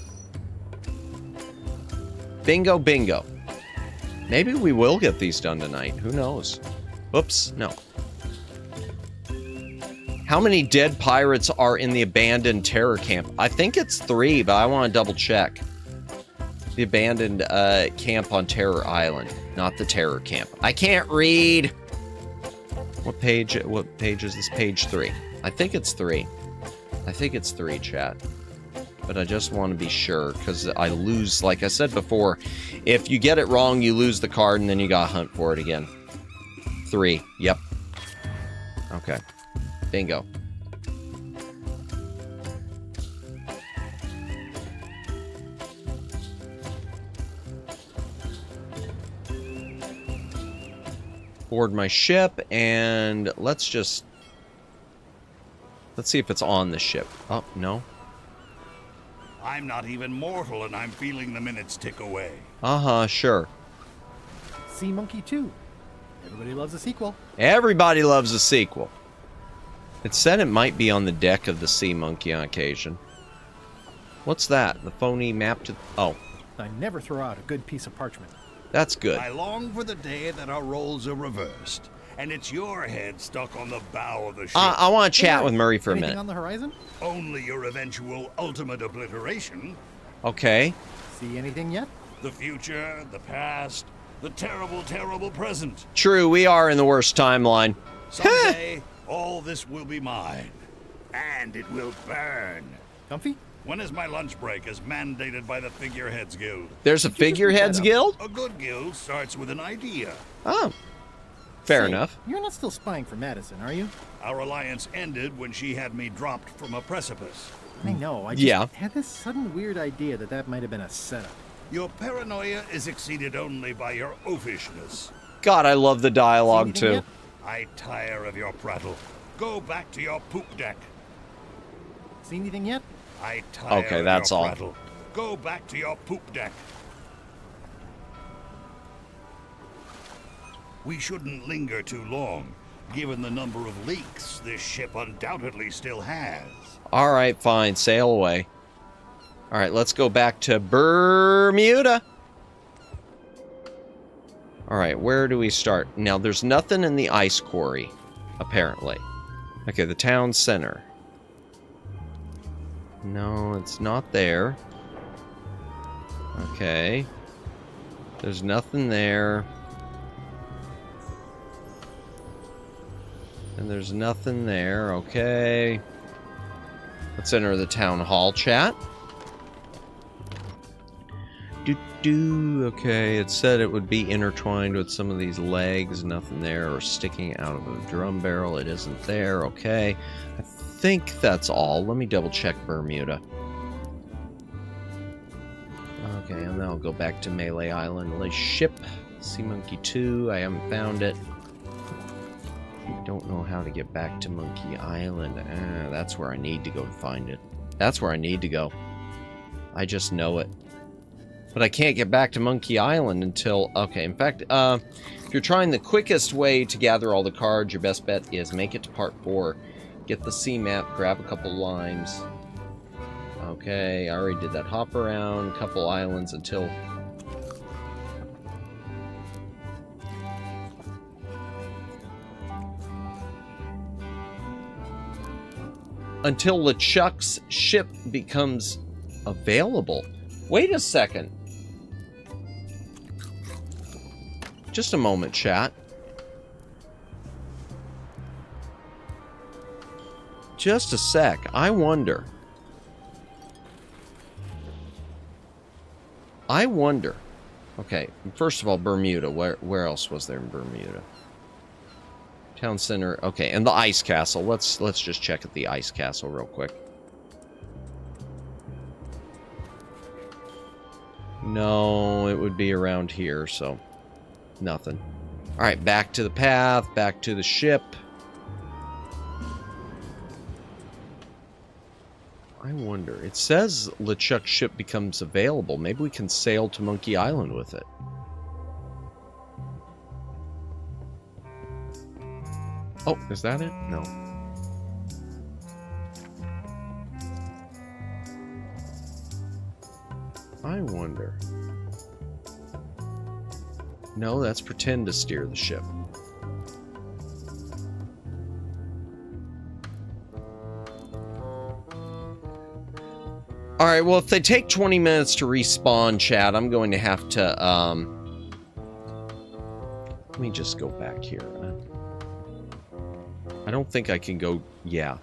Bingo, bingo. Maybe we will get these done tonight. Who knows? Oops, no. How many dead pirates are in the abandoned terror camp? I think it's 3, but I want to double check. The abandoned camp on Terror Island, not the terror camp. I can't read. What page is this? Page 3. I think it's 3. I think it's 3, chat. But I just want to be sure, because I lose, like I said before, if you get it wrong, you lose the card, and then you gotta hunt for it again. 3. Yep. Okay. Bingo. Board my ship, and let's see if it's on the ship. Oh, no. I'm not even mortal, and I'm feeling the minutes tick away. Uh-huh, sure. Sea Monkey 2. Everybody loves a sequel. Everybody loves a sequel. It said it might be on the deck of the Sea Monkey on occasion. What's that? The phony map to... Oh. I never throw out a good piece of parchment. That's good. I long for the day that our roles are reversed, and it's your head stuck on the bow of the ship. I want to chat with Murray for a Anything minute. on the horizon? Only your eventual ultimate obliteration. Okay. See anything yet? The future, the past, the terrible, terrible present. True, we are in the worst timeline. Someday, all this will be mine, and it will burn. Comfy? When is my lunch break as mandated by the Figureheads Guild? There's a Figureheads Guild? A good guild starts with an idea. Oh. Fair Say, enough. You're not still spying for Madison, are you? Our alliance ended when she had me dropped from a precipice. I know. I just Yeah. had this sudden weird idea that might have been a setup. Your paranoia is exceeded only by your oafishness. God, I love the dialogue, See anything too. yet? I tire of your prattle. Go back to your poop deck. See anything yet? I tire Okay, of that's your all. prattle. Go back to your poop deck. We shouldn't linger too long, given the number of leaks this ship undoubtedly still has. All right, fine. Sail away. All right, let's go back to Bermuda. All right, where do we start? Now, there's nothing in the ice quarry, apparently. Okay, the town center. No, it's not there. Okay. There's nothing there. And there's nothing there. Okay. Let's enter the town hall, chat. Okay, it said it would be intertwined with some of these legs. Nothing there, or sticking out of a drum barrel. It isn't there. Okay, I think that's all. Let me double check Bermuda. Okay, and then I'll go back to Melee Island. Let's ship Sea Monkey 2. I haven't found it. Don't know how to get back to Monkey Island. That's where I need to go to find it. That's where I need to go. I just know it. But I can't get back to Monkey Island until... Okay, in fact, if you're trying the quickest way to gather all the cards, your best bet is make it to Part 4. Get the sea map, grab a couple limes. Okay, I already did that hop around, couple islands until... Until LeChuck's ship becomes available. Wait a second. Just a moment, chat. Just a sec. I wonder. Okay, first of all, Bermuda. Where else was there in Bermuda? Town center. Okay, and the ice castle. Let's just check at the ice castle real quick. No, it would be around here, so nothing. All right, back to the path, back to the ship. I wonder. It says LeChuck's ship becomes available. Maybe we can sail to Monkey Island with it. Oh, is that it? No. I wonder. No, that's pretend to steer the ship. Alright, well, if they take 20 minutes to respawn, chat, I'm going to have to, let me just go back here. I don't think I can go... Yeah.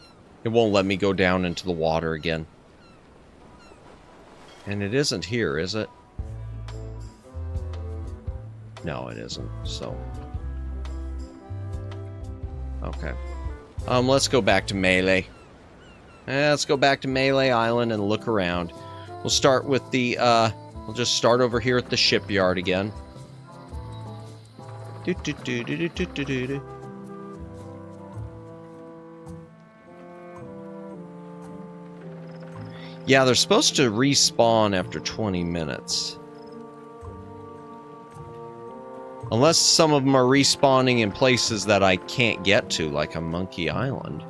It won't let me go down into the water again. And it isn't here, is it? No, it isn't, so... Okay. Let's go back to Melee. Let's go back to Melee Island and look around. We'll start with the, we'll just start over here at the shipyard again. Yeah, they're supposed to respawn after 20 minutes. Unless some of them are respawning in places that I can't get to, like a Monkey Island.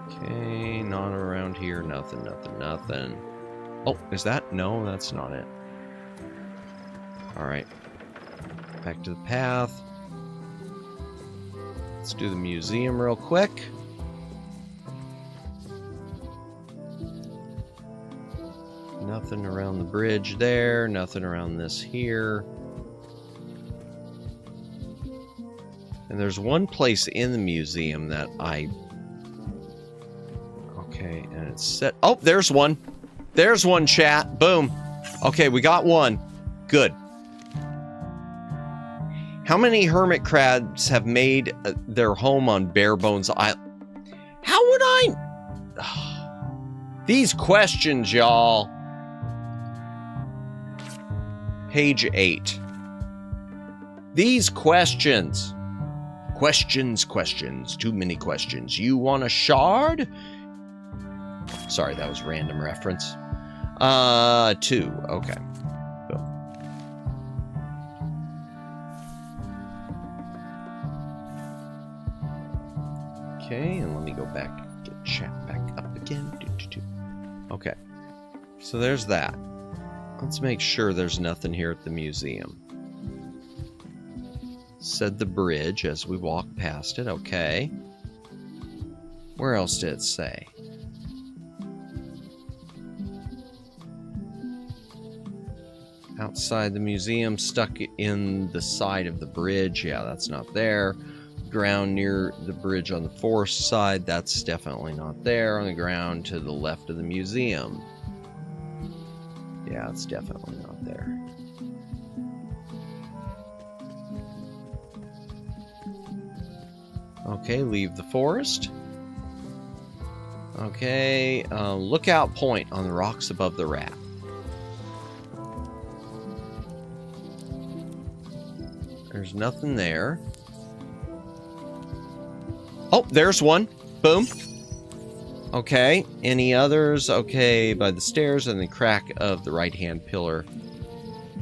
Okay, not around here. Nothing, nothing, nothing. Oh, is that? No, that's not it. Alright. Back to the path. Let's do the museum real quick. Nothing around the bridge there. Nothing around this here. And there's one place in the museum that I... Okay, and it's set... Oh, there's one. There's one, chat. Boom. Okay, we got one. Good. How many hermit crabs have made their home on Barebones Island? How would I... These questions, y'all. Page 8. These questions. Questions. Too many questions. You want a shard? Sorry, that was random reference. 2. Okay. Boom. Okay, and let me go back, get chat back up again. Okay. So there's that. Let's make sure there's nothing here at the museum. Said the bridge as we walk past it. Okay. Where else did it say? Outside the museum, stuck in the side of the bridge. Yeah, that's not there. Ground near the bridge on the forest side. That's definitely not there. On the ground to the left of the museum. Yeah, it's definitely not there. Okay, leave the forest. Okay, lookout point on the rocks above the rat. There's nothing there. Oh, there's one. Boom. Okay, any others? Okay, by the stairs and the crack of the right-hand pillar.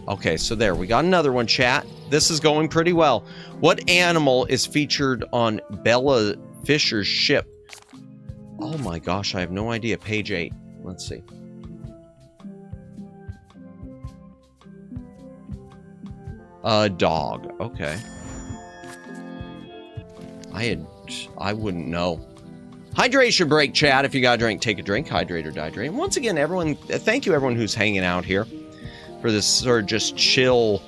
Okay, so there, we got another one, chat. This is going pretty well. What animal is featured on Bella Fisher's ship? Oh my gosh, I have no idea. Page 8. Let's see. A dog. Okay. I wouldn't know. Hydration break, chat. If you got a drink, take a drink. Hydrate or dehydrate. And once again, everyone, thank you everyone who's hanging out here for this sort of just chill,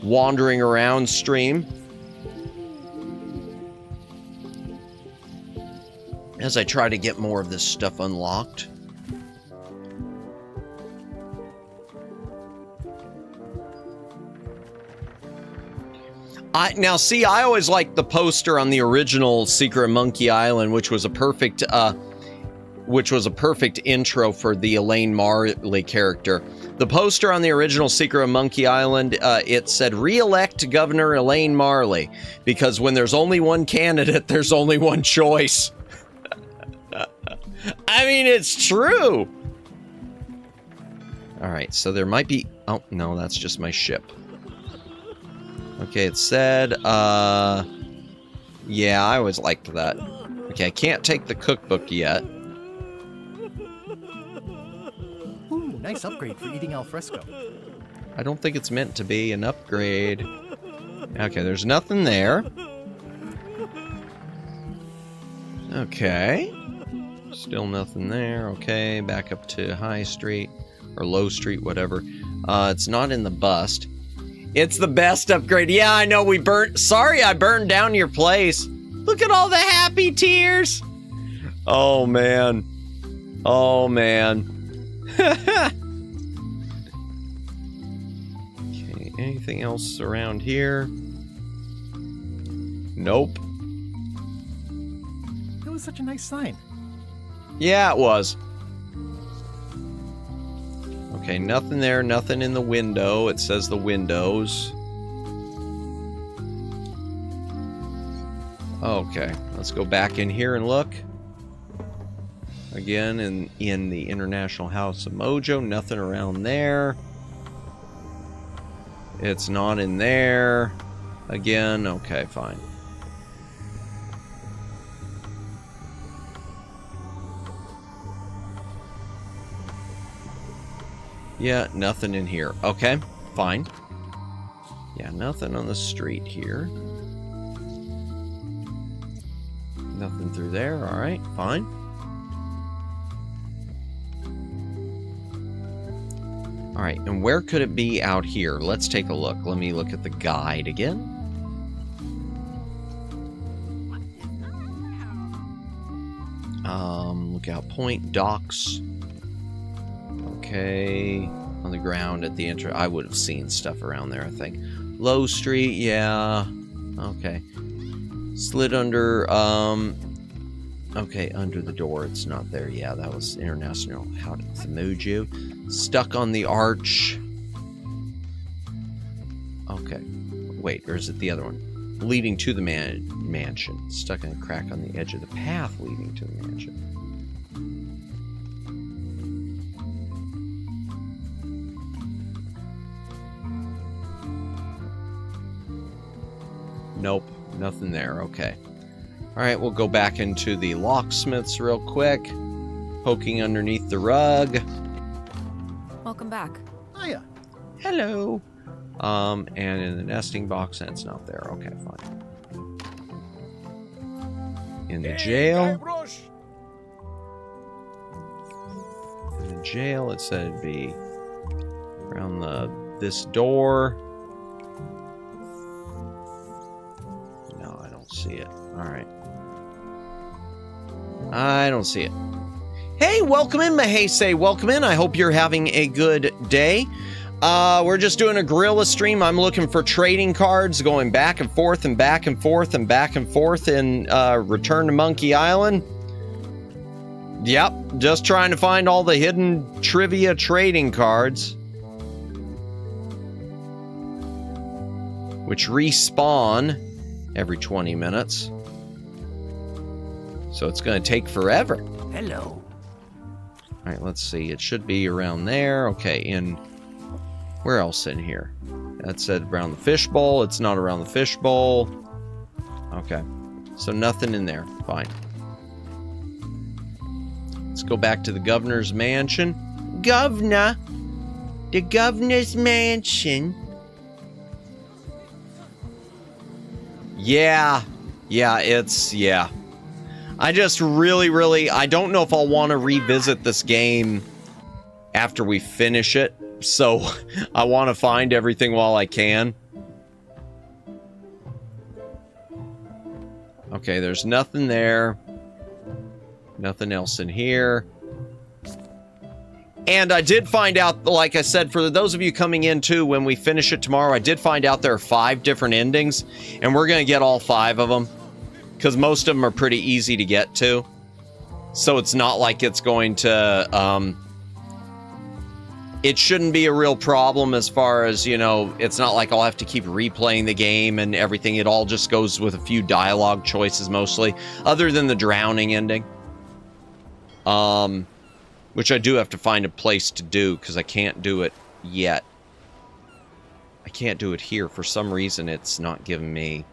wandering around stream. As I try to get more of this stuff unlocked. Now, see, I always liked the poster on the original Secret of Monkey Island, which was a perfect intro for the Elaine Marley character. The poster on the original Secret of Monkey Island, it said, "Re-elect Governor Elaine Marley," because when there's only one candidate, there's only one choice. I mean, it's true. All right, so there might be... Oh, no, that's just my ship. Okay, it said, yeah, I always liked that. Okay, I can't take the cookbook yet. Ooh, nice upgrade for eating al fresco. I don't think it's meant to be an upgrade. Okay, there's nothing there. Okay. Still nothing there. Okay, back up to High Street, or Low Street, whatever. It's not in the bust. It's the best upgrade. Yeah, I know we burnt... Sorry I burned down your place. Look at all the happy tears. Oh, man. Oh, man. Okay, anything else around here? Nope. It was such a nice sign. Yeah, it was. Okay, nothing there, nothing in the window. It says the windows. Okay, let's go back in here and look. Again, in the International House of Mojo, nothing around there. It's not in there. Again, okay, fine. Yeah, nothing in here. Okay, fine. Yeah, nothing on the street here. Nothing through there. All right, fine. All right, and where could it be out here? Let's take a look. Let me look at the guide again. Lookout point, docks. Okay, on the ground at the entrance. I would have seen stuff around there, I think. Low Street, yeah. Okay. Slid under, okay, under the door. It's not there. Yeah, that was International House of Mojo. Stuck on the arch. Okay. Wait, or is it the other one? Leading to the mansion. Stuck in a crack on the edge of the path leading to the mansion. Nope, nothing there. Okay. All right, we'll go back into the locksmiths real quick. Poking underneath the rug. Welcome back. Hiya. Hello. And in the nesting box, and it's not there. Okay, fine. In the jail. In the jail, it said it'd be around this door. See it. All right. I don't see it. Hey, welcome in, Mahese. Welcome in. I hope you're having a good day. We're just doing a Guerrilla stream. I'm looking for trading cards, going back and forth and back and forth and back and forth in Return to Monkey Island. Yep, just trying to find all the hidden trivia trading cards, which respawn every 20 minutes. So it's going to take forever. Hello. All right, let's see. It should be around there. Okay, where else in here? That said around the fishbowl. It's not around the fishbowl. Okay, so nothing in there. Fine. Let's go back to the governor's mansion. Governor! The governor's mansion. Yeah. I just really, I don't know if I'll want to revisit this game after we finish it. So I want to find everything while I can. Okay, there's nothing there. Nothing else in here. And I did find out, like I said, for those of you coming in too, when we finish it tomorrow, I did find out there are 5 different endings, and we're going to get all 5 of them, because most of them are pretty easy to get to. So it's not like it's going to, it shouldn't be a real problem as far as, you know, it's not like I'll have to keep replaying the game and everything. It all just goes with a few dialogue choices mostly, other than the drowning ending. Which I do have to find a place to do, because I can't do it yet. I can't do it here. For some reason, it's not giving me...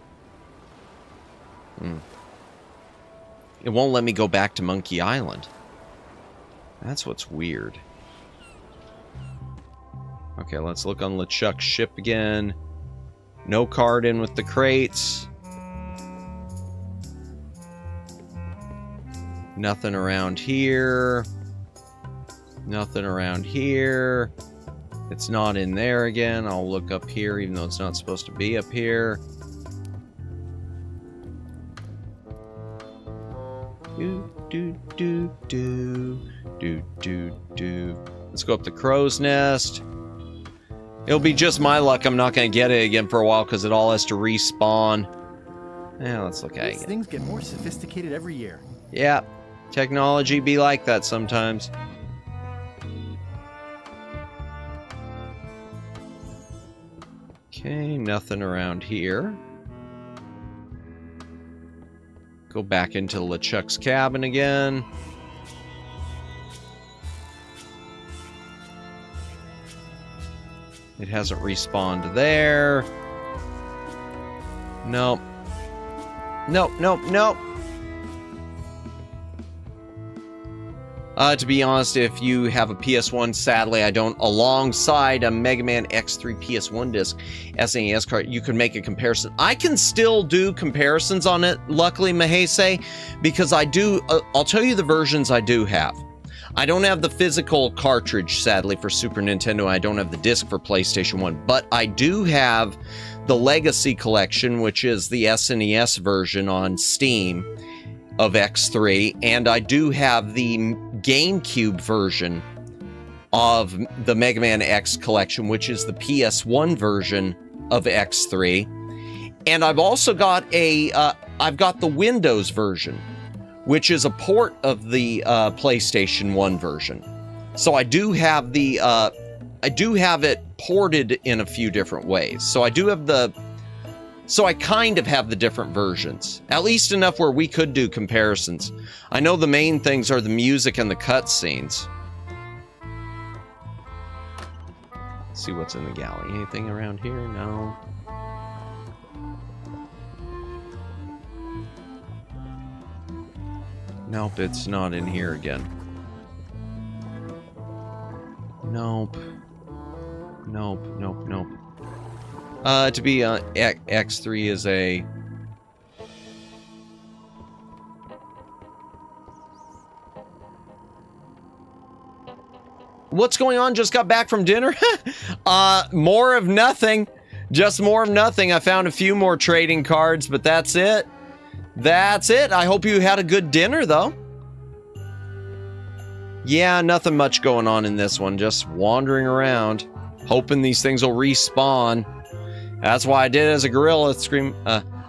It won't let me go back to Monkey Island. That's what's weird. Okay, let's look on LeChuck's ship again. No card in with the crates. Nothing around here. Nothing around here. It's not in there again. I'll look up here, even though it's not supposed to be up here. Let's go up the crow's nest. It'll be just my luck. I'm not going to get it again for a while because it all has to respawn. Yeah, let's look at it. These things get more sophisticated every year. Yeah, technology be like that sometimes. Okay, nothing around here. Go back into LeChuck's cabin again. It hasn't respawned there. Nope. Nope. To be honest, if you have a PS1, sadly I don't, alongside a Mega Man X3 PS1 disc SNES card, you could make a comparison. I can still do comparisons on it, luckily, Mahese, because I do, I'll tell you the versions I do have. I don't have the physical cartridge, sadly, for Super Nintendo. I don't have the disc for PlayStation 1, but I do have the Legacy Collection, which is the SNES version on Steam of X3, and I do have the GameCube version of the Mega Man X Collection, which is the PS1 version of X3. And I've also got I've got the Windows version, which is a port of the PlayStation 1 version. So I do have the, I do have it ported in a few different ways. So I do have the, so I kind of have the different versions, at least enough where we could do comparisons. I know the main things are the music and the cutscenes. See what's in the galley. Anything around here? No. Nope, it's not in here again. Nope. Nope. To be X3 is a... What's going on? Just got back from dinner? More of nothing. Just more of nothing. I found a few more trading cards, but that's it. That's it. I hope you had a good dinner, though. Yeah, nothing much going on in this one. Just wandering around, hoping these things will respawn. That's why I did it as a Guerrilla stream.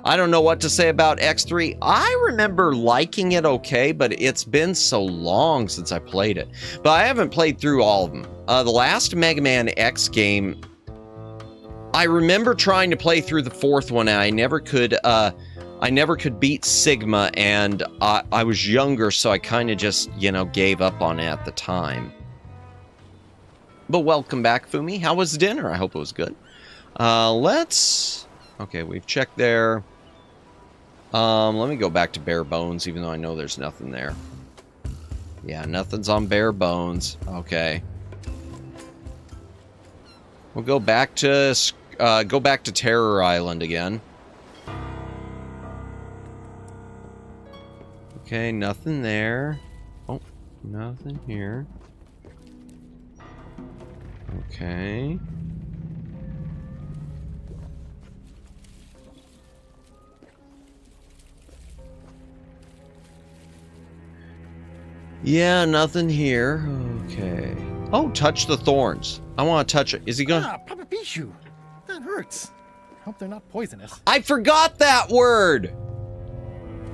I don't know what to say about X3. I remember liking it okay, but it's been so long since I played it. But I haven't played through all of them. The last Mega Man X game, I remember trying to play through the fourth one, and I never could beat Sigma, and I was younger, so I kind of just, you know, gave up on it at the time. But welcome back, Fumi. How was dinner? I hope it was good. Okay, we've checked there. Let me go back to bare bones, even though I know there's nothing there. Yeah, nothing's on bare bones. Okay. We'll go back to Terror Island again. Okay, nothing there. Oh, nothing here. Okay. Yeah, nothing here. Okay. Oh, touch the thorns. I want to touch it. Is he going to... Ah, Papa Pichu. That hurts. Hope they're not poisonous. I forgot that word!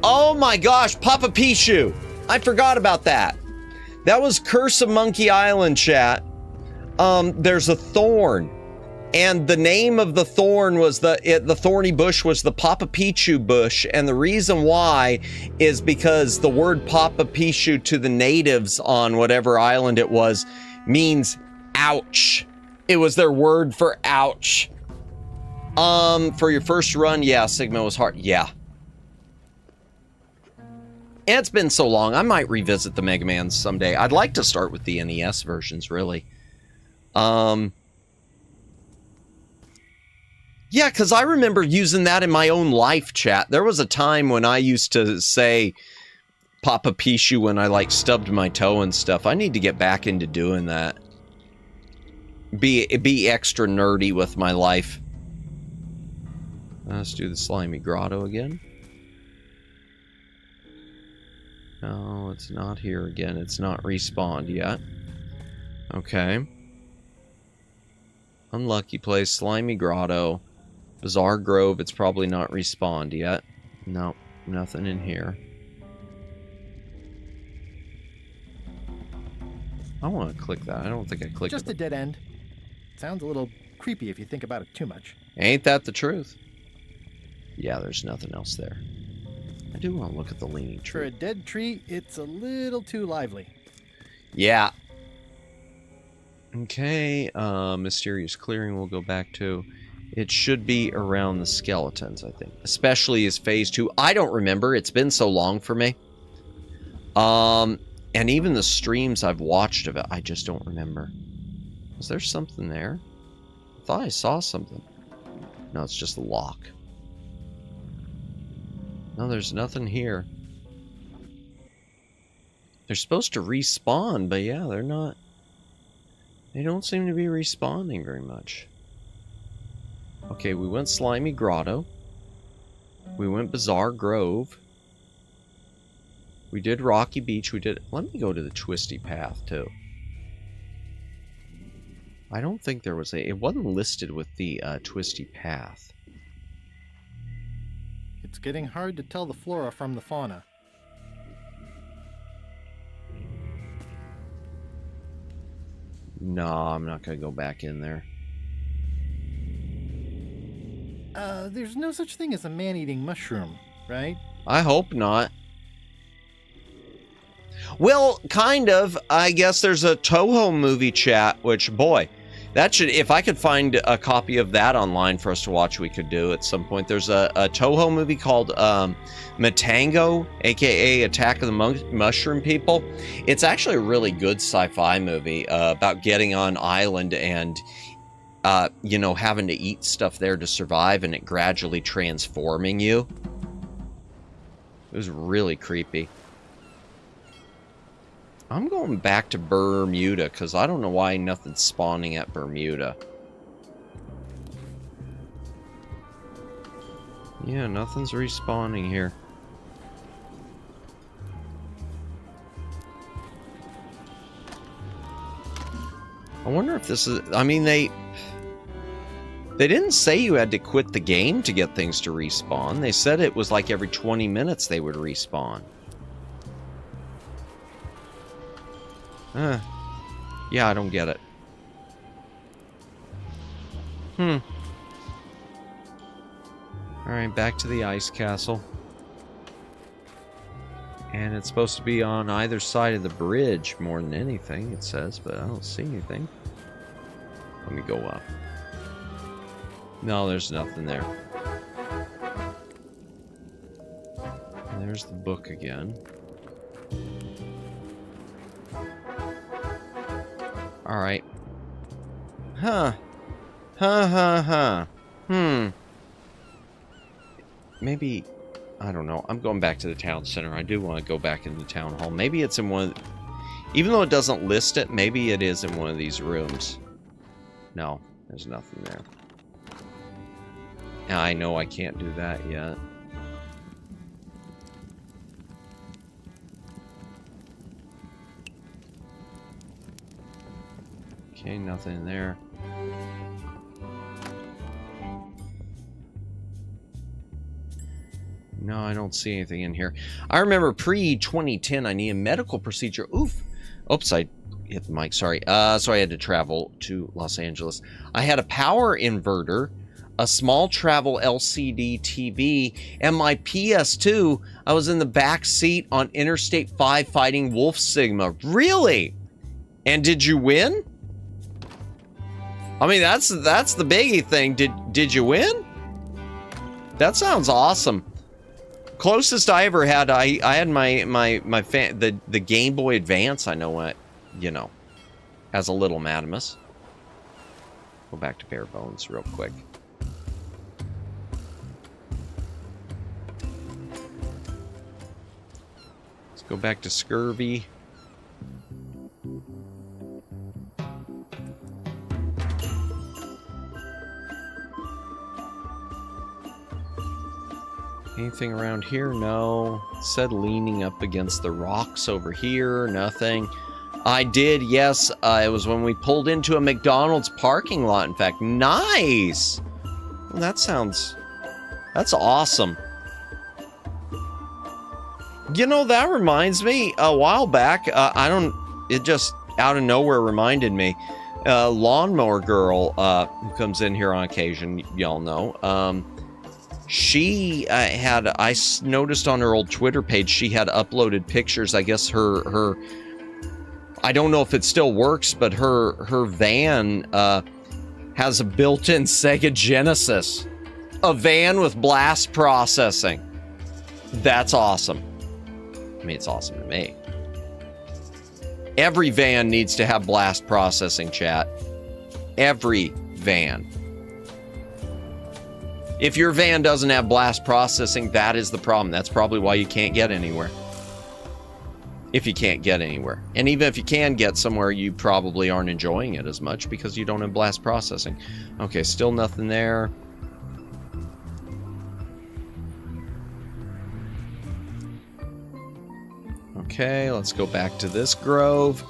Oh my gosh, Papa Pichu. I forgot about that. That was Curse of Monkey Island, chat. There's a thorn. And the name of the thorn was the thorny bush was the Papa Pichu bush, and the reason why is because the word Papa Pichu to the natives on whatever island it was means ouch. It was their word for ouch. For your first run, yeah, Sigma was hard. Yeah. And it's been so long, I might revisit the Mega Mans someday. I'd like to start with the NES versions, really. Yeah, because I remember using that in my own life, chat. There was a time when I used to say Papa Pichu when I, like, stubbed my toe and stuff. I need to get back into doing that. Be extra nerdy with my life. Let's do the Slimy Grotto again. No, it's not here again. It's not respawned yet. Okay. Unlucky place, Slimy Grotto. Bizarre Grove, it's probably not respawned yet. Nope, nothing in here. I want to click that. I don't think I clicked it. Just a dead end. Sounds a little creepy if you think about it too much. Ain't that the truth? Yeah, there's nothing else there. I do want to look at the leaning tree. For a dead tree, it's a little too lively. Yeah. Okay, Mysterious Clearing we'll go back to. It should be around the skeletons, I think. Especially as Phase 2. I don't remember. It's been so long for me. And even the streams I've watched of it, I just don't remember. Was there something there? I thought I saw something. No, it's just a lock. No, there's nothing here. They're supposed to respawn, but yeah, they're not. They don't seem to be respawning very much. Okay, we went Slimy Grotto. We went Bizarre Grove. We did Rocky Beach. We did... Let me go to the Twisty Path, too. I don't think there was a... It wasn't listed with the Twisty Path. It's getting hard to tell the flora from the fauna. No, I'm not going to go back in there. There's no such thing as a man-eating mushroom, right? I hope not. Well, kind of. I guess there's a Toho movie, chat, which, boy, that should... If I could find a copy of that online for us to watch, we could do at some point. There's a Toho movie called Matango, a.k.a. Attack of the Mushroom People. It's actually a really good sci-fi movie about getting on island and... you know, having to eat stuff there to survive and it gradually transforming you. It was really creepy. I'm going back to Bermuda because I don't know why nothing's spawning at Bermuda. Yeah, nothing's respawning here. I wonder if this is... I mean, they didn't say you had to quit the game to get things to respawn. They said it was like every 20 minutes they would respawn. Yeah, I don't get it. Alright, back to the ice castle. And it's supposed to be on either side of the bridge more than anything, it says, but I don't see anything. Let me go up. No, there's nothing there. And there's the book again. Alright. Huh. Maybe... I don't know. I'm going back to the town center. I do want to go back in the town hall. Maybe it's in one of... Even though it doesn't list it, maybe it is in one of these rooms. No, there's nothing there. I know I can't do that yet. Okay, nothing there. No, I don't see anything in here. I remember pre-2010, I needed a medical procedure. Oof. Oops, I hit the mic, sorry. So I had to travel to Los Angeles. I had a power inverter, a small travel LCD TV, and my PS2. I was in the back seat on Interstate 5 fighting Wolf Sigma. Really? And did you win? I mean, that's the biggie thing. Did you win? That sounds awesome. Closest I ever had, I had the Game Boy Advance. I know what, you know, as a little Madamus. Go back to bare bones real quick. Let's go back to Scurvy. Anything around here? No. It said leaning up against the rocks over here. Nothing. I did, yes. It was when we pulled into a McDonald's parking lot, in fact. Nice! Well, that's awesome. You know, that reminds me, a while back, it just out of nowhere reminded me. Lawnmower Girl, who comes in here on occasion, y'all know, she I noticed on her old Twitter page, she had uploaded pictures. I guess her I don't know if it still works, but her van has a built-in Sega Genesis. A van with blast processing. That's awesome. I mean, it's awesome to me. Every van needs to have blast processing, chat. Every van. If your van doesn't have blast processing, that is the problem. That's probably why you can't get anywhere. If you can't get anywhere. And even if you can get somewhere, you probably aren't enjoying it as much because you don't have blast processing. Okay, still nothing there. Okay, let's go back to this grove.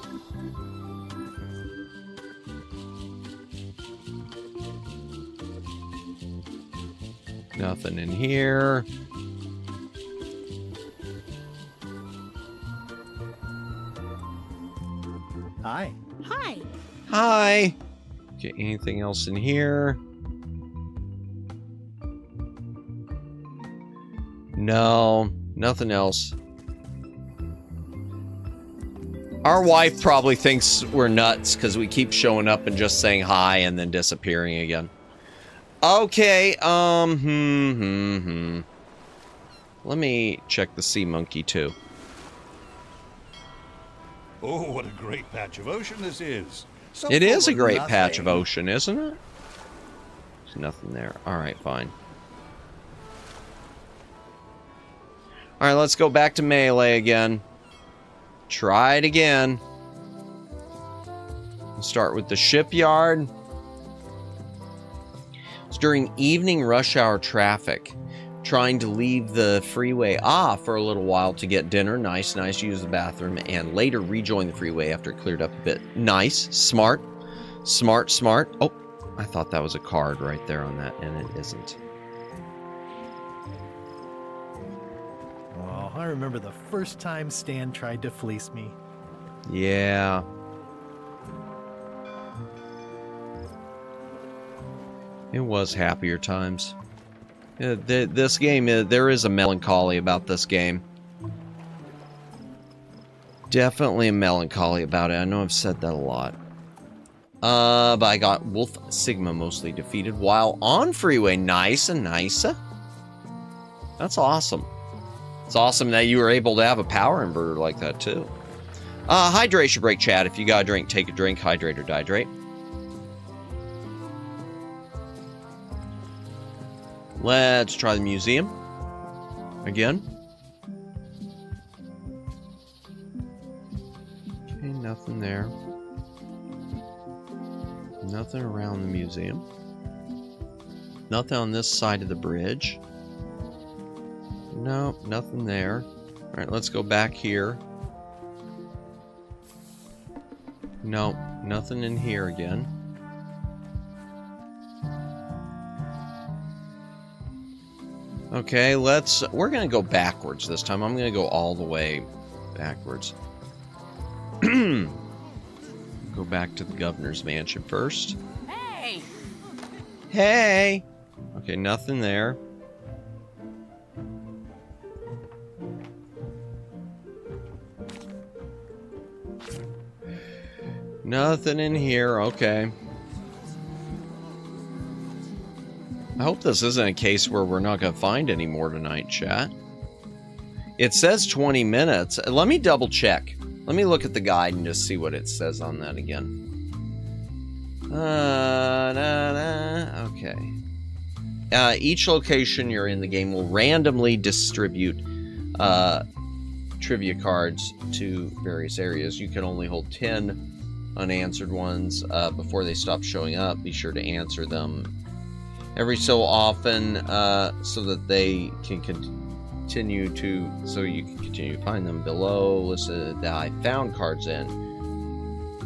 Nothing in here. Hi. Hi. Hi. Okay, anything else in here? No, nothing else. Our wife probably thinks we're nuts because we keep showing up and just saying hi and then disappearing again. Okay, let me check the sea monkey too. Oh, what a great patch of ocean this is. So It is a full of great patch of nothing. ocean, isn't it? There's nothing there. Alright, fine. Alright, let's go back to Melee again. Try it again. We'll start with the shipyard. It's during evening rush hour traffic. Trying to leave the freeway off for a little while to get dinner. Nice, use the bathroom, and later rejoin the freeway after it cleared up a bit. Nice, smart. Smart, smart. Oh, I thought that was a card right there on that, and it isn't. Oh, I remember the first time Stan tried to fleece me. Yeah. It was happier times. This game, there is a melancholy about this game. Definitely a melancholy about it. I know I've said that a lot. But I got Wolf Sigma mostly defeated while on freeway. Nice and nice. That's awesome. It's awesome that you were able to have a power inverter like that too. Hydration break, chat. If you got a drink, take a drink. Hydrate or dihydrate. Let's try the museum again. Okay, nothing there. Nothing around the museum. Nothing on this side of the bridge. No, nothing there. All right, let's go back here. No, nothing in here again. Okay, we're gonna go backwards this time. I'm gonna go all the way backwards. Go back to the governor's mansion first. Hey! Hey! Okay, nothing there. Nothing in here, okay. I hope this isn't a case where we're not going to find any more tonight, chat. It says 20 minutes. Let me double check. Let me look at the guide and just see what it says on that again. Okay. Each location you're in the game will randomly distribute trivia cards to various areas. You can only hold 10 unanswered ones before they stop showing up. Be sure to answer them every so often so that they can continue to, so you can continue to find them below. Listen that I found cards in.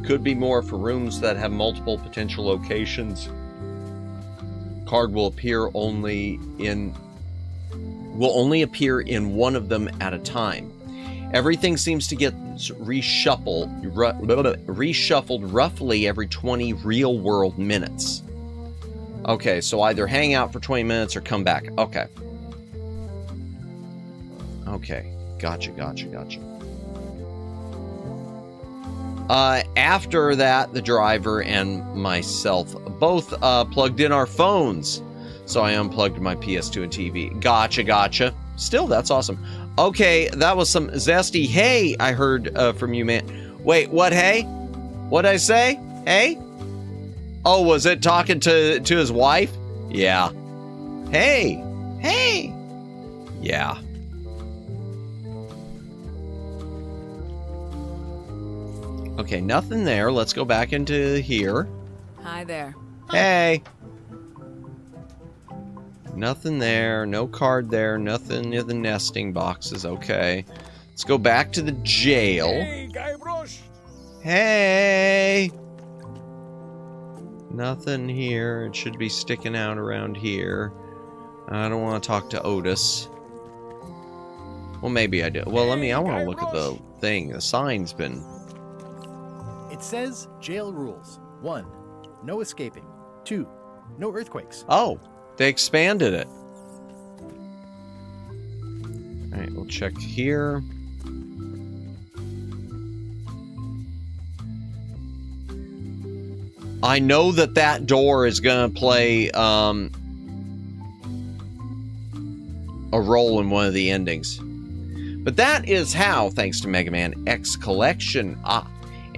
Could be more for rooms that have multiple potential locations. Card will only appear in one of them at a time. Everything seems to get reshuffled roughly every 20 real-world minutes. Okay, so either hang out for 20 minutes or come back. Okay. Okay, gotcha. After that, the driver and myself both plugged in our phones. So I unplugged my PS2 and TV. Gotcha. Still, that's awesome. Okay, that was some zesty hey I heard from you, man. Wait, what hey? What'd I say? Hey? Oh, was it talking to his wife? Yeah. Hey! Yeah. Okay, nothing there. Let's go back into here. Hi there. Hey! Nothing there. No card there. Nothing near the nesting boxes. Okay. Let's go back to the jail. Hey, Guybrush! Hey! Nothing here. It should be sticking out around here. I don't want to talk to Otis. Well, maybe I do. Well, I want to look at the thing. The sign's been... It says jail rules. 1. No escaping. 2. No earthquakes. Oh, they expanded it. Alright, we'll check here. I know that door is going to play a role in one of the endings. But that is how, thanks to Mega Man X Collection,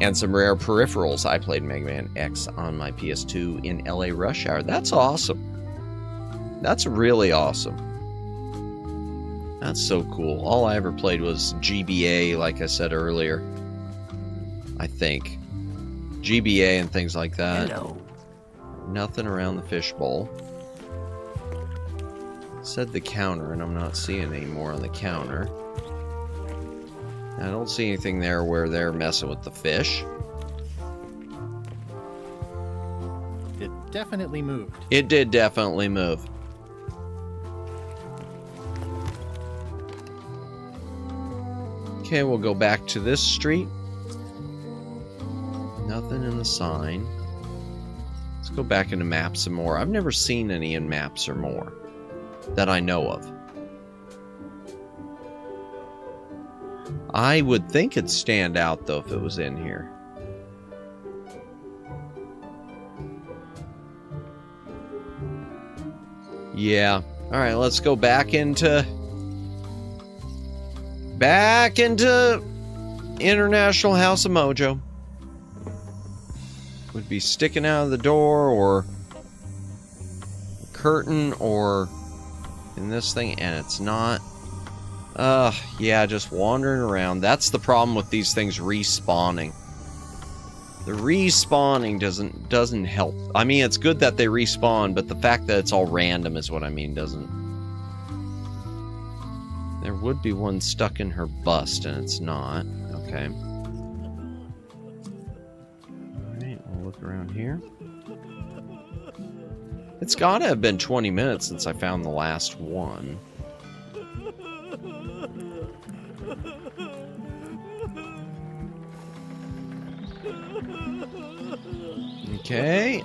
and some rare peripherals, I played Mega Man X on my PS2 in LA Rush Hour. That's awesome. That's really awesome. That's so cool. All I ever played was GBA, like I said earlier. I think. GBA and things like that. Hello. Nothing around the fishbowl. Said the counter, and I'm not seeing any more on the counter. I don't see anything there where they're messing with the fish. definitely moved. It did definitely move. Okay, we'll go back to this street. Nothing in the sign. Let's go back into maps some more. I've never seen any in maps or more that I know of. I would think it'd stand out, though, if it was in here. Yeah. Alright, let's go back into International House of Mojo. Would be sticking out of the door, or a curtain, or in this thing, and it's not. Yeah, just wandering around. That's the problem with these things respawning. The respawning doesn't help. I mean, it's good that they respawn, but the fact that it's all random is what I mean, doesn't. There would be one stuck in her bust, and it's not. Okay. Alright, we'll look around here. It's gotta have been 20 minutes since I found the last one. Okay,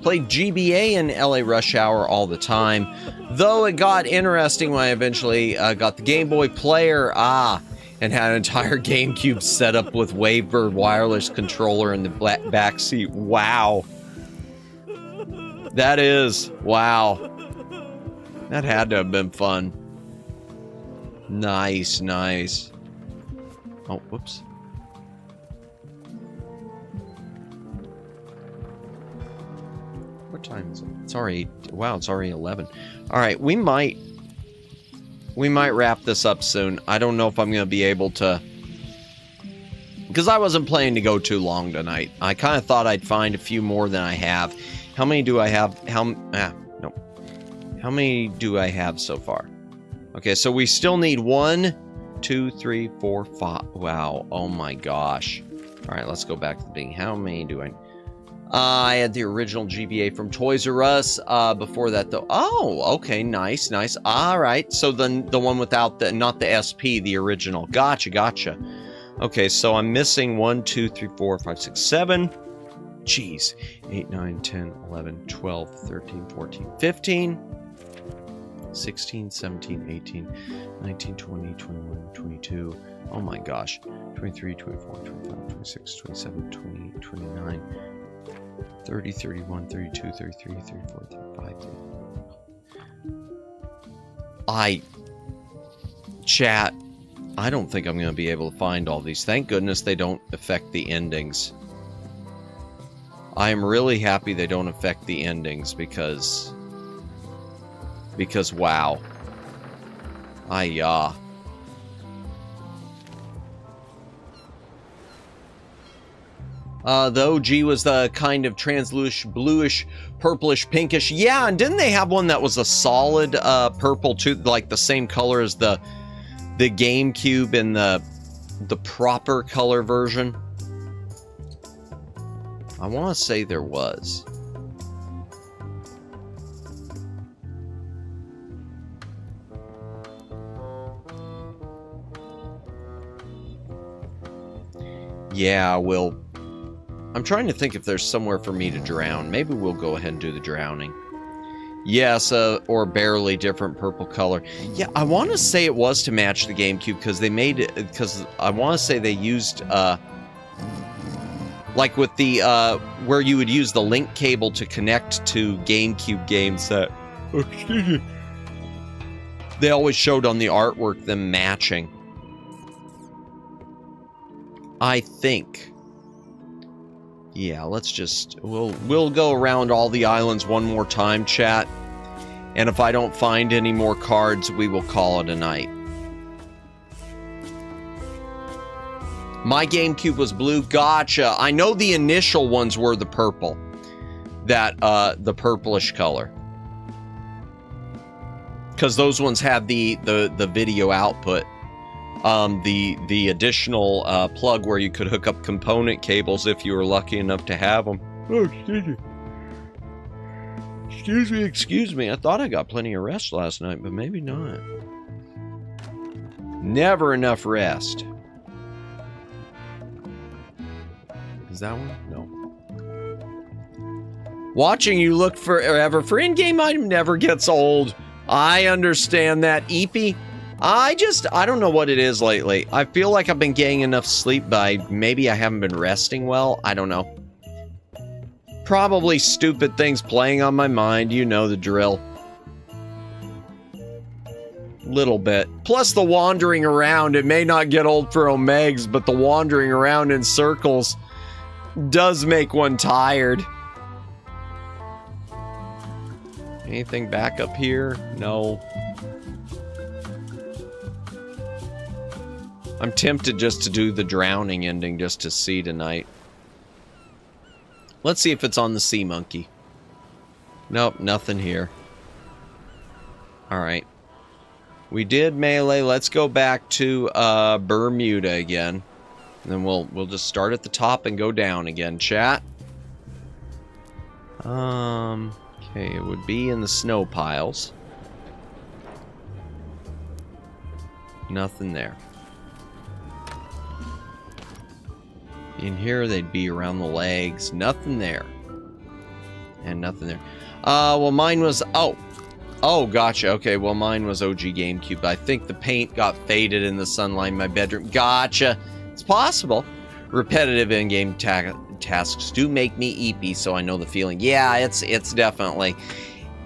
played GBA in LA Rush Hour all the time, though it got interesting when I eventually got the Game Boy Player, and had an entire GameCube set up with Wavebird wireless controller in the backseat. Wow. That is, wow. That had to have been fun. Nice, nice. Oh, whoops. What time is it? It's already, wow, it's already 11. All right, we might wrap this up soon. I don't know if I'm going to be able to, because I wasn't planning to go too long tonight. I kind of thought I'd find a few more than I have. How many do I have? How many do I have so far? Okay, so we still need 1, 2, 3, 4, 5. Wow, oh my gosh. All right, let's go back to the beginning. How many do I... I had the original GBA from Toys R Us. Before that, though. Oh, okay, nice, nice. All right, so then the one without the, not the SP, the original. Gotcha, gotcha. Okay, so I'm missing 1, 2, 3, 4, 5, 6, 7. Jeez. 8, 9, 10, 11, 12, 13, 14, 15. 16, 17, 18, 19, 20, 21, 22. Oh my gosh. 23, 24, 25, 26, 27, 28, 29. 30, 31, 32, 33, 34, 35, 36. Chat, I don't think I'm going to be able to find all these. Thank goodness they don't affect the endings. I am really happy they don't affect the endings because wow. The OG was the kind of translucent, bluish, purplish, pinkish. Yeah, and didn't they have one that was a solid purple too, like the same color as the GameCube in the proper color version? I want to say there was. Yeah, I'm trying to think if there's somewhere for me to drown. Maybe we'll go ahead and do the drowning. Yes, or barely different purple color. Yeah, I want to say it was to match the GameCube because they made it, because I want to say they used, like with the, where you would use the link cable to connect to GameCube games that, they always showed on the artwork them matching. I think. Yeah, let's just... We'll go around all the islands one more time, chat. And if I don't find any more cards, we will call it a night. My GameCube was blue. Gotcha. I know the initial ones were the purple. That, the purplish color. Because those ones had the video output. The additional plug where you could hook up component cables if you were lucky enough to have them. Oh, excuse me. Excuse me. I thought I got plenty of rest last night, but maybe not. Never enough rest. Is that one? No. Watching you look forever for in-game item never gets old. I understand that. Eepy, I don't know what it is lately. I feel like I've been getting enough sleep, but maybe I haven't been resting well. I don't know. Probably stupid things playing on my mind. You know the drill. Little bit. Plus the wandering around. It may not get old for Omegs, but the wandering around in circles does make one tired. Anything back up here? No. I'm tempted just to do the drowning ending just to see tonight. Let's see if it's on the sea monkey. Nope, nothing here. Alright. We did melee. Let's go back to Bermuda again. And then we'll just start at the top and go down again, chat. Okay, it would be in the snow piles. Nothing there. In here, they'd be around the legs. Nothing there. And nothing there. Well, mine was... Oh, gotcha. Okay, well, mine was OG GameCube. I think the paint got faded in the sunlight in my bedroom. Gotcha. It's possible. Repetitive in-game tasks do make me eepy, so I know the feeling. Yeah, it's definitely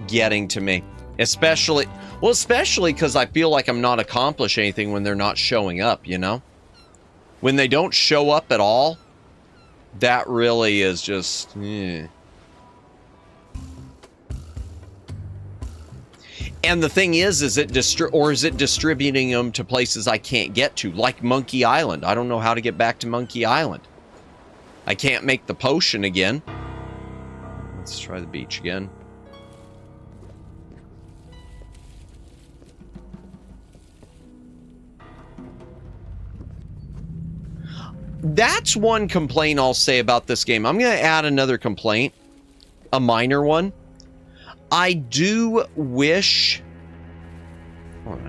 getting to me. Especially because I feel like I'm not accomplishing anything when they're not showing up, you know? When they don't show up at all, that really is just... And the thing is it distributing them to places I can't get to, like Monkey Island. I don't know how to get back to Monkey Island. I can't make the potion again. Let's try the beach again. That's one complaint I'll say about this game. I'm going to add another complaint, a minor one. I do wish...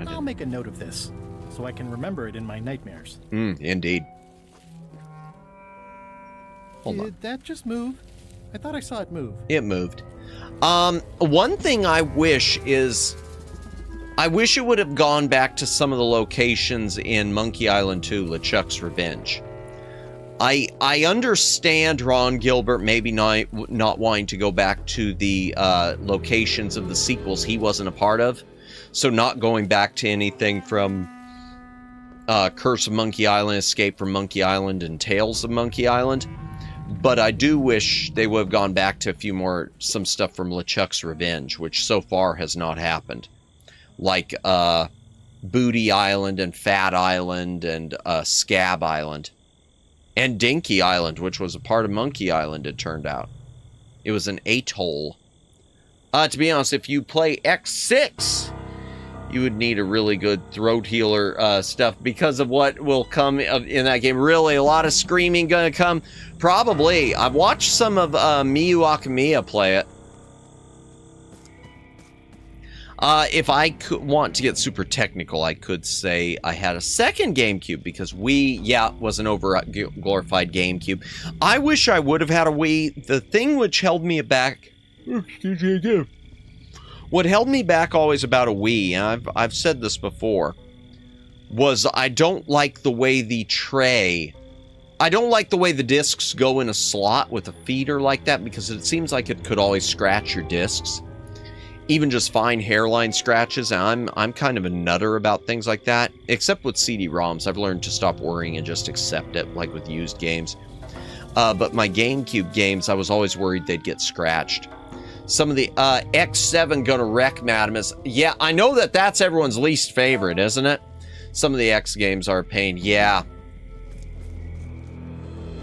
I'll make a note of this, so I can remember it in my nightmares. Indeed. Hold on. Did that just move? I thought I saw it move. It moved. One thing I wish is... I wish it would have gone back to some of the locations in Monkey Island 2, LeChuck's Revenge. I understand Ron Gilbert maybe not wanting to go back to the locations of the sequels he wasn't a part of. So not going back to anything from Curse of Monkey Island, Escape from Monkey Island, and Tales of Monkey Island. But I do wish they would have gone back to some stuff from LeChuck's Revenge, which so far has not happened. Like Booty Island and Fat Island and Scab Island. And Dinky Island, which was a part of Monkey Island, it turned out. It was an atoll. To be honest, if you play X6, you would need a really good throat healer stuff because of what will come in that game. Really, a lot of screaming gonna come. Probably. I've watched some of Miyu Akamiya play it. If I want to get super technical, I could say I had a second GameCube because Wii, was an over-glorified GameCube. I wish I would have had a Wii. The thing which held me back... What held me back always about a Wii, and I've said this before, was I don't like the way the tray... I don't like the way the discs go in a slot with a feeder like that because it seems like it could always scratch your discs. Even just fine hairline scratches. I'm kind of a nutter about things like that. Except with CD-ROMs. I've learned to stop worrying and just accept it, like with used games. But my GameCube games, I was always worried they'd get scratched. Some of the X7 gonna wreck Madamus. Yeah, I know that's everyone's least favorite, isn't it? Some of the X games are a pain. Yeah.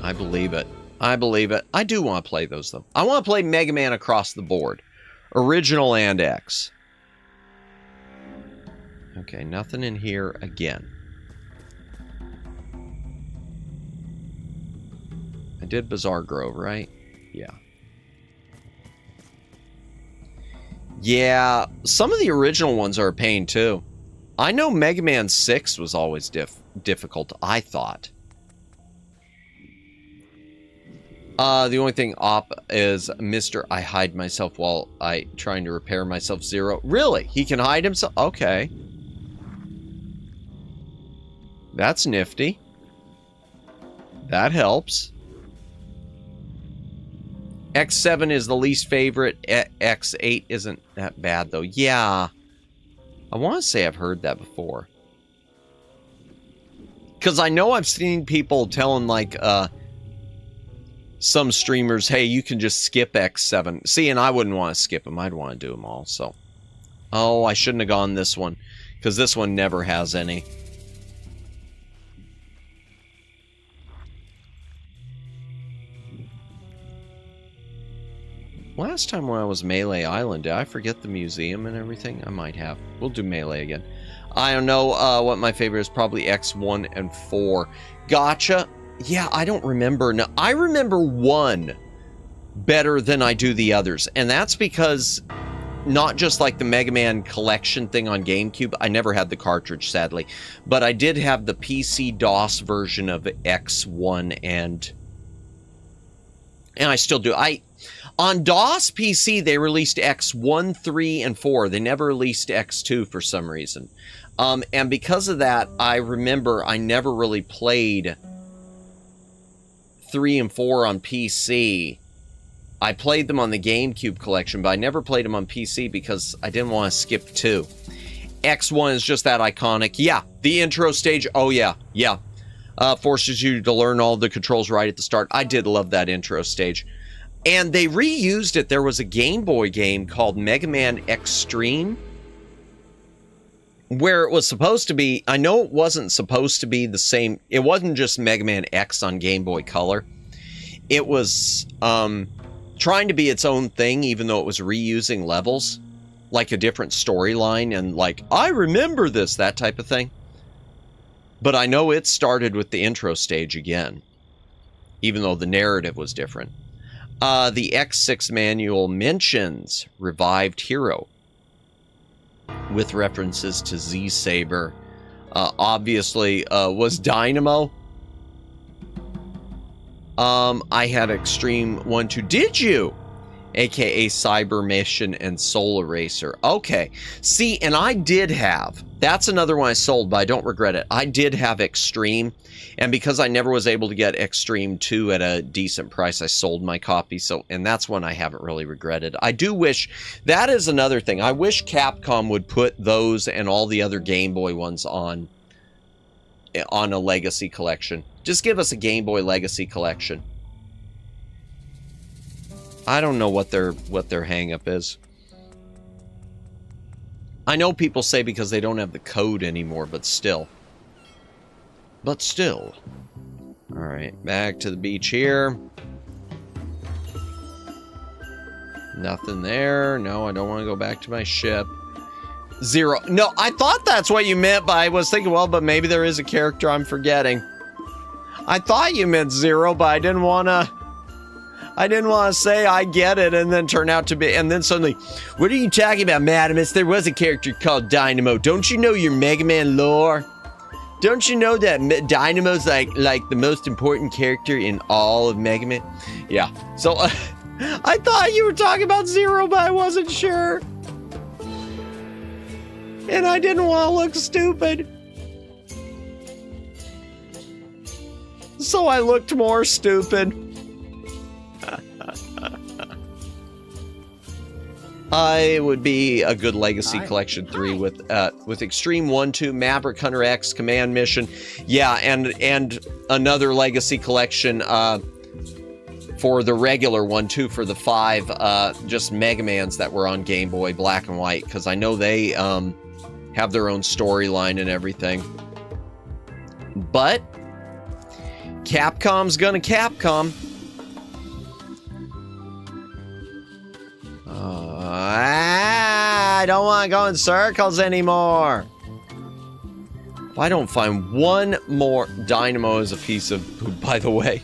I believe it. I believe it. I do want to play those, though. I want to play Mega Man across the board. Original and X. Okay, nothing in here again. I did Bizarre Grove, right? Yeah. Yeah, some of the original ones are a pain too. I know Mega Man 6 was always difficult, I thought. The only thing op is Mr. I hide myself while I trying to repair myself 0. Really? He can hide himself? Okay. That's nifty. That helps. X7 is the least favorite. X8 isn't that bad, though. Yeah. I want to say I've heard that before. Because I know I've seen people telling, like, some streamers, hey, you can just skip X7. See, and I wouldn't want to skip them. I'd want to do them all, so. Oh, I shouldn't have gone this one. Because this one never has any. Last time when I was Melee Island, did I forget the museum and everything? I might have. We'll do Melee again. I don't know what my favorite is. Probably X1 and 4. Gotcha. Yeah, I don't remember. No, I remember 1 better than I do the others. And that's because not just like the Mega Man collection thing on GameCube. I never had the cartridge, sadly. But I did have the PC DOS version of X1 and I still do. On DOS PC, they released X1, 3, and 4. They never released X2 for some reason. And because of that, I remember I never really played 3 and 4 on PC. I played them on the GameCube collection, but I never played them on PC because I didn't want to skip 2. X1 is just that iconic. Yeah, the intro stage. Oh, yeah. Yeah. Forces you to learn all the controls right at the start. I did love that intro stage. And they reused it. There was a Game Boy game called Mega Man Extreme, where it was supposed to be, I know it wasn't supposed to be the same, it wasn't just Mega Man X on Game Boy Color. It was trying to be its own thing, even though it was reusing levels, like a different storyline, and like, I remember this, that type of thing. But I know it started with the intro stage again, even though the narrative was different. The X6 manual mentions Revived Hero with references to Z-Saber. Obviously, was Dynamo. I had Extreme 1, 2. Did you? AKA Cyber Mission and Solar Racer. Okay. See, and I did have, that's another one I sold, but I don't regret it. I did have Extreme, and because I never was able to get Extreme 2 at a decent price, I sold my copy, so, and that's one I haven't really regretted. I do wish, that is another thing, I wish Capcom would put those and all the other Game Boy ones on a Legacy collection. Just give us a Game Boy Legacy collection. I don't know what their hang-up is. I know people say because they don't have the code anymore, but still. But still. Alright, back to the beach here. Nothing there. No, I don't want to go back to my ship. 0. No, I thought that's what you meant, but I was thinking, well, but maybe there is a character I'm forgetting. I thought you meant 0, but I didn't want to say I get it and then turn out to be, and then suddenly, what are you talking about, Madamus? There was a character called Dynamo. Don't you know your Mega Man lore? Don't you know that Dynamo's like the most important character in all of Mega Man? Yeah. So I thought you were talking about 0, but I wasn't sure. And I didn't want to look stupid. So I looked more stupid. I would be a good Legacy Collection 3 with Extreme 1, 2, Maverick Hunter X, Command Mission. Yeah, and another Legacy Collection for the regular one, too, for the 5 just Mega Mans that were on Game Boy Black and White, because I know they have their own storyline and everything. But Capcom's gonna Capcom. I don't want to go in circles anymore. If I don't find one more... Dynamo is a piece of poop, by the way.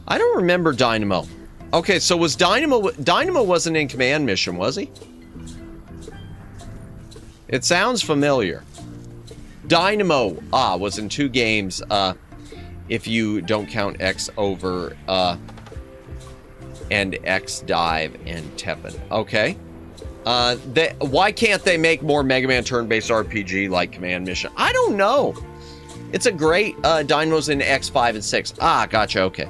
I don't remember Dynamo. Okay, so was Dynamo... Dynamo wasn't in Command Mission, was he? It sounds familiar. Dynamo was in 2 games, if you don't count X over and X Dive and Teppen. Okay. Why can't they make more Mega Man turn-based RPG like Command Mission? I don't know. It's a great Dynamos in X5 and 6. Ah, gotcha. Okay.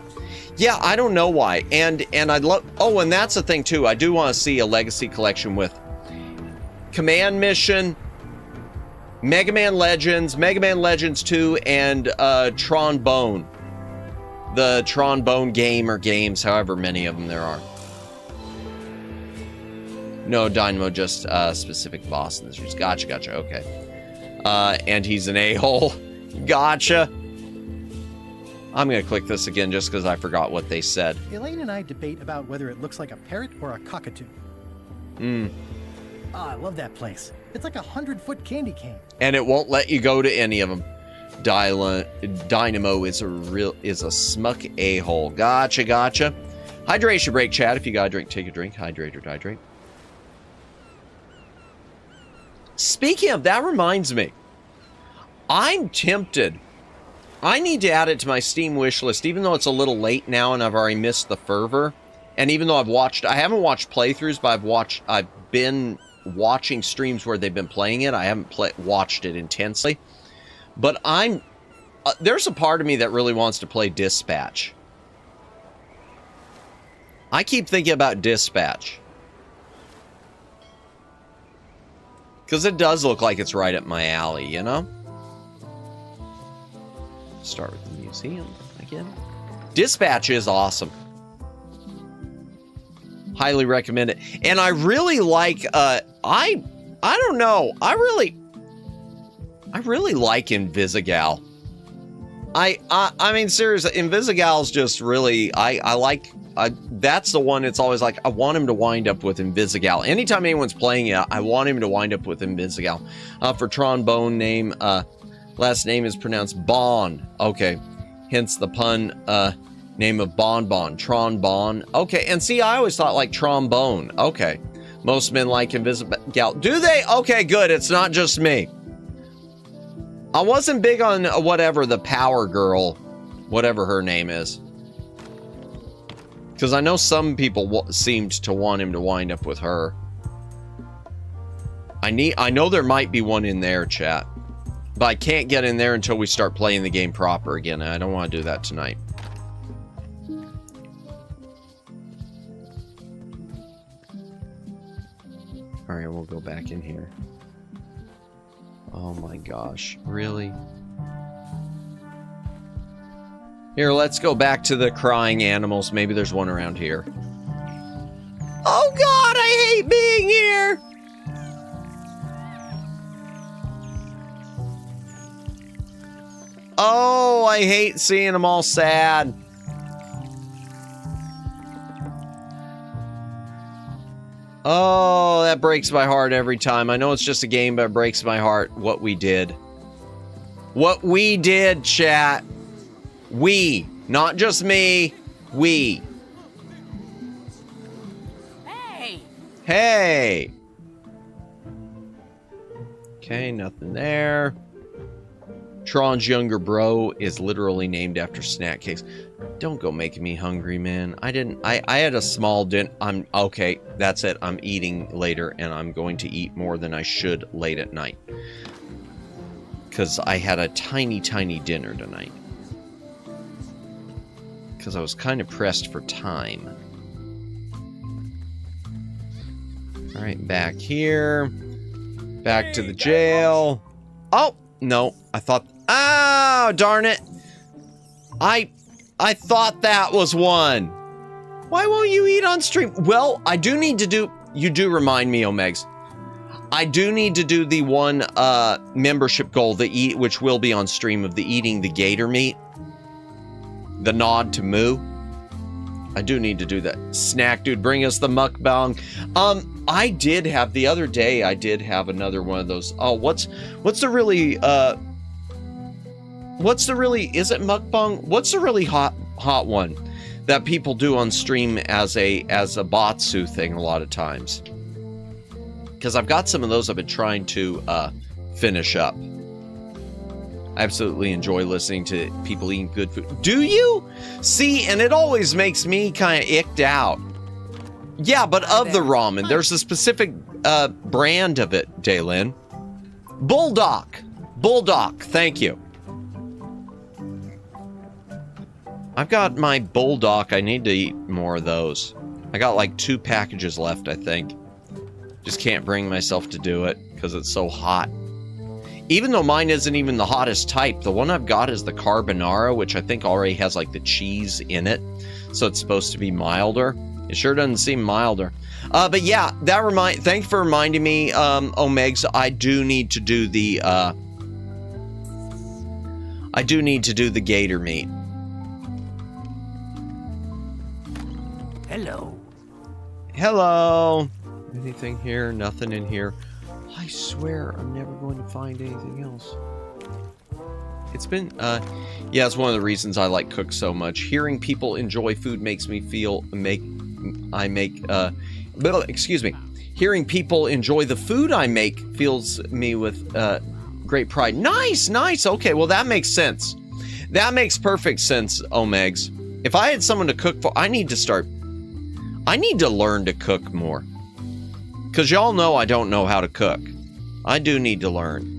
Yeah, I don't know why. And I'd love... Oh, and that's the thing, too. I do want to see a Legacy collection with Command Mission, Mega Man Legends 2, and Trombone. The Trombone game or games, however many of them there are. No, Dynamo, just specific boss in this series. Gotcha, okay. And he's an a-hole. Gotcha. I'm going to click this again just because I forgot what they said. Elaine and I debate about whether it looks like a parrot or a cockatoo. I love that place. It's like a 100-foot candy cane. And it won't let you go to any of them. Dynamo is a smuck a-hole. Gotcha. Hydration break, chat. If you got a drink, take a drink. Hydrate or dehydrate. Speaking of, that reminds me. I'm tempted. I need to add it to my Steam wish list, even though it's a little late now and I've already missed the fervor. And even though I haven't watched playthroughs, but I've been watching streams where they've been playing it. I haven't watched it intensely. But there's a part of me that really wants to play Dispatch. I keep thinking about Dispatch. Because it does look like it's right up my alley, you know? Start with the museum again. Dispatch is awesome. Highly recommend it. And I really like, I don't know. I really like Invisigal. I mean, seriously, Invisigal's just really, that's the one. It's always like, I want him to wind up with Invisigal. Anytime anyone's playing it, I want him to wind up with Invisigal. For Trombone name, last name is pronounced Bon. Okay. Hence the pun, name of Bonbon. Tron-Bon. Okay. And see, I always thought like trombone. Okay. Most men like Invisigal. Do they? Okay, good. It's not just me. I wasn't big on whatever the Power Girl, whatever her name is. Because I know some people seemed to want him to wind up with her. I know there might be one in there, chat. But I can't get in there until we start playing the game proper again. I don't want to do that tonight. Alright, we'll go back in here. Oh my gosh, really? Here, let's go back to the crying animals. Maybe there's one around here. Oh God, I hate being here! Oh, I hate seeing them all sad. Oh, that breaks my heart every time. I know it's just a game, but it breaks my heart what we did. What we did, chat. We. Not just me. We. Hey! Hey! Okay, nothing there. Tron's younger bro is literally named after snack cakes. Don't go making me hungry, man. I had a small dinner. Okay, that's it. I'm eating later, and I'm going to eat more than I should late at night. Because I had a tiny, tiny dinner tonight. Because I was kind of pressed for time. Alright, back here. Back to the jail. Oh, no. I thought... Oh, darn it. I thought that was one. Why won't you eat on stream? Well, I do need to do... You do remind me, Omegs. I do need to do the one membership goal, which will be on stream, of the eating the gator meat. The nod to Moo. I do need to do that. Snack dude, bring us the mukbang. I did have, the other day, I did have another one of those. Oh, what's the really, is it mukbang? What's the really hot one that people do on stream as a Batsu thing a lot of times? because I've got some of those I've been trying to finish up. I absolutely enjoy listening to people eating good food. Do you? See, and it always makes me kind of icked out. Yeah, but of the ramen, there's a specific brand of it, Daylin. Bulldog. Bulldog, thank you. I've got my Bulldog. I need to eat more of those. I got like 2 packages left, I think. Just can't bring myself to do it because it's so hot. Even though mine isn't even the hottest type, the one I've got is the carbonara, which I think already has like the cheese in it. So it's supposed to be milder. It sure doesn't seem milder. But yeah, thanks for reminding me, Omegs, I do need to do the gator meat. Hello. Hello. Anything here? Nothing in here. I swear I'm never going to find anything else. It's been, yeah, it's one of the reasons I like cook so much. Hearing people enjoy food makes me feel, excuse me. Hearing people enjoy the food I make fills me with, great pride. Nice, nice. Okay, well, that makes sense. That makes perfect sense, Omegs. If I had someone to cook for, I need to learn to cook more. Because y'all know I don't know how to cook. I do need to learn.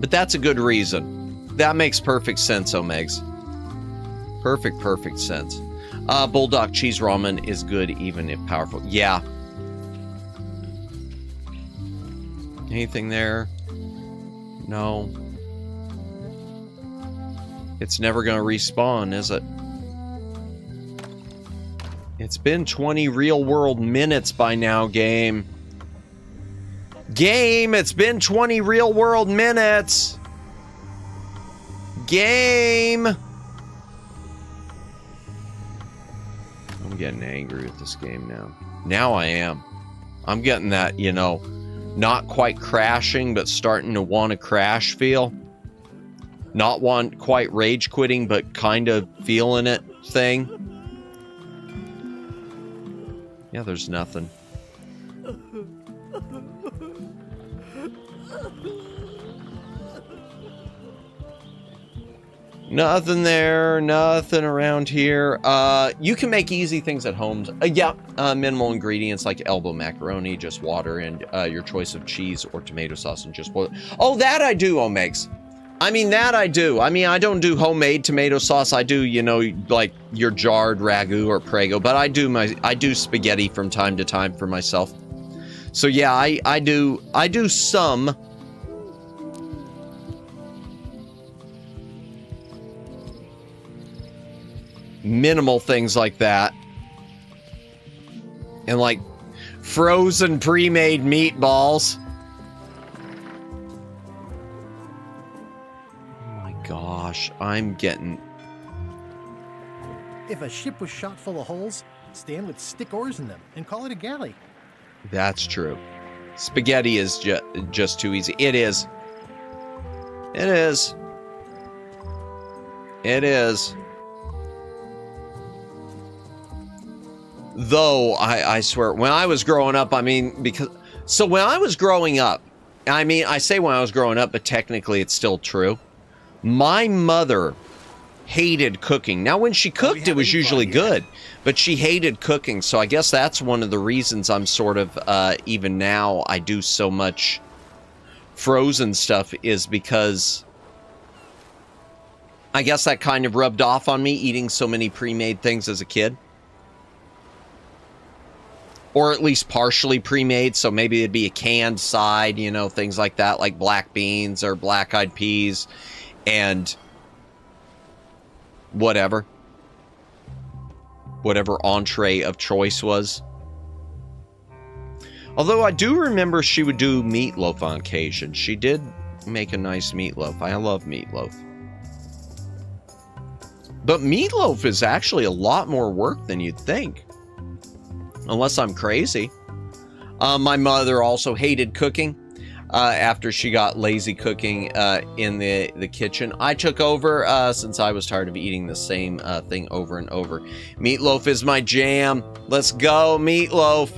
But that's a good reason. That makes perfect sense, Omegs. Perfect sense. Bulldog cheese ramen is good even if powerful. Yeah. Anything there? No. It's never going to respawn, is it? It's been 20 real-world minutes by now, game. Game, it's been 20 real-world minutes. Game. I'm getting angry with this game now. Now I am. I'm getting that, you know, not quite crashing, but starting to want to crash feel. Not quite rage quitting, but kind of feeling it thing. Yeah, there's nothing. Nothing there, nothing around here. You can make easy things at home. Minimal ingredients like elbow macaroni, just water, and your choice of cheese or tomato sauce, and just boil it. Oh, that I do, Omegs. I mean, that I do. I mean, I don't do homemade tomato sauce. I do, you know, like your jarred ragu or prego, but I do spaghetti from time to time for myself. So yeah, I do some. Minimal things like that. And like frozen pre-made meatballs. Gosh, I'm getting... If a ship was shot full of holes, Stan would stick oars in them and call it a galley. That's true. Spaghetti is just too easy. It is. It is. It is. Though, I swear, when I was growing up, I mean, so when I was growing up, I mean, I say when I was growing up, but technically it's still true. My mother hated cooking. Now, when she cooked, it was usually good, but she hated cooking. So I guess that's one of the reasons I'm sort of, even now, I do so much frozen stuff is because I guess that kind of rubbed off on me eating so many pre-made things as a kid. Or at least partially pre-made, so maybe it'd be a canned side, you know, things like that, like black beans or black-eyed peas. And whatever entree of choice was. Although I do remember she would do meatloaf on occasion. She did make a nice meatloaf. I love meatloaf. But meatloaf is actually a lot more work than you'd think. Unless I'm crazy. My mother also hated cooking. after she got lazy cooking in the kitchen. I took over since I was tired of eating the same thing over and over. Meatloaf is my jam. Let's go, meatloaf.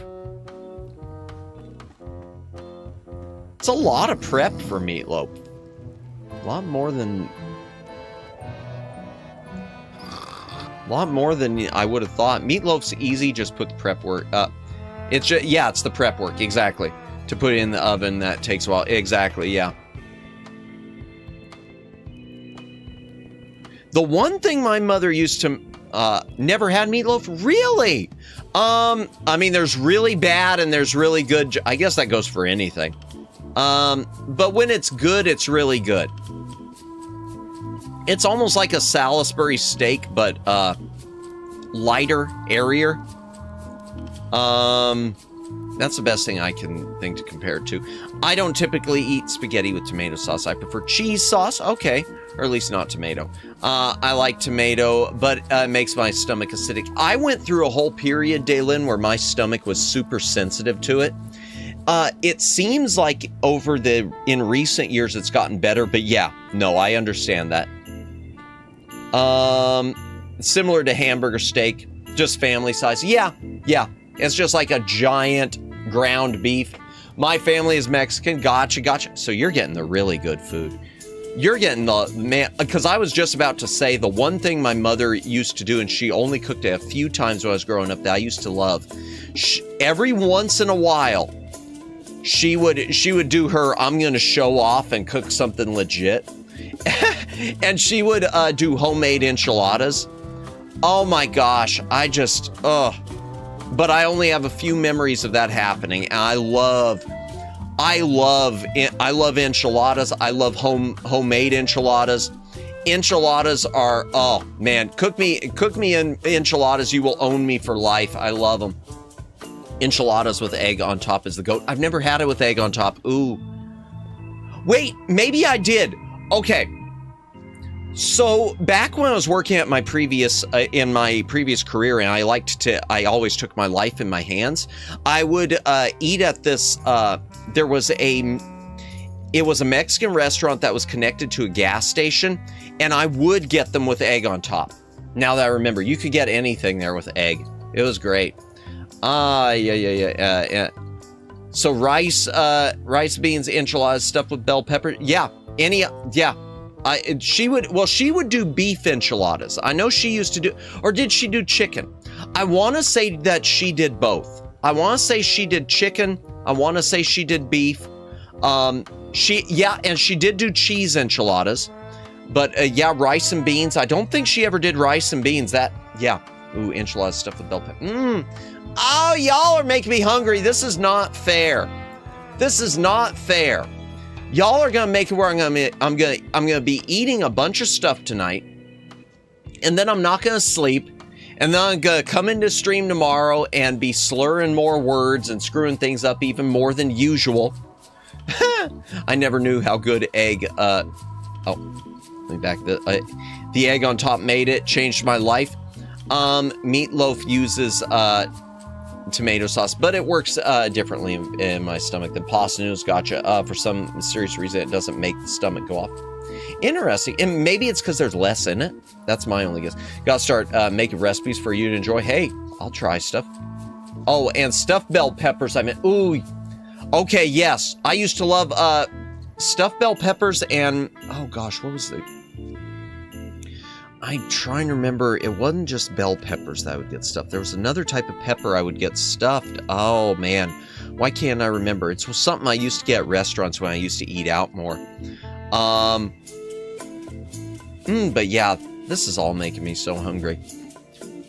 It's a lot of prep for meatloaf. A lot more than I would have thought. Meatloaf's easy, just put the prep work up. It's just, yeah, it's the prep work, exactly. To put it in the oven, that takes a while. Exactly, yeah. The one thing my mother used to never had meatloaf, really? I mean, there's really bad and there's really good. I guess that goes for anything. But when it's good, it's really good. It's almost like a Salisbury steak, but lighter, airier. That's the best thing I can think to compare it to. I don't typically eat spaghetti with tomato sauce. I prefer cheese sauce. Okay, or at least not tomato. I like tomato, but it makes my stomach acidic. I went through a whole period, Daylin, where my stomach was super sensitive to it. It seems like in recent years it's gotten better, but yeah, no, I understand that. Similar to hamburger steak, just family size. Yeah. It's just like a giant ground beef. My family is Mexican. Gotcha. So you're getting the really good food. You're getting the, man, because I was just about to say the one thing my mother used to do, and she only cooked it a few times when I was growing up, that I used to love. Every once in a while, she would do her, I'm going to show off and cook something legit. And she would do homemade enchiladas. Oh my gosh, but I only have a few memories of that happening. And I love enchiladas. I love homemade enchiladas. Enchiladas are, oh man, cook me in enchiladas, you will own me for life. I love them. Enchiladas with egg on top is the goat. I've never had it with egg on top. Ooh. Wait, maybe I did. Okay. So back when I was working at my previous career, and I always took my life in my hands. I would eat at this. It was a Mexican restaurant that was connected to a gas station, and I would get them with egg on top. Now that I remember, you could get anything there with egg. It was great. Yeah. So rice, beans, enchiladas stuffed with bell pepper. Yeah, she would do beef enchiladas. I know she used to do, or did she do chicken? I want to say that she did both. I want to say she did chicken. I want to say she did beef. And she did do cheese enchiladas. But rice and beans. I don't think she ever did rice and beans. Ooh, enchiladas stuffed with bell pepper. Oh, y'all are making me hungry. This is not fair. Y'all are gonna make it where I'm gonna be eating a bunch of stuff tonight, and then I'm not gonna sleep, and then I'm gonna come into stream tomorrow and be slurring more words and screwing things up even more than usual. I never knew how good egg. Let me back the egg on top made it. Changed my life. Meatloaf uses tomato sauce, but it works differently in my stomach than pasta noodles. Gotcha. For some mysterious reason, it doesn't make the stomach go off. Interesting. And maybe it's because there's less in it. That's my only guess. Gotta start making recipes for you to enjoy. Hey, I'll try stuff. Oh, and stuffed bell peppers. Ooh. Okay, yes. I used to love stuffed bell peppers and, oh gosh, what was the... I'm trying to remember, it wasn't just bell peppers that I would get stuffed. There was another type of pepper I would get stuffed. Oh, man. Why can't I remember? It was something I used to get at restaurants when I used to eat out more. But yeah, this is all making me so hungry.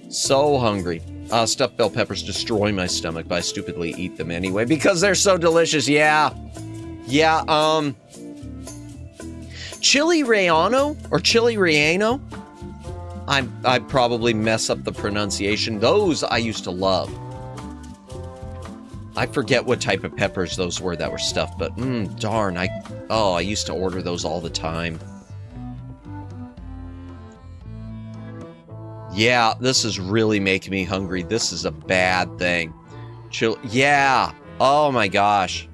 So hungry. Stuffed bell peppers destroy my stomach, but I stupidly eat them anyway because they're so delicious. Yeah, chili relleno or chili relleno. I probably mess up the pronunciation. Those I used to love. I forget what type of peppers those were that were stuffed, but darn, I used to order those all the time. Yeah, this is really making me hungry. This is a bad thing. Yeah. Oh my gosh.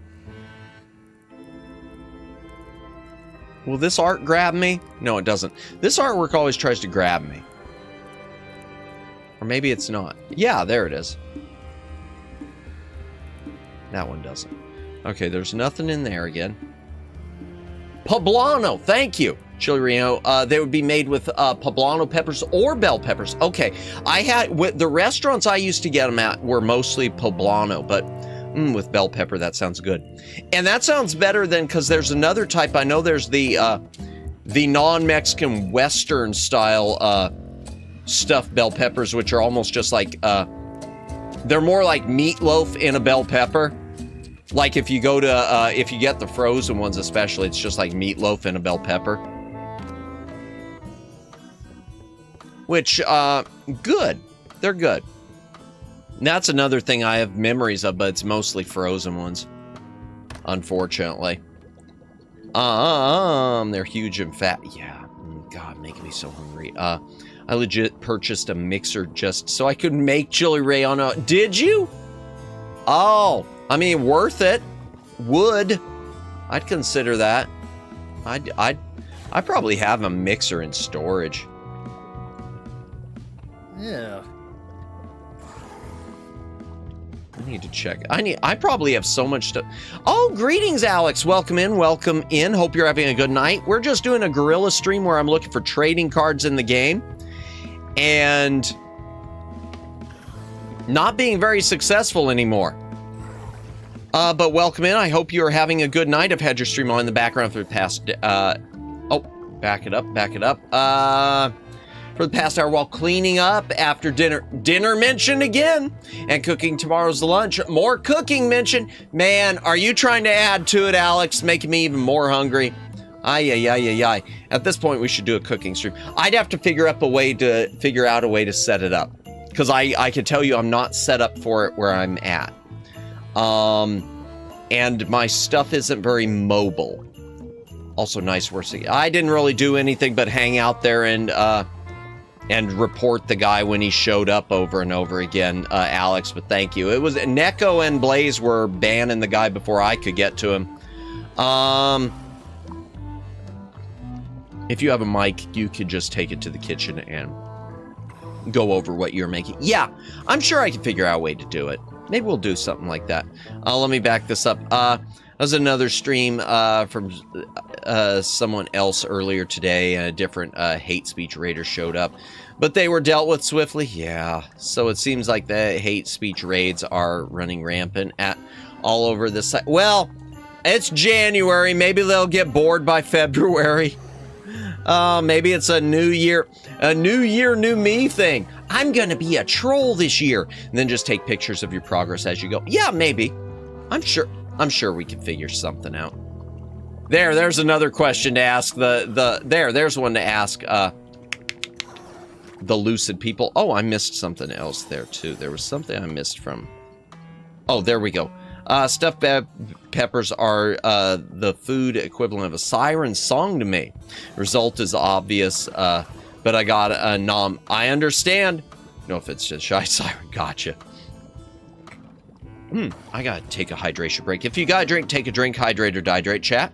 Will this art grab me? No, it doesn't. This artwork always tries to grab me. Or maybe it's not. Yeah, there it is. That one doesn't. Okay, there's nothing in there again. Poblano, thank you. Chili Reno, they would be made with poblano peppers or bell peppers. Okay, I had, with the restaurants I used to get them at were mostly poblano, but with bell pepper, that sounds good. And that sounds better than, because there's another type, I know there's the non-Mexican Western style stuffed bell peppers, which are almost just like, they're more like meatloaf in a bell pepper. Like if you go to, if you get the frozen ones especially, it's just like meatloaf in a bell pepper. Which, good. They're good. And that's another thing I have memories of, but it's mostly frozen ones. Unfortunately. They're huge and fat. Yeah. God, making me so hungry. I legit purchased a mixer just so I could make chili relleno. Did you? Oh, I mean, worth it. Would. I'd consider that. I probably have a mixer in storage. Yeah. I need to check. I probably have so much stuff. Oh, greetings, Alex. Welcome in. Welcome in. Hope you're having a good night. We're just doing a Guerrilla stream where I'm looking for trading cards in the game. And not being very successful anymore. But welcome in. I hope you are having a good night. I've had your stream on in the background for the past... oh, back it up. For the past hour while cleaning up after dinner. Dinner mentioned again. And cooking tomorrow's lunch. More cooking mentioned. Man, are you trying to add to it, Alex? Making me even more hungry. Ay. At this point, we should do a cooking stream. I'd have to figure out a way to set it up. Because I can tell you I'm not set up for it where I'm at. And my stuff isn't very mobile. Also nice work. I didn't really do anything but hang out there and report the guy when he showed up over and over again, Alex, but thank you. It was Neko and Blaze were banning the guy before I could get to him. If you have a mic, you could just take it to the kitchen and go over what you're making. Yeah, I'm sure I can figure out a way to do it. Maybe we'll do something like that. Let me back this up. That was another stream from someone else earlier today. A different hate speech raider showed up. But they were dealt with swiftly. Yeah. So it seems like the hate speech raids are running rampant at all over the site. Well, it's January. Maybe they'll get bored by February. Maybe it's a new year, new me thing. I'm going to be a troll this year. And then just take pictures of your progress as you go. Yeah, maybe. I'm sure we can figure something out. There's another question to ask there's one to ask the lucid people. Oh, I missed something else there too. There was something I missed from. Oh, there we go. Stuffed peppers are the food equivalent of a siren song to me. Result is obvious, but I got a nom. I understand. No, if it's just shy siren, gotcha. I gotta take a hydration break. If you gotta drink, take a drink, hydrate or dehydrate, chat.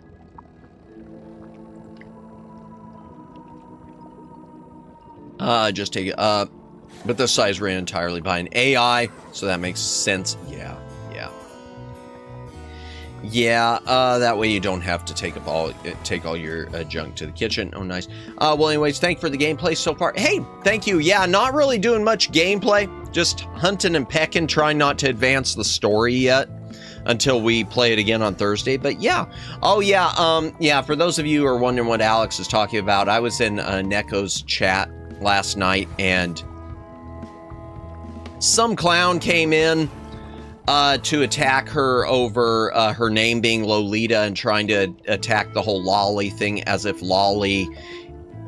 Just take it. But this size ran entirely by an AI, so that makes sense. Yeah, that way you don't have to take all your junk to the kitchen. Oh, nice. Well, anyways, thank you for the gameplay so far. Hey, thank you. Yeah, not really doing much gameplay. Just hunting and pecking, trying not to advance the story yet until we play it again on Thursday. But yeah. Oh, yeah. Yeah, for those of you who are wondering what Alex is talking about, I was in Neko's chat last night, and some clown came in to attack her over her name being Lolita and trying to attack the whole lolly thing as if lolly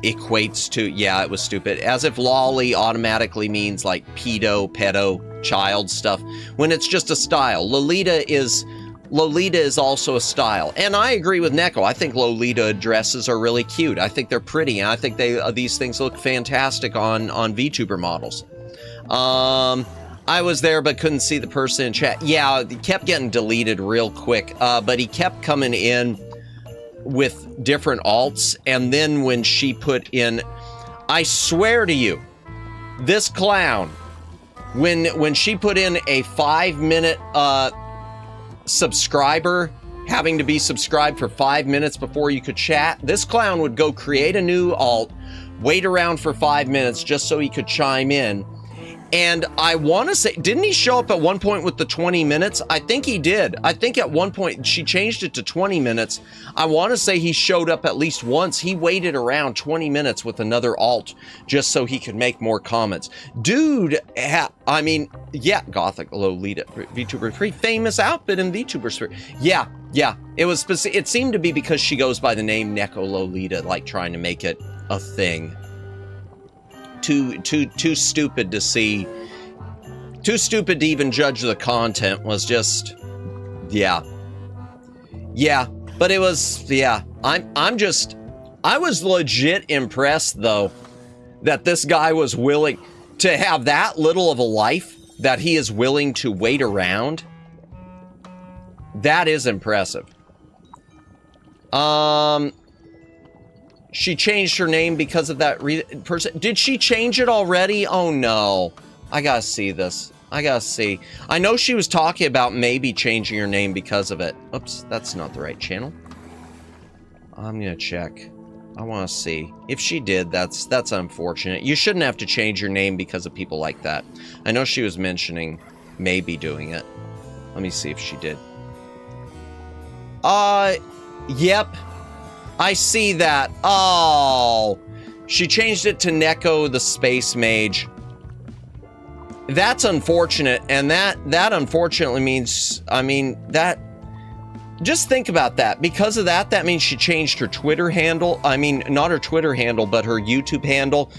equates to, yeah, it was stupid, as if lolly automatically means like pedo, child stuff, when it's just a style. Lolita is also a style. And I agree with Neko. I think Lolita dresses are really cute. I think they're pretty, and I think these things look fantastic on VTuber models. I was there but couldn't see the person in chat. Yeah, it kept getting deleted real quick, but he kept coming in with different alts, and then when she put in, I swear to you, this clown, when she put in a 5-minute subscriber, having to be subscribed for 5 minutes before you could chat, this clown would go create a new alt, wait around for 5 minutes just so he could chime in. And I want to say, didn't he show up at one point with the 20 minutes? I think he did. I think at one point she changed it to 20 minutes. I want to say he showed up at least once. He waited around 20 minutes with another alt just so he could make more comments. Dude, I mean, yeah, Gothic Lolita, VTuber, pretty famous outfit in VTuber sphere. Yeah. It was specific. It seemed to be because she goes by the name Neko Lolita, like trying to make it a thing. Too stupid to see. Too stupid to even judge the content. Was just, yeah. But it was, yeah. I was legit impressed though that this guy was willing to have that little of a life, that he is willing to wait around. That is impressive. She changed her name because of that person. Did she change it already? Oh no. I gotta see this. I gotta see. I know she was talking about maybe changing her name because of it. Oops, that's not the right channel. I'm gonna check. I wanna see. If she did, that's unfortunate. You shouldn't have to change your name because of people like that. I know she was mentioning maybe doing it. Let me see if she did. Yep. I see that. Oh, she changed it to Neko the Space Mage. That's unfortunate, and that unfortunately means, I mean, that, just think about that. Because of that, that means she changed her Twitter handle. I mean, not her Twitter handle, but her YouTube handle.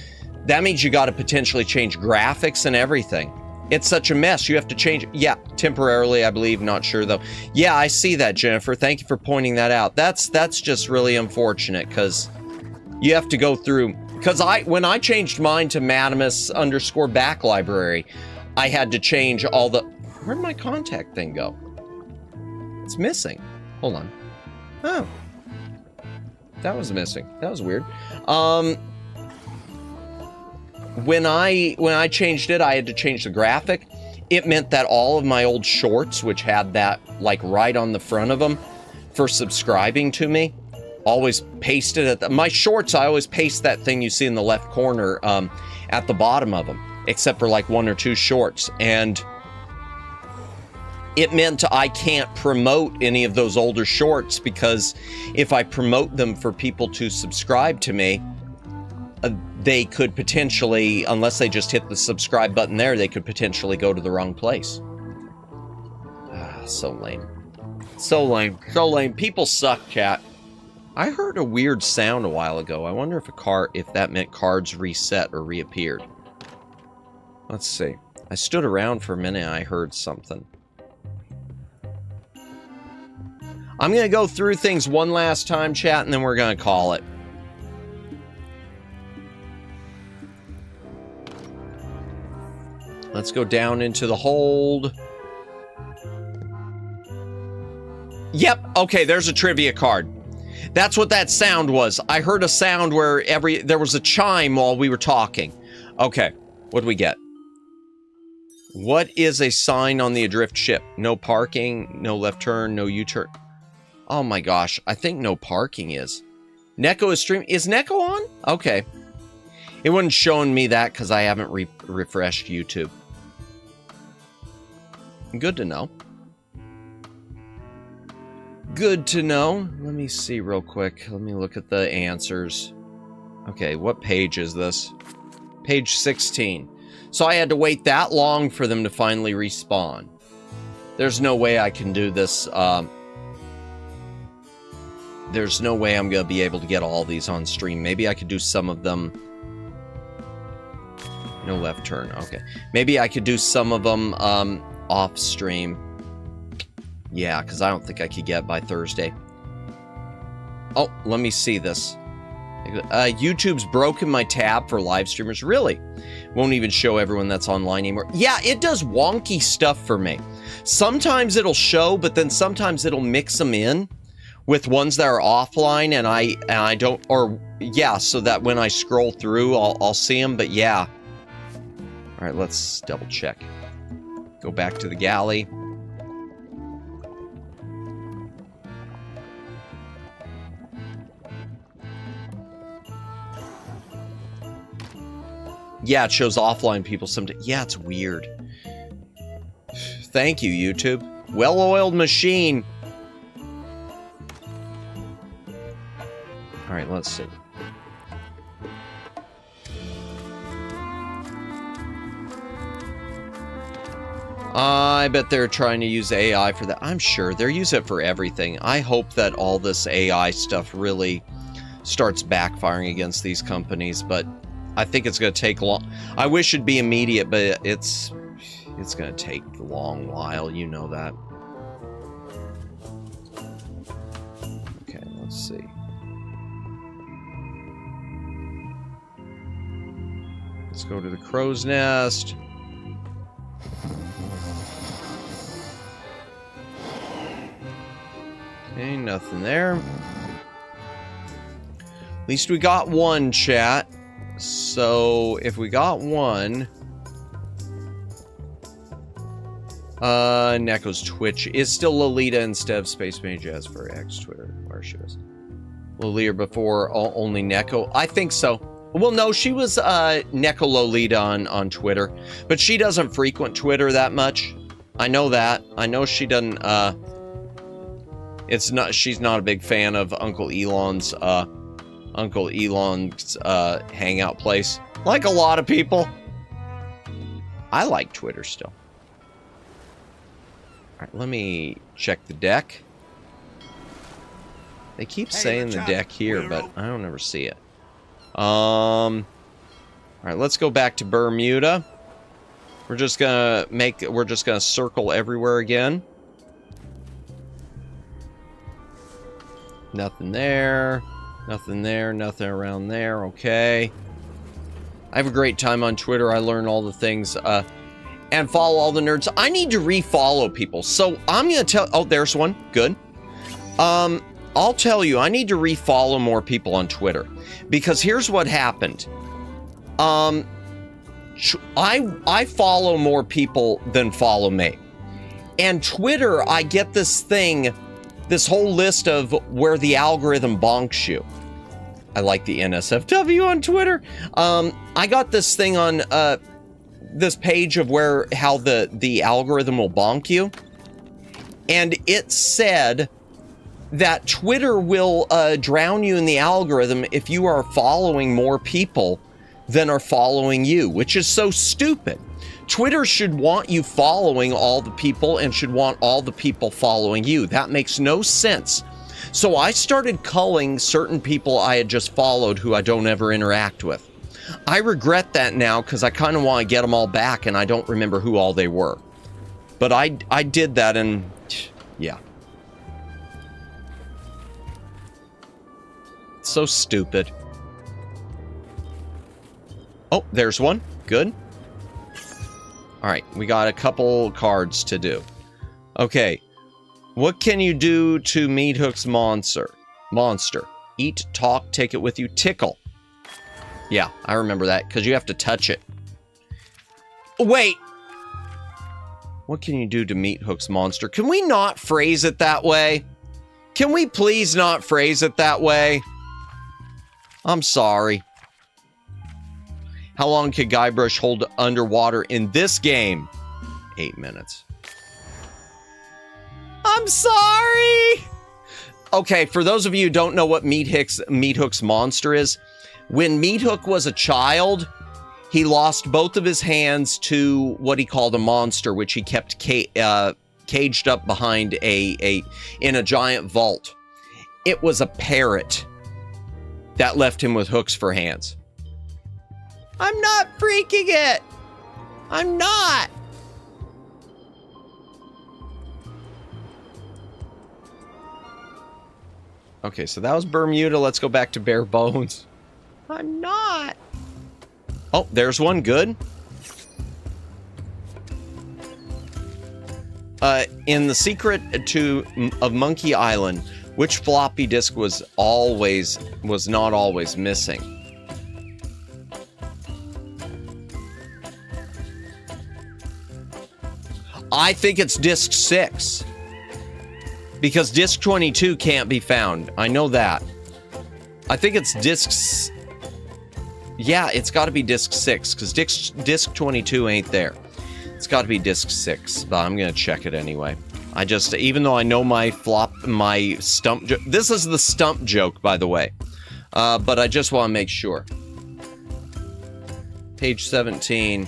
That means you got to potentially change graphics and everything. It's such a mess. You have to change. Yeah, temporarily, I believe. Not sure, though. Yeah, I see that, Jennifer. Thank you for pointing that out. That's just really unfortunate, because you have to go through. Because when I changed mine to Madamus_back library, I had to change all the... Where'd my contact thing go? It's missing. Hold on. Oh. That was missing. That was weird. When I changed it, I had to change the graphic. It meant that all of my old shorts, which had that like right on the front of them for subscribing to me, always pasted at my shorts. I always paste that thing you see in the left corner at the bottom of them, except for like 1 or 2 shorts. And it meant I can't promote any of those older shorts, because if I promote them for people to subscribe to me, they could potentially, unless they just hit the subscribe button there, they could potentially go to the wrong place. So lame. So lame. So lame. People suck, chat. I heard a weird sound a while ago. I wonder if that meant cards reset or reappeared. Let's see. I stood around for a minute and I heard something. I'm going to go through things one last time, chat, and then we're going to call it. Let's go down into the hold. Yep, okay, there's a trivia card. That's what that sound was. I heard a sound where there was a chime while we were talking. Okay, what do we get? What is a sign on the adrift ship? No parking, no left turn, no U-turn. Oh my gosh, I think no parking is. Neko is streaming. Is Neko on? Okay. It wasn't showing me that because I haven't refreshed YouTube. Good to know. Good to know. Let me see real quick. Let me look at the answers. Okay, what page is this? Page 16. So I had to wait that long for them to finally respawn. There's no way I can do this. There's no way I'm going to be able to get all these on stream. Maybe I could do some of them. No left turn. Okay. Maybe I could do some of them off stream. Yeah, because I don't think I could get by Thursday. Oh, let me see this. YouTube's broken my tab for live streamers. Really? Won't even show everyone that's online anymore. Yeah, it does wonky stuff for me. Sometimes it'll show, but then sometimes it'll mix them in with ones that are offline, and I don't, or yeah, so that when I scroll through, I'll see them. But yeah. All right, let's double check. Go back to the galley. Yeah, it shows offline people sometimes. Yeah, it's weird. Thank you, YouTube. Well-oiled machine. All right, let's see. I bet they're trying to use AI for that. I'm sure they're using it for everything. I hope that all this AI stuff really starts backfiring against these companies, but I think it's going to take long. I wish it'd be immediate, but it's going to take a long while. You know that. Okay, let's see. Let's go to the crow's nest. Okay, nothing there. At least we got one, chat. So, if we got one... Neko's Twitch is still Lolita instead of Space Mage as for X Twitter, where she was. Lolita before only Neko? I think so. Well, no, she was Neko Lolita on Twitter, but she doesn't frequent Twitter that much. I know that. I know she doesn't, she's not a big fan of Uncle Elon's hangout place. Like a lot of people. I like Twitter still. Alright, let me check the deck. They keep saying the deck here, but I don't ever see it. Alright, let's go back to Bermuda. We're just gonna circle everywhere again. Nothing there. Nothing there. Nothing around there. Okay. I have a great time on Twitter. I learn all the things, and follow all the nerds. I need to refollow people. So I'm going to tell... Oh, there's one. Good. I'll tell you, I need to refollow more people on Twitter. Because here's what happened. I follow more people than follow me. And Twitter, I get this thing, this whole list of where the algorithm bonks you. I like the NSFW on Twitter. I got this thing on this page of how the algorithm will bonk you. And it said that Twitter will drown you in the algorithm if you are following more people than are following you, which is so stupid. Twitter should want you following all the people and should want all the people following you. That makes no sense. So I started culling certain people I had just followed who I don't ever interact with. I regret that now because I kind of want to get them all back and I don't remember who all they were. But I did that and yeah. It's so stupid. Oh, there's one. Good. All right, we got a couple cards to do. Okay. What can you do to Meat Hook's monster? Eat, talk, take it with you, tickle. Yeah, I remember that, because you have to touch it. Wait! What can you do to Meat Hook's monster? Can we not phrase it that way? Can we please not phrase it that way? I'm sorry. How long could Guybrush hold underwater in this game? 8 minutes. I'm sorry! Okay, for those of you who don't know what Meat Hook's monster is, when Meat Hook was a child, he lost both of his hands to what he called a monster, which he kept caged up behind in a giant vault. It was a parrot that left him with hooks for hands. I'm not freaking it! I'm not! Okay, so that was Bermuda. Let's go back to bare bones. I'm not. Oh, there's one. Good. In the secret of Monkey Island, Which floppy disk was not always missing? I think it's disk 6. Because disk 22 can't be found. I know that. I think it's disks. Yeah, it's got to be disk 6 because disk 22 ain't there. It's got to be disk 6, but I'm going to check it anyway. Even though I know my stump joke. This is the stump joke, by the way. But I just want to make sure. Page 17.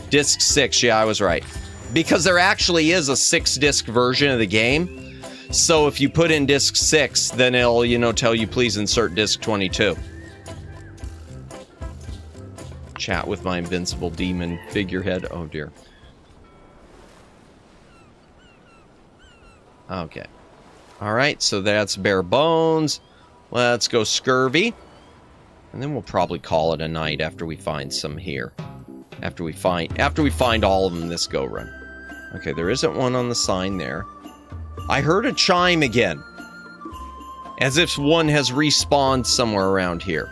Disk 6, yeah, I was right. Because there actually is a 6-disc version of the game. So if you put in disk 6, then it'll, tell you please insert disk 22. Chat with my invincible demon figurehead. Oh dear. Okay. Alright, so that's bare bones. Let's go scurvy. And then we'll probably call it a night after we find some here. After we find all of them this go run. Okay, there isn't one on the sign there. I heard a chime again. As if one has respawned somewhere around here.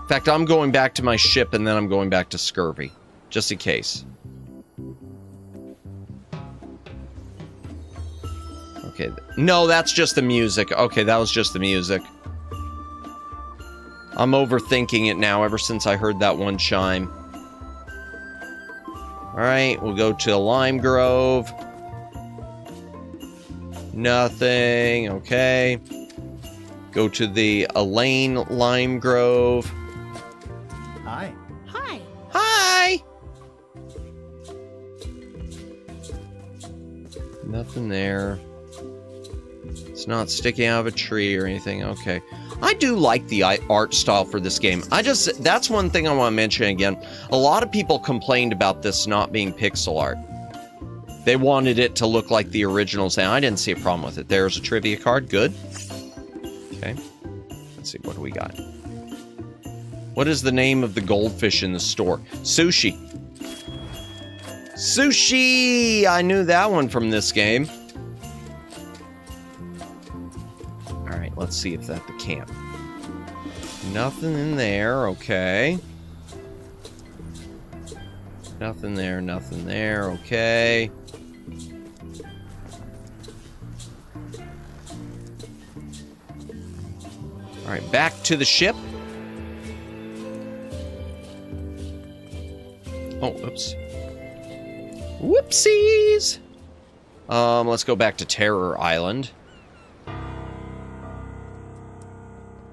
In fact, I'm going back to my ship and then I'm going back to scurvy. Just in case. Okay. No, that's just the music. Okay, that was just the music. I'm overthinking it now ever since I heard that one chime. Alright, we'll go to Lime Grove. Nothing. Okay. Go to the Elaine Lime Grove. Hi. Hi. Hi! Nothing there. It's not sticking out of a tree or anything. Okay. I do like the art style for this game. That's one thing I want to mention again. A lot of people complained about this not being pixel art. They wanted it to look like the originals, and I didn't see a problem with it. There's a trivia card. Good. Okay. Let's see. What do we got? What is the name of the goldfish in the store? Sushi. Sushi! I knew that one from this game. Alright, let's see if that's the camp. Nothing in there. Okay. Nothing there. Nothing there. Okay. Alright, back to the ship. Oh, oops. Whoopsies! Let's go back to Terror Island.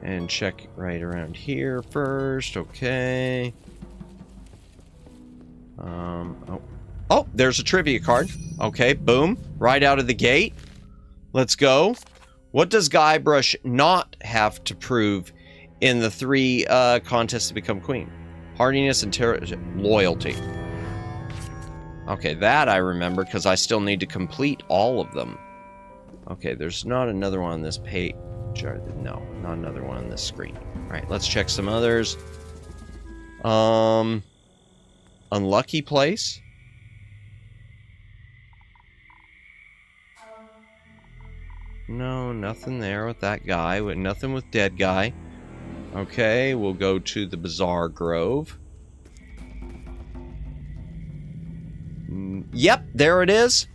And check right around here first. Okay. Oh, there's a trivia card. Okay, boom. Right out of the gate. Let's go. What does Guybrush not have to prove in the 3 contests to become queen? Hardiness and loyalty. Okay, that I remember because I still need to complete all of them. Okay, there's not another one on this page. No, not another one on this screen. Alright, let's check some others. Unlucky place. No, nothing there with that guy. Nothing with dead guy. Okay, we'll go to the Bizarre Grove. Yep, there it is.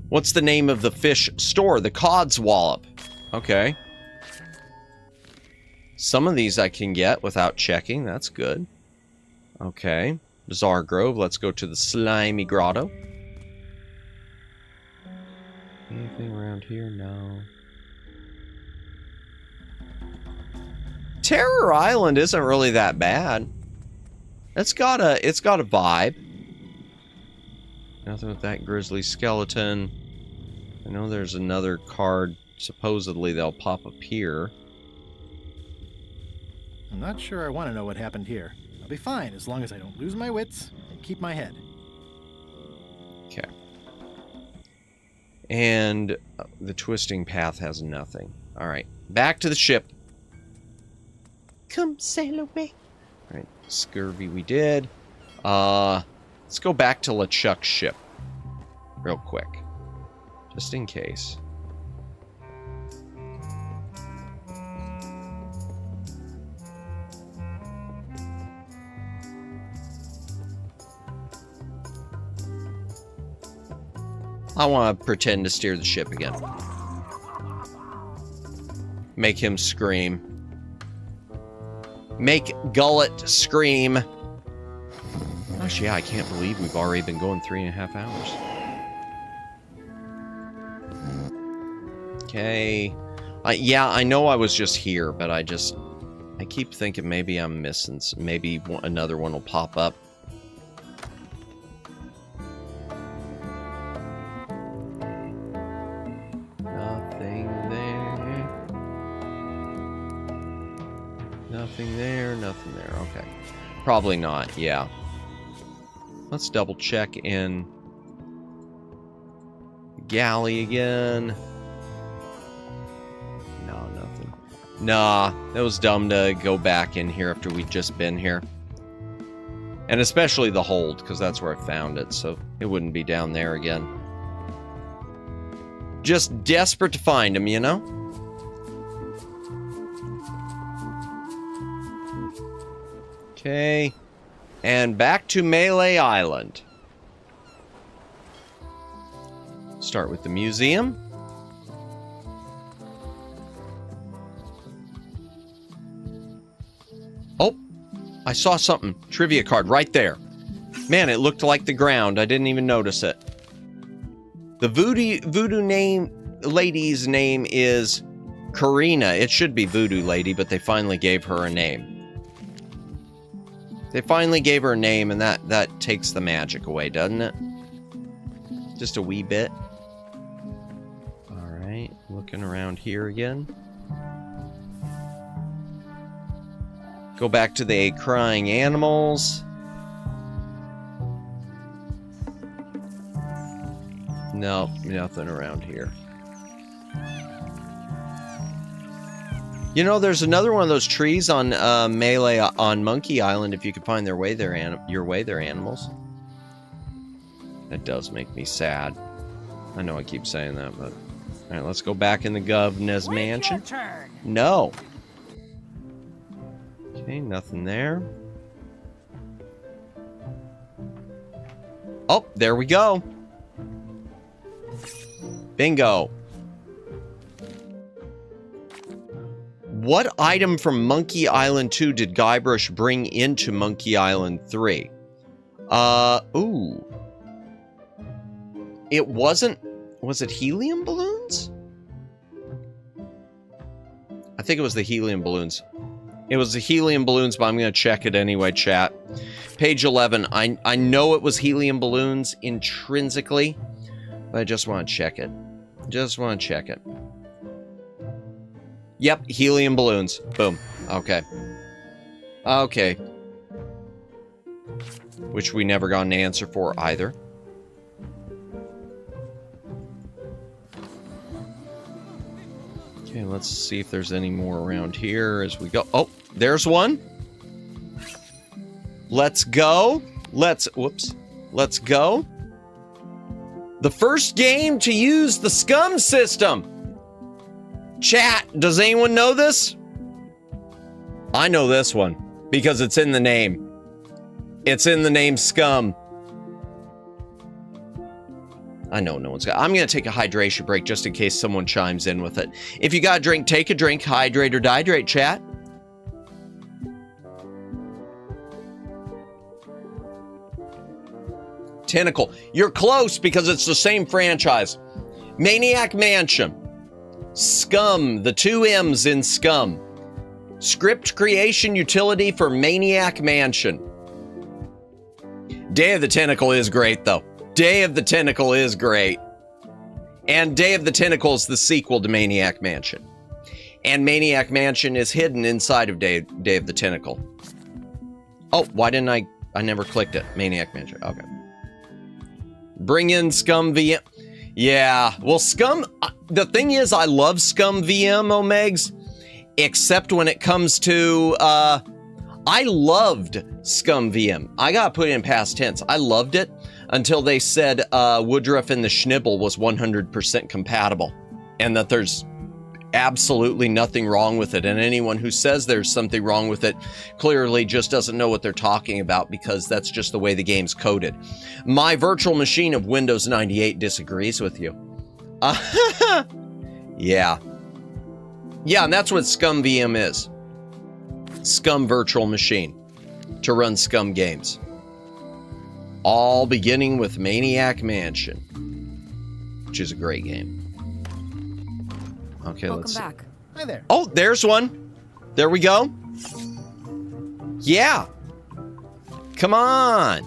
What's the name of the fish store? The Codswallop. Okay. Some of these I can get without checking. That's good. Okay. Bizarre Grove. Let's go to the Slimy Grotto. Anything around here? No. Terror Island isn't really that bad. It's got a vibe. Nothing with that grizzly skeleton. I know there's another card. Supposedly they'll pop up here. I'm not sure I want to know what happened here. I'll be fine as long as I don't lose my wits and keep my head. Okay. And the twisting path has nothing. Alright, back to the ship. Come sail away. Alright, scurvy we did. Let's go back to LeChuck's ship real quick, just in case. I want to pretend to steer the ship again. Make him scream. Make Gullet scream. Gosh, yeah, I can't believe we've already been going 3.5 hours. Okay. Yeah, I know I was just here, but I keep thinking maybe I'm missing. Maybe another one will pop up. Nothing there. Nothing there, nothing there. Okay. Probably not, yeah. Let's double check in galley again. No, nothing. Nah, that was dumb to go back in here after we'd just been here. And especially the hold, because that's where I found it, so it wouldn't be down there again. Just desperate to find him, you know? Okay. And back to Melee Island. Start with the museum. Oh, I saw something. Trivia card right there. Man, it looked like the ground. I didn't even notice it. The voodoo lady's name is Karina. It should be Voodoo Lady, but they finally gave her a name. They finally gave her a name, and that takes the magic away, doesn't it? Just a wee bit. Alright, looking around here again. Go back to the crying animals. No, nothing around here. You know, there's another one of those trees on Melee on Monkey Island. If you could find your way there, animals. That does make me sad. I know I keep saying that, but all right, let's go back in the governor's mansion. Your turn. No. Okay, nothing there. Oh, there we go. Bingo. What item from Monkey Island 2 did Guybrush bring into Monkey Island 3? Ooh. It wasn't... Was it helium balloons? I think it was the helium balloons. It was the helium balloons, but I'm going to check it anyway, chat. Page 11. I know it was helium balloons intrinsically, but I just want to check it. Just want to check it. Yep, helium balloons. Boom. Okay. Okay. Which we never got an answer for either. Okay, let's see if there's any more around here as we go. Oh, there's one. Let's go. Whoops. Let's go. The first game to use the scum system. Chat, does anyone know this? I know this one because it's in the name. It's in the name Scum. I know no one's got. I'm going to take a hydration break just in case someone chimes in with it. If you got a drink, take a drink. Hydrate or dihydrate, chat. Tentacle. You're close because it's the same franchise. Maniac Mansion. Scum, the 2 M's in Scum. Script creation utility for Maniac Mansion. Day of the Tentacle is great, though. Day of the Tentacle is great. And Day of the Tentacle is the sequel to Maniac Mansion. And Maniac Mansion is hidden inside of Day of the Tentacle. Oh, why didn't I never clicked it. Maniac Mansion, okay. Bring in Scum VM. Yeah, well, Scum, the thing is, I love Scum VM, Omegs, except when it comes to, I I loved Scum VM. I got put in past tense. I loved it until they said Woodruff and the Schnibble was 100% compatible and that there's absolutely nothing wrong with it. And anyone who says there's something wrong with it clearly just doesn't know what they're talking about, because that's just the way the game's coded. My virtual machine of Windows 98 disagrees with you. Yeah. Yeah, and that's what Scum VM is. Scum virtual machine to run Scum games. All beginning with Maniac Mansion, which is a great game. Okay, Welcome let's see. back. Hi there. Oh, there's one. There we go. Yeah. Come on.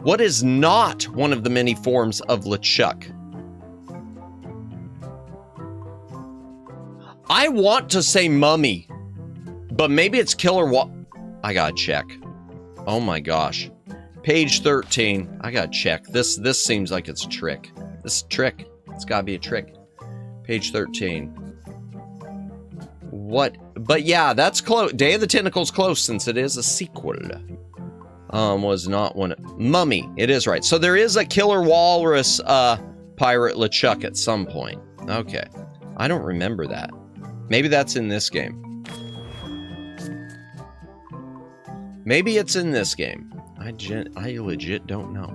What is not one of the many forms of LeChuck? I want to say mummy, but maybe it's killer I gotta check. Oh my gosh. Page 13. I gotta check. This seems like it's a trick. This is a trick. It's gotta be a trick. Page 13. What? But yeah, that's close. Day of the Tentacle's close since it is a sequel. Was not one. Mummy. It is right. So there is a killer walrus pirate LeChuck at some point. Okay. I don't remember that. Maybe that's in this game. Maybe it's in this game. I legit don't know.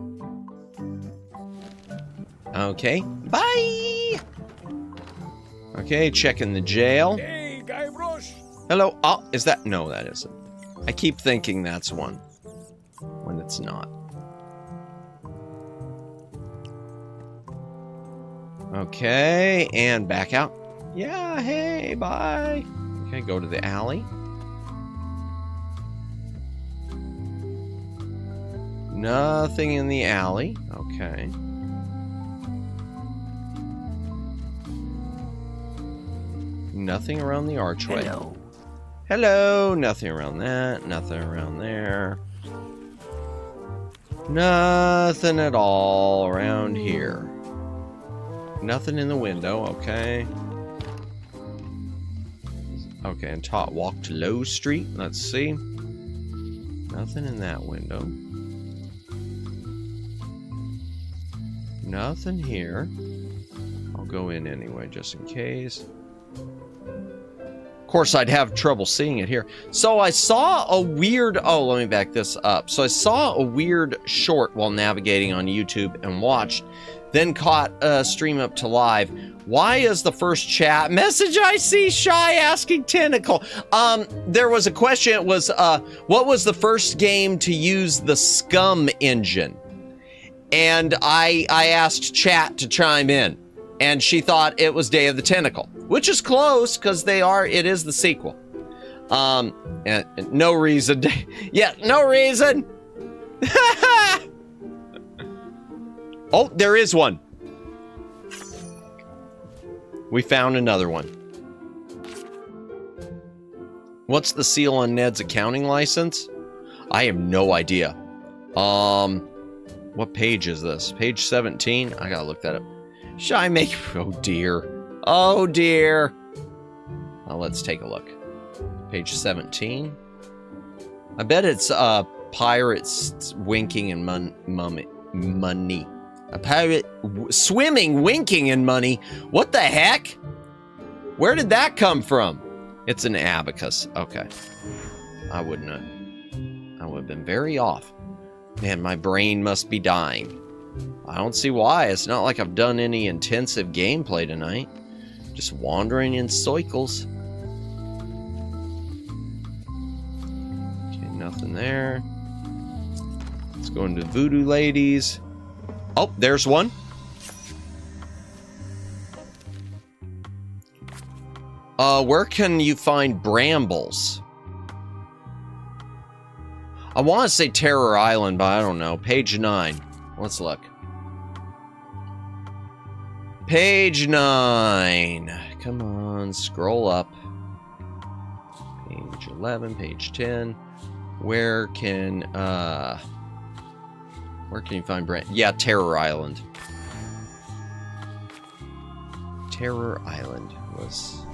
Okay. Bye! Okay, checking the jail. Hey, Guybrush. Hello. Oh, is that? No, that isn't. I keep thinking that's one when it's not. Okay, and back out. Yeah, hey, bye. Okay, go to the alley. Nothing in the alley. Okay. Nothing around the archway. Hello. Hello. Nothing around that. Nothing around there. Nothing at all around here. Nothing in the window. Okay. Okay, and walk to Low Street. Let's see. Nothing in that window. Nothing here. I'll go in anyway, just in case. Of course, I'd have trouble seeing it here. So I saw a weird... Oh, let me back this up. So I saw a weird short while navigating on YouTube and watched. Then caught a stream up to live. Why is the first chat message I see Shy asking Tentacle? There was a question. It was, what was the first game to use the Scum engine? And I asked chat to chime in. And she thought it was Day of the Tentacle, which is close because it is the sequel. And no reason. Yeah, no reason. Oh, there is one. We found another one. What's the seal on Ned's accounting license? I have no idea. What page is this? Page 17? I gotta look that up. Should I make... Oh, dear. Oh, dear. Well, let's take a look. Page 17. I bet it's pirates winking and money. A pirate swimming, winking in money. What the heck? Where did that come from? It's an abacus. Okay. I would have been very off. Man, my brain must be dying. I don't see why. It's not like I've done any intensive gameplay tonight. Just wandering in circles. Okay, nothing there. Let's go into Voodoo Ladies. Oh, there's one. Where can you find brambles? I want to say Terror Island, but I don't know. Page 9. Let's look. Page 9. Come on, scroll up. Page 11, page 10. Where can you find Yeah, Terror Island. Terror Island was...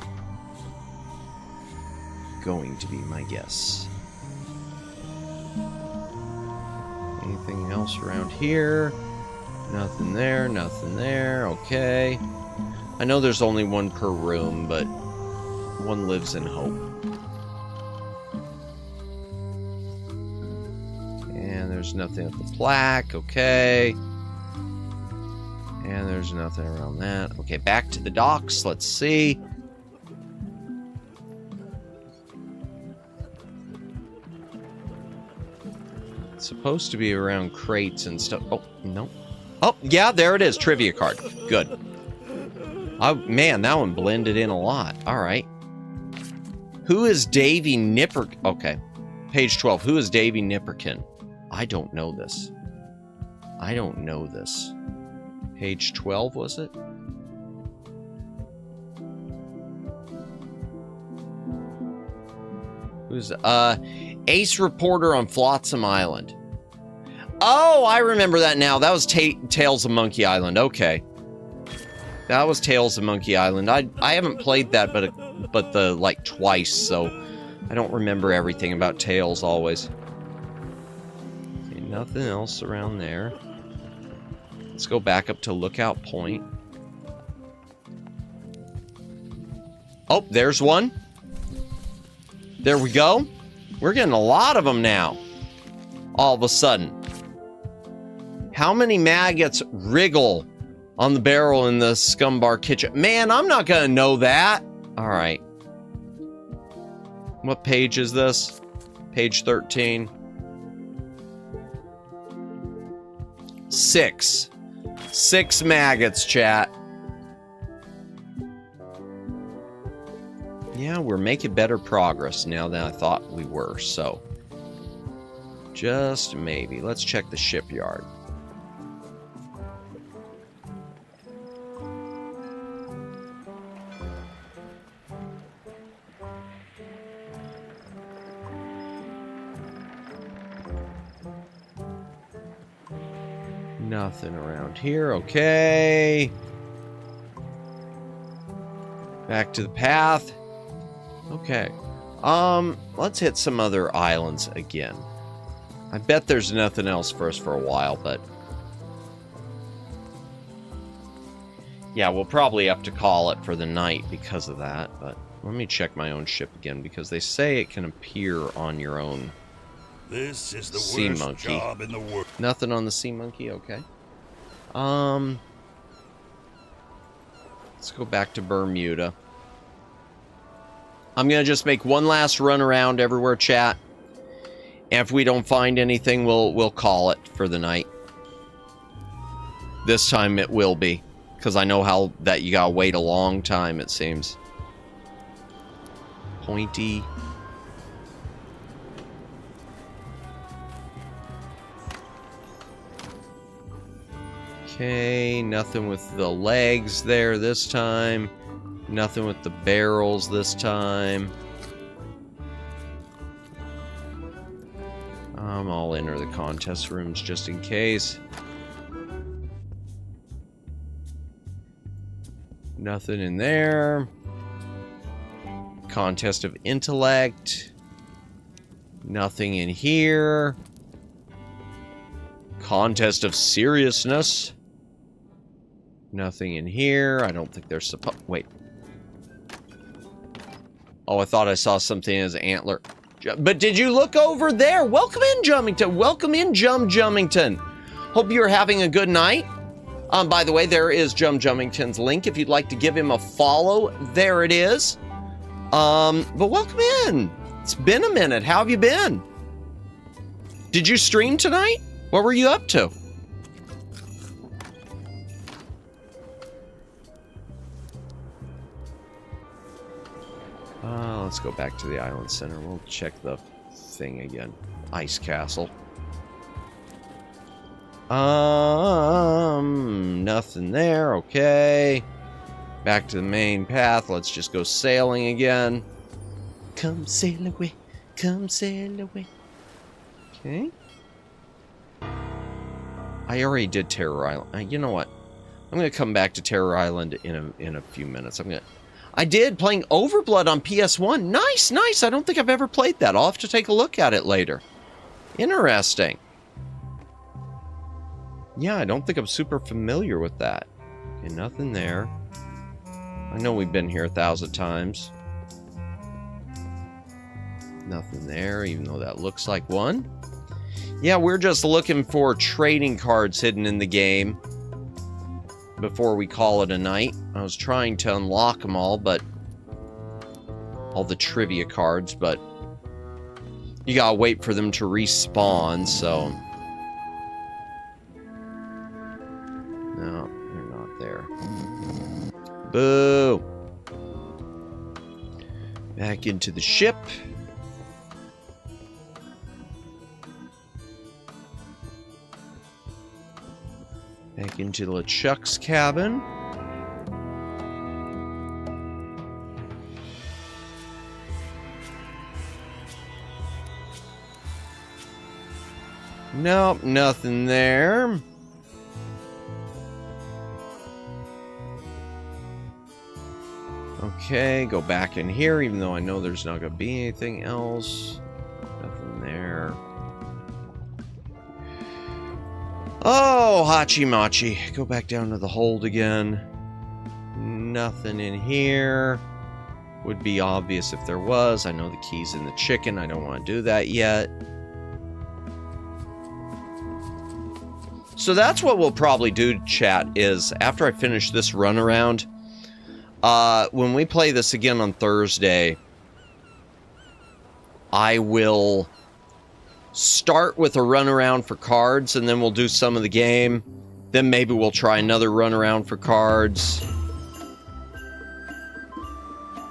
going to be my guess. Anything else around here? Nothing there, nothing there. Okay. I know there's only one per room, but one lives in hope. And there's nothing at the plaque. Okay. And there's nothing around that. Okay, back to the docks. Let's see. It's supposed to be around crates and stuff. Oh, no. Oh, yeah, there it is. Trivia card. Good. Oh, man, that one blended in a lot. All right. Who is Davy Nipper? Okay. Page 12. Who is Davy Nipperkin? I don't know this. I don't know this. Page 12, was it? Who's Ace Reporter on Flotsam Island? Oh, I remember that now. That was Tales of Monkey Island. Okay. That was Tales of Monkey Island. I haven't played that but the like twice, so I don't remember everything about Tales always. Okay, nothing else around there. Let's go back up to Lookout Point. Oh, there's one. There we go. We're getting a lot of them now. All of a sudden. How many maggots wriggle on the barrel in the Scumbar kitchen? Man, I'm not gonna know that. All right. What page is this? Page 13. 6. 6 maggots, chat. Yeah, we're making better progress now than I thought we were, so. Just maybe. Let's check the shipyard. Nothing around here. Okay. Back to the path. Okay. Let's hit some other islands again. I bet there's nothing else for us for a while, but yeah, we'll probably have to call it for the night because of that, but let me check my own ship again because they say it can appear on your own. This is the Sea worst monkey. job in the world. Nothing on the sea monkey, okay. Let's go back to Bermuda. I'm gonna just make one last run around everywhere, chat. And if we don't find anything, we'll call it for the night. This time it will be, because I know how that you gotta wait a long time, it seems. Pointy. Okay, nothing with the legs there this time. Nothing with the barrels this time. I'll enter the contest rooms just in case. Nothing in there. Contest of intellect. Nothing in here. Contest of seriousness. Nothing in here. I don't think there's supposed... Wait. Oh, I thought I saw something as antler. But did you look over there? Welcome in, Jummington. Welcome in, Jummington. Hope you're having a good night. By the way, there is Jummington's link. If you'd like to give him a follow, there it is. But welcome in. It's been a minute. How have you been? Did you stream tonight? What were you up to? Let's go back to the island center. We'll check the thing again. Ice castle. Nothing there. Okay. Back to the main path. Let's just go sailing again. Come sail away. Come sail away. Okay. I already did Terror Island. You know what? I'm gonna come back to Terror Island in a few minutes. I did, playing Overblood on PS1. Nice, nice. I don't think I've ever played that. I'll have to take a look at it later. Interesting. Yeah, I don't think I'm super familiar with that. Okay, nothing there. I know we've been here 1,000 times. Nothing there, even though that looks like one. Yeah, we're just looking for trading cards hidden in the game before we call it a night. I was trying to unlock them all, but all the trivia cards, but you gotta wait for them to respawn, so no, they're not there. Boo! Back into the ship. Back into LeChuck's cabin. Nope, nothing there. Okay, go back in here, even though I know there's not going to be anything else. Nothing there. Oh, Hachi Machi. Go back down to the hold again. Nothing in here. Would be obvious if there was. I know the key's in the chicken. I don't want to do that yet. So that's what we'll probably do, chat, is after I finish this run around, when we play this again on Thursday, I will start with a run around for cards, and then we'll do some of the game. Then maybe we'll try another run around for cards.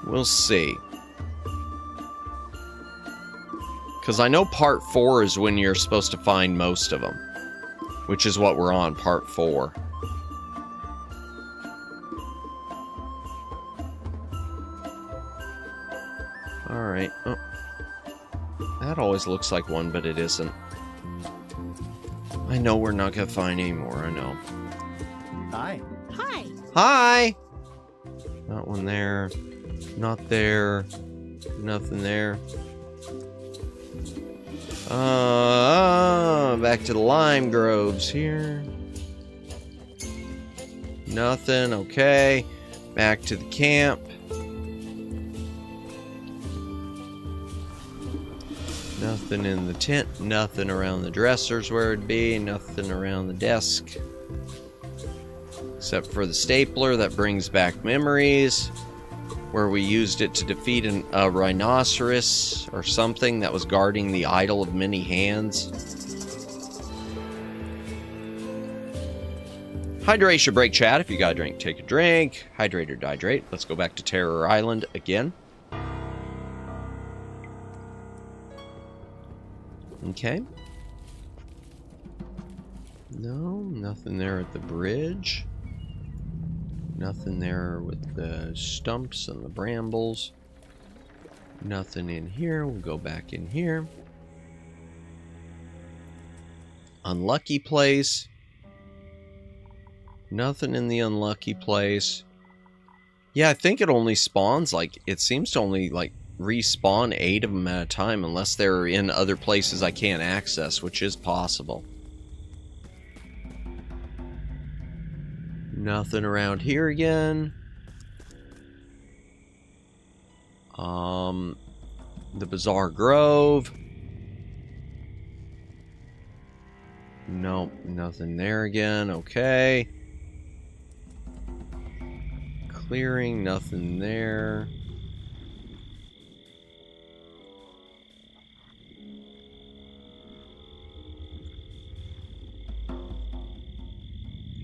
We'll see. Because I know part 4 is when you're supposed to find most of them, which is what we're on, part 4. Alright. Oh. That always looks like one, but it isn't. I know we're not going to find any more, I know. Hi. Hi. Hi! Not one there. Not there. Nothing there. Back to the lime groves here. Nothing, okay. Back to the camp. Nothing in the tent, nothing around the dressers where it'd be, nothing around the desk. Except for the stapler that brings back memories, where we used it to defeat a rhinoceros or something that was guarding the idol of many hands. Hydration break, chat. If you got a drink, take a drink. Hydrate or dihydrate. Let's go back to Terror Island again. Okay. No, nothing there at the bridge. Nothing there with the stumps and the brambles. Nothing in here. We'll go back in here. Unlucky place. Nothing in the unlucky place. Yeah, I think it only spawns, like, it seems to only, like, respawn 8 of them at a time, unless they're in other places I can't access, which is possible. Nothing around here again. The Bizarre Grove. Nope, nothing there again. Okay. Clearing, nothing there.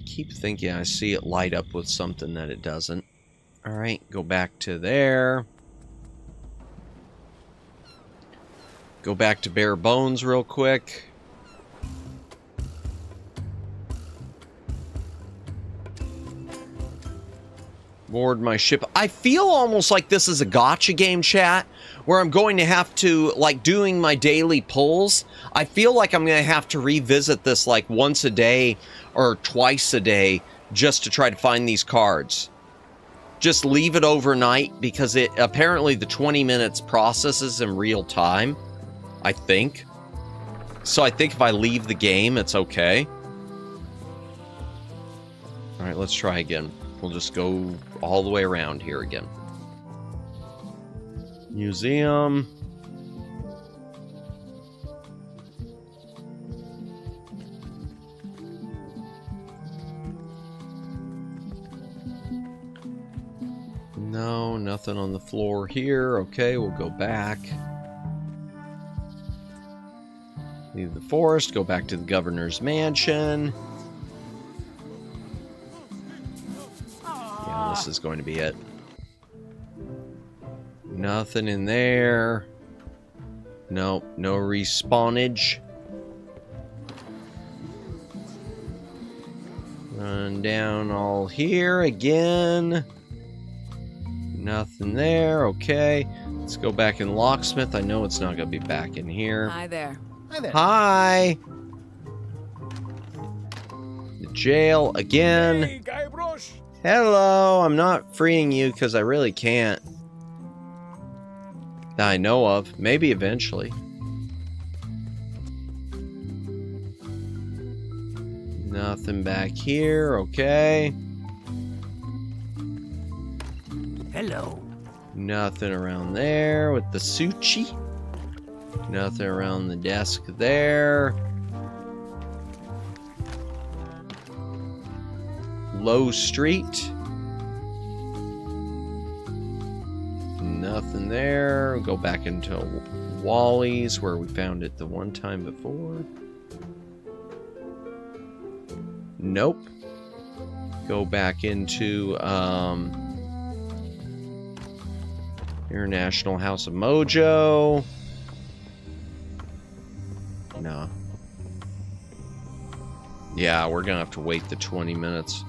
Keep thinking I see it light up with something that it doesn't. Alright, go back to there. Go back to Bare Bones real quick. Board my ship. I feel almost like this is a gacha game, chat, where I'm going to have to, like, doing my daily pulls. I feel like I'm going to have to revisit this, like, once a day or twice a day just to try to find these cards. just leave it overnight because it apparently the 20 minutes processes in real time, I think. So I think if I leave the game, it's okay. All right, let's try again. We'll just go all the way around here again. Museum. No, nothing on the floor here. Okay, we'll go back. Leave the forest, go back to the governor's mansion. Yeah, this is going to be it. Nothing in there. Nope, no respawnage. Run down all here again. Nothing there. Okay. Let's go back in Locksmith. I know it's not going to be back in here. Hi there. Hi there. Hi. The jail again. Hey, Guybrush. Hello. I'm not freeing you because I really can't. That I know of. Maybe eventually. Nothing back here. Okay. Hello. Nothing around there with the sushi. Nothing around the desk there. Low Street. Nothing there. Go back into Wally's where we found it the one time before. Nope. Go back into International House of Mojo. No. Yeah, we're gonna have to wait the 20 minutes.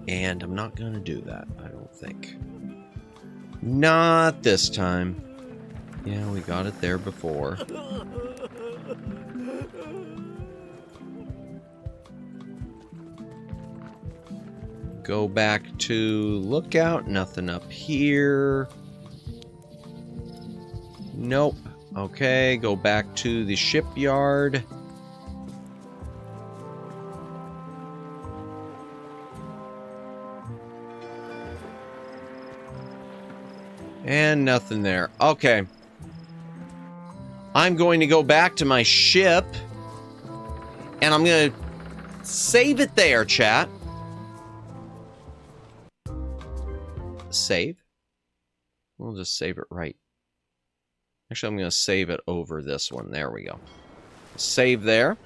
And I'm not gonna do that, I don't think. Not this time. Yeah, we got it there before. Go back to Lookout. Nothing up here. Nope. Okay, go back to the shipyard. And nothing there. Okay. I'm going to go back to my ship. And I'm going to save it there, chat. Save? We'll just save it right. Actually, I'm going to save it over this one. There we go. Save there.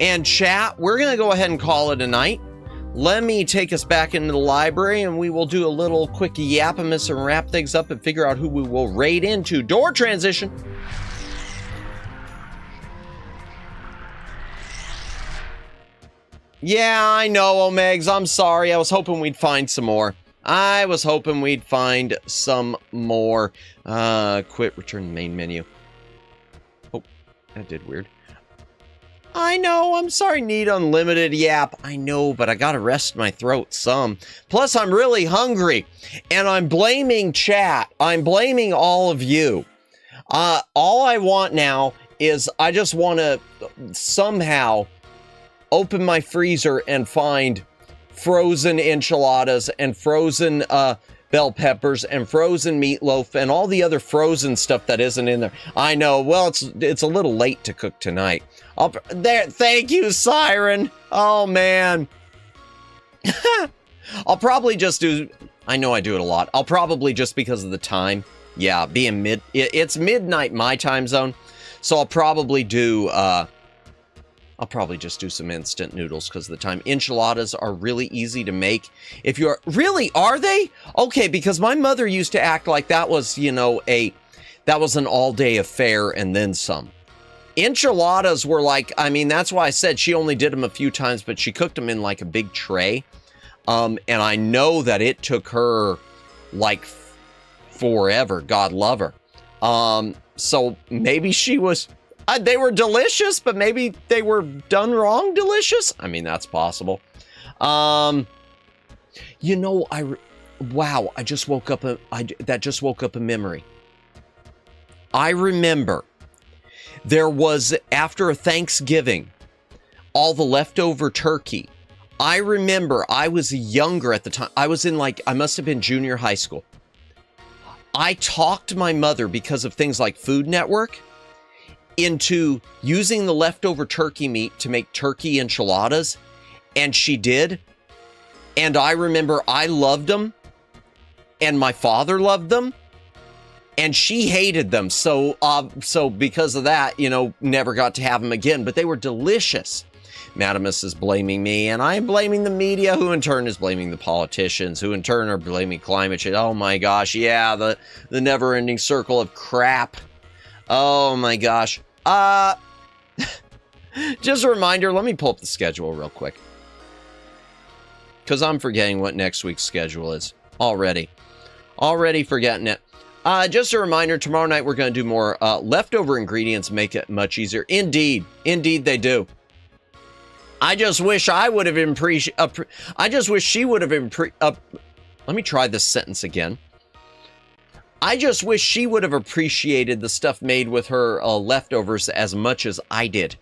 And chat, we're going to go ahead and call it a night. Let me take us back into the library and we will do a little quick yappamus and wrap things up and figure out who we will raid into. Door transition. Yeah, I know, Omegs. I'm sorry. I was hoping we'd find some more. I was hoping we'd find some more. Quit, return the main menu. Oh, that did weird. I know, I'm sorry, need unlimited YAAAP. I know, but I gotta rest my throat some. Plus, I'm really hungry. And I'm blaming chat. I'm blaming all of you. All I want now is I just want to somehow open my freezer and find frozen enchiladas and frozen bell peppers and frozen meatloaf and all the other frozen stuff that isn't in there. I know. Well, it's a little late to cook tonight. There. Thank you, Siren. Oh man. I'll probably just do. I know I do it a lot. I'll probably just because of the time. Yeah, being it's midnight my time zone, so I'll probably do. I'll probably just do some instant noodles because of the time. Enchiladas are really easy to make. If you're... Really? Are they? Okay, because my mother used to act like that was, you know, that was an all-day affair and then some. Enchiladas were like... I mean, that's why I said she only did them a few times, but she cooked them in like a big tray. And I know that it took her like forever. God love her. So maybe she was... they were delicious, but maybe they were done wrong delicious. I mean, that's possible. You know, wow, I just woke up, that just woke up a memory. I remember there was, after Thanksgiving, all the leftover turkey. I remember I was younger at the time. I was in I must have been junior high school. I talked my mother, because of things like Food Network, into using the leftover turkey meat to make turkey enchiladas. And she did. And I remember I loved them. And my father loved them. And she hated them. So because of that, you know, never got to have them again. But they were delicious. Madamus is blaming me, and I'm blaming the media, who in turn is blaming the politicians, who in turn are blaming climate change. Oh my gosh, yeah, the never-ending circle of crap. Oh my gosh. Just a reminder, let me pull up the schedule real quick, because I'm forgetting what next week's schedule is already forgetting it. Just a reminder, tomorrow night we're going to do more leftover ingredients, make it much easier. Indeed they do. I just wish I would have I just wish she would have let me try this sentence again. I just wish she would have appreciated the stuff made with her leftovers as much as I did.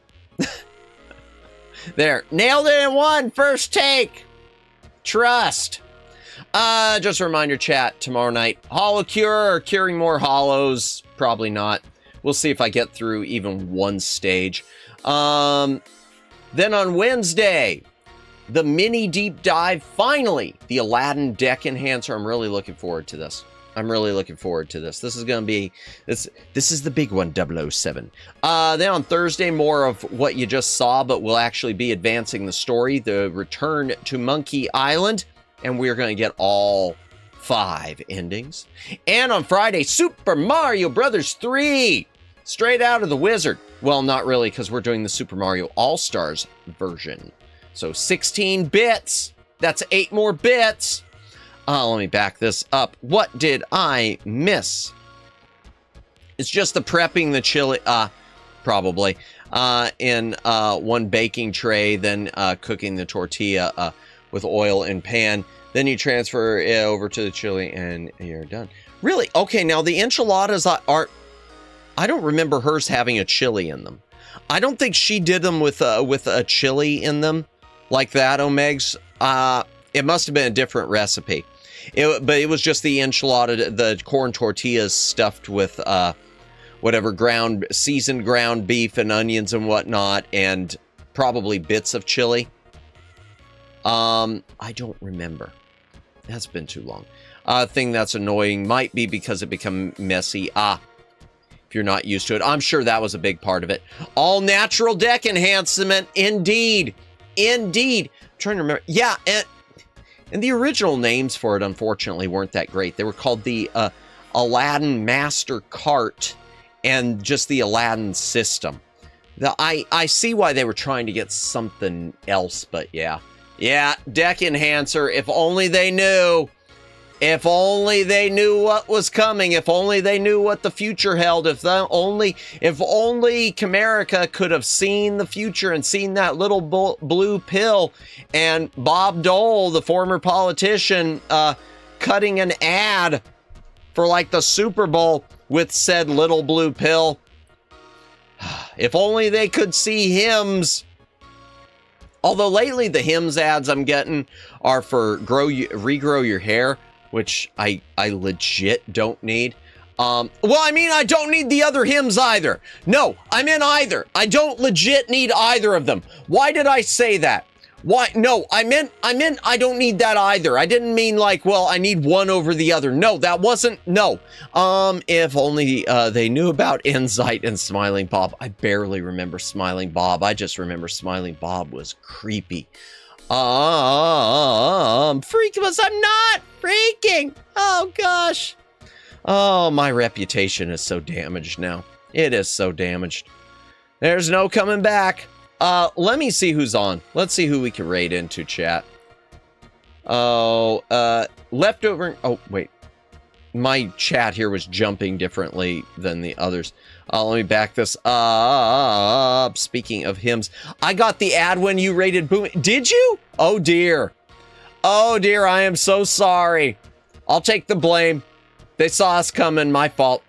There, nailed it in one first take. Trust. Just a reminder, chat, tomorrow night, Hollow Cure, or curing more hollows. Probably not. We'll see if I get through even one stage. Then on Wednesday, the mini deep dive, finally, the Aladdin deck enhancer. I'm really looking forward to this. This is going to be, this is the big one, 007. Then on Thursday, more of what you just saw, but we'll actually be advancing the story, the return to Monkey Island, and we're going to get all 5 endings. And on Friday, Super Mario Brothers 3, straight out of the wizard. Well, not really, because we're doing the Super Mario All-Stars version. So 16 bits. That's 8 more bits. Let me back this up. What did I miss? It's just the prepping the chili, probably, in one baking tray, then cooking the tortilla with oil in pan. Then you transfer it over to the chili, and you're done. Really? Okay, now the enchiladas are... I don't remember hers having a chili in them. I don't think she did them with a chili in them like that, Omegs. It must have been a different recipe. But it was just the enchilada, the corn tortillas stuffed with whatever seasoned ground beef and onions and whatnot, and probably bits of chili. I don't remember. That's been too long. Thing that's annoying might be because it become messy. If you're not used to it. I'm sure that was a big part of it. All natural deck enhancement. Indeed. I'm trying to remember. Yeah, and the original names for it, unfortunately, weren't that great. They were called the Aladdin Master Cart and just the Aladdin System. I see why they were trying to get something else, but yeah. Yeah, deck enhancer. If only they knew. If only they knew what was coming. If only they knew what the future held. If only Comerica could have seen the future and seen that little blue pill, and Bob Dole, the former politician, cutting an ad for like the Super Bowl with said little blue pill. If only they could see Hims. Although lately the Hims ads I'm getting are for regrow your hair, which I legit don't need. Well, I mean, I don't need the other Hims either. No, I meant either. I don't legit need either of them. Why did I say that? Why? No, I meant I don't need that either. I didn't mean like, well, I need one over the other. No, that wasn't, no. If only they knew about Insight and Smiling Bob. I barely remember Smiling Bob. I just remember Smiling Bob was creepy. Freaking was I'm not freaking. Oh gosh. Oh, my reputation is so damaged now. It is so damaged. There's no coming back. Let me see who's on. Let's see who we can raid into, chat. Oh, leftover. Oh, wait. my chat here was jumping differently than the others. Let me back this up. Speaking of hymns, I got the ad when you rated Boom. Did you? Oh dear. Oh dear, I am so sorry. I'll take the blame. They saw us coming, my fault.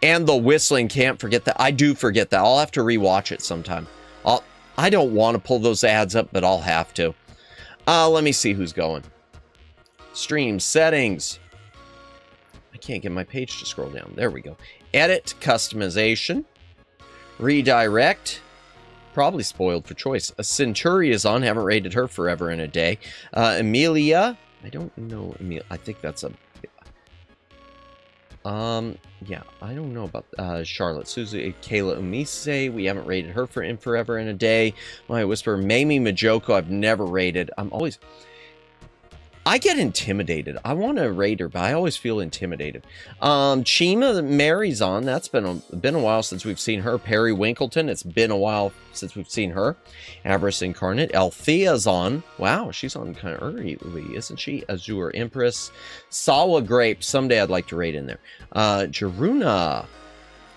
And the whistling, can't forget that. I do forget that. I'll have to rewatch it sometime. I don't want to pull those ads up, but I'll have to. Let me see who's going. Stream settings. I can't get my page to scroll down. There we go. Edit, customization, redirect. Probably spoiled for choice. A Centuri is on. Haven't rated her forever and a day. Amelia. I don't know. I think that's a... yeah, I don't know about Charlotte. Susie, Kayla Umise. We haven't rated her for forever and a day. My Whisper. Mamie Majoko. I've never rated. I get intimidated. I want to rate her, but I always feel intimidated. Chima Mary's on. That's been a while since we've seen her. Perry Winkleton. It's been a while since we've seen her. Avarice Incarnate. Althea's on. Wow, she's on kind of early, isn't she? Azure Empress. Sawa Grape. Someday I'd like to rate in there. Jaruna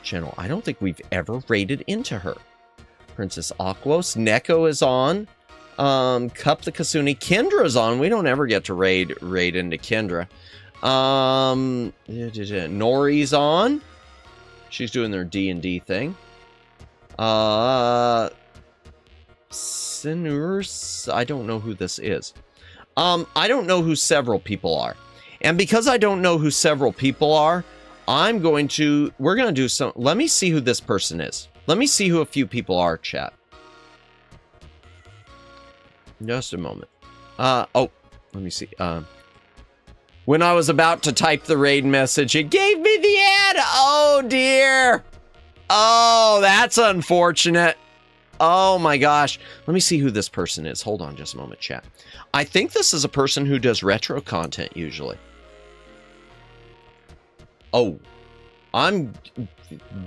channel. I don't think we've ever rated into her. Princess Aquos. Neko is on. Cup the Kasuni. Kendra's on. We don't ever get to raid into Kendra. Nori's on. She's doing their D&D thing. Sinners. I don't know who this is. I don't know who several people are. And because I don't know who several people are, we're going to do some, let me see who this person is. Let me see who a few people are, chat. Just a moment. Oh, let me see. When I was about to type the raid message, it gave me the ad. Oh, dear. Oh, that's unfortunate. Oh, my gosh. Let me see who this person is. Hold on just a moment, chat. I think this is a person who does retro content usually. Oh, I'm a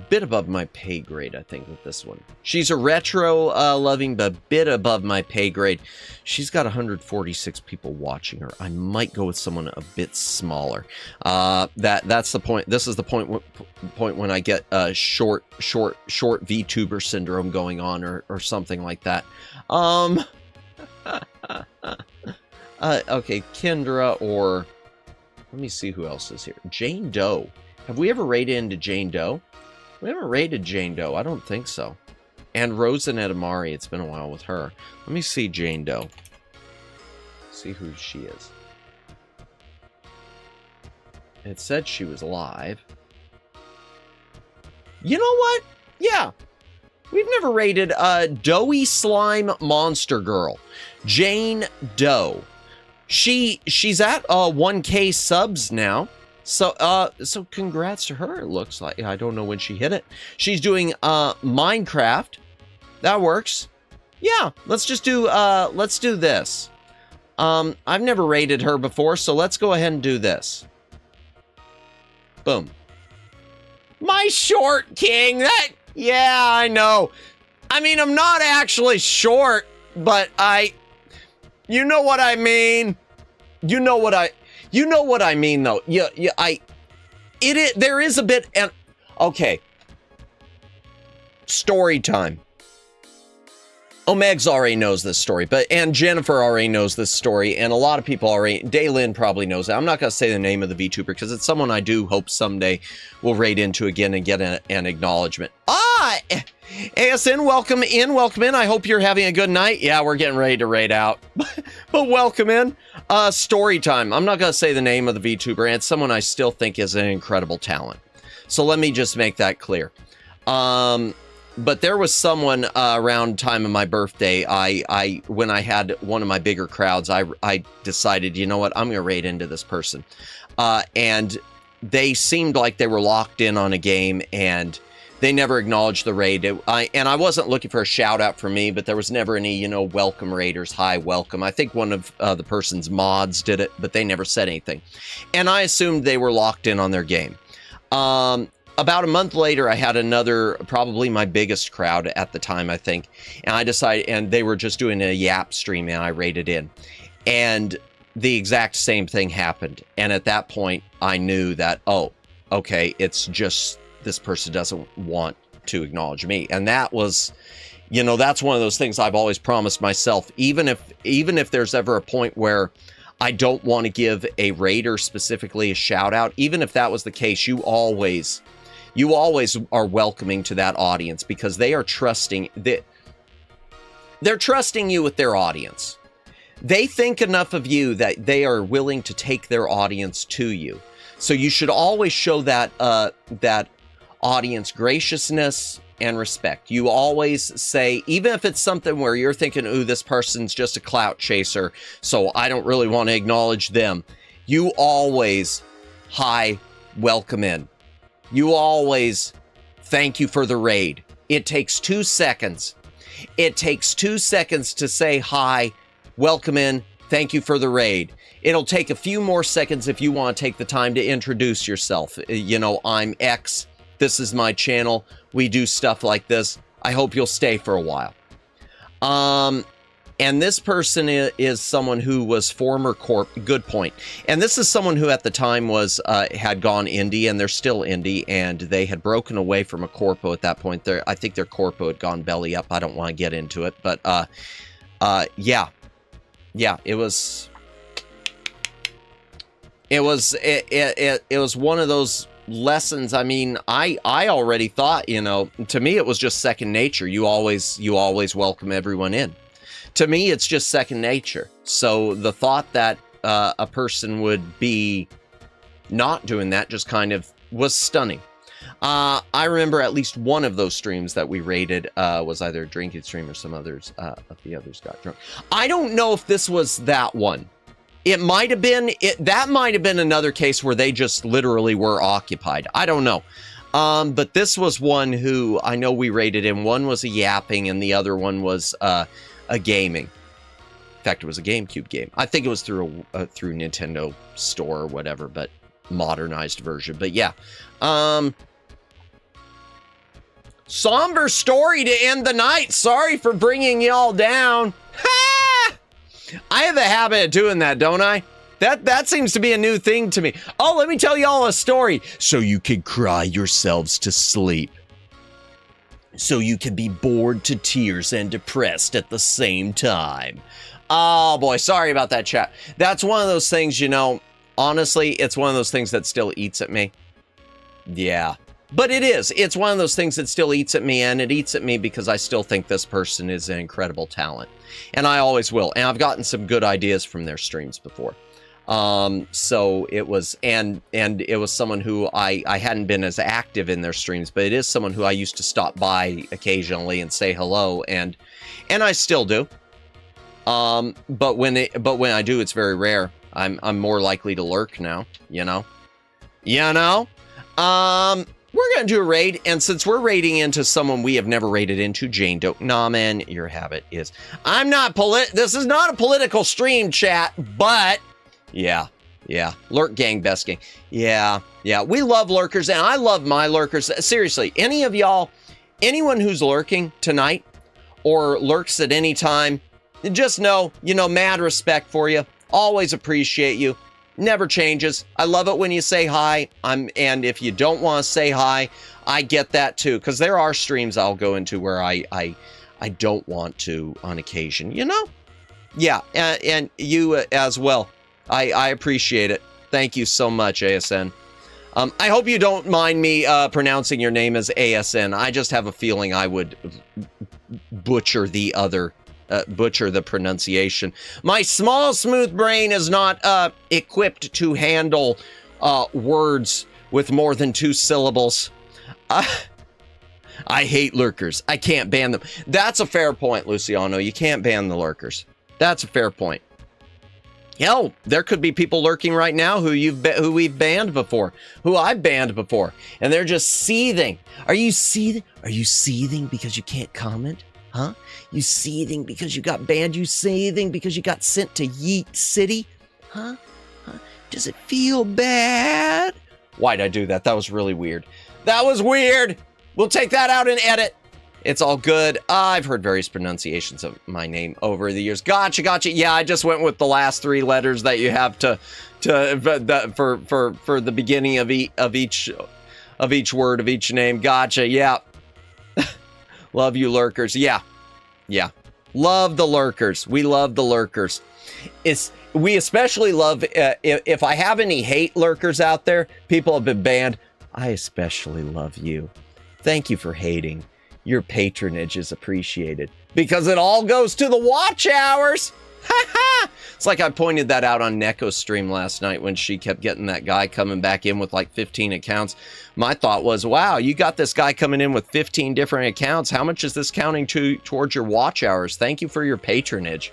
bit above my pay grade, I think, with this one. She's a retro loving, but a bit above my pay grade. She's got 146 people watching her. I might go with someone a bit smaller. That's the point. This is the point when I get short VTuber syndrome going on, or something like that. Okay, Kendra, or let me see who else is here. Jane Doe. Have we ever rated into Jane Doe? We haven't rated Jane Doe. I don't think so. And Rosanette Amari. It's been a while with her. Let me see Jane Doe. See who she is. It said she was live. You know what? Yeah. We've never rated Doughy Slime Monster Girl. Jane Doe. She's at 1K subs now. So congrats to her, it looks like. I don't know when she hit it. She's doing Minecraft. That works. Yeah, let's do this. I've never rated her before, so let's go ahead and do this. Boom. My short king, yeah, I know. I mean, I'm not actually short, but you know what I mean. You know what I mean, though. Yeah, there is a bit, and okay. Story time. Omegs already knows this story, and Jennifer already knows this story, and a lot of people already, Daylin probably knows it. I'm not going to say the name of the VTuber, because it's someone I do hope someday will raid into again and get an acknowledgement. ASN, welcome in. I hope you're having a good night. Yeah, we're getting ready to raid out, but welcome in. Story time. I'm not going to say the name of the VTuber, and it's someone I still think is an incredible talent. So let me just make that clear. But there was someone around time of my birthday, when I had one of my bigger crowds, I decided, you know what, I'm going to raid into this person. And they seemed like they were locked in on a game, and they never acknowledged the raid. And I wasn't looking for a shout out from me, but there was never any, welcome raiders. Hi, welcome. I think one of the person's mods did it, but they never said anything. And I assumed they were locked in on their game. About a month later, I had another, probably my biggest crowd at the time, I think. And I decided, and they were just doing a YAAAP stream, and I raided in. And the exact same thing happened. And at that point, I knew that, oh, okay, it's just this person doesn't want to acknowledge me. And that was, you know, that's one of those things I've always promised myself. Even if there's ever a point where I don't want to give a raider specifically a shout out, even if that was the case, you always are welcoming to that audience, because they are trusting that they're trusting you with their audience. They think enough of you that they are willing to take their audience to you. So you should always show that that audience graciousness and respect. You always say, even if it's something where you're thinking, ooh, this person's just a clout chaser, so I don't really want to acknowledge them. You always, hi, welcome in. You always, thank you for the raid. It takes 2 seconds. It takes 2 seconds to say hi, welcome in, thank you for the raid. It'll take a few more seconds if you want to take the time to introduce yourself. You know, I'm X. This is my channel. We do stuff like this. I hope you'll stay for a while. And this person is someone who was former corp. Good point. And this is someone who at the time was had gone indie, and they're still indie, and they had broken away from a corpo at that point. I think their corpo had gone belly up. I don't want to get into it, but yeah, it was one of those lessons. I mean, I already thought, you know, to me it was just second nature. You always welcome everyone in. To me, it's just second nature. So the thought that a person would be not doing that just kind of was stunning. I remember at least one of those streams that we rated was either a drinking stream or some others. The others got drunk. I don't know if this was that one. It might have been, that might have been another case where they just literally were occupied. I don't know. But this was one who I know we rated in. One was a yapping and the other one was a gaming. In fact, it was a GameCube game. I think it was through Nintendo Store or whatever, but modernized version. But yeah. Somber story to end the night. Sorry for bringing y'all down. Ha! I have a habit of doing that, don't I? That seems to be a new thing to me. Oh, let me tell y'all a story. So you can cry yourselves to sleep. So you can be bored to tears and depressed at the same time. Oh boy, sorry about that, chat. That's one of those things, you know, honestly, it's one of those things that still eats at me. Yeah. But it is. It's one of those things that still eats at me, and it eats at me because I still think this person is an incredible talent. And I always will. And I've gotten some good ideas from their streams before. So it was, and it was someone who I hadn't been as active in their streams, but it is someone who I used to stop by occasionally and say hello, and I still do. But when I do, it's very rare. I'm more likely to lurk now, you know? We're going to do a raid, and since we're raiding into someone we have never raided into, Jane Doe. Nah, man, your habit is... This is not a political stream, chat, but... Yeah. Lurk gang, best gang. Yeah. We love lurkers, and I love my lurkers. Seriously, any of y'all, anyone who's lurking tonight, or lurks at any time, just know, you know, mad respect for you. Always appreciate you. Never changes. I love it when you say hi. And if you don't want to say hi, I get that too. Because there are streams I'll go into where I don't want to on occasion, you know? Yeah, and you as well. I appreciate it. Thank you so much, ASN. I hope you don't mind me pronouncing your name as ASN. I just have a feeling I would butcher the pronunciation. My small, smooth brain is not equipped to handle words with more than 2 syllables. I hate lurkers. I can't ban them. That's a fair point, Luciano. You can't ban the lurkers. That's a fair point. Hell, there could be people lurking right now who we've banned before, who I've banned before, and they're just seething. Are you seething? Are you seething because you can't comment? Huh? You seething because you got banned? You seething because you got sent to Yeet City? Huh? Does it feel bad? Why'd I do that? That was really weird. That was weird. We'll take that out and edit. It's all good. I've heard various pronunciations of my name over the years. Gotcha, gotcha. Yeah, I just went with the last 3 letters that you have for the beginning of each word of each name. Gotcha. Yeah. Love you, lurkers. Yeah. Yeah. Love the lurkers. We love the lurkers. We especially love, if I have any hate lurkers out there, people have been banned. I especially love you. Thank you for hating. Your patronage is appreciated because it all goes to the watch hours. It's like I pointed that out on Neko's stream last night when she kept getting that guy coming back in with like 15 accounts. My thought was, wow, you got this guy coming in with 15 different accounts. How much is this counting towards your watch hours? Thank you for your patronage.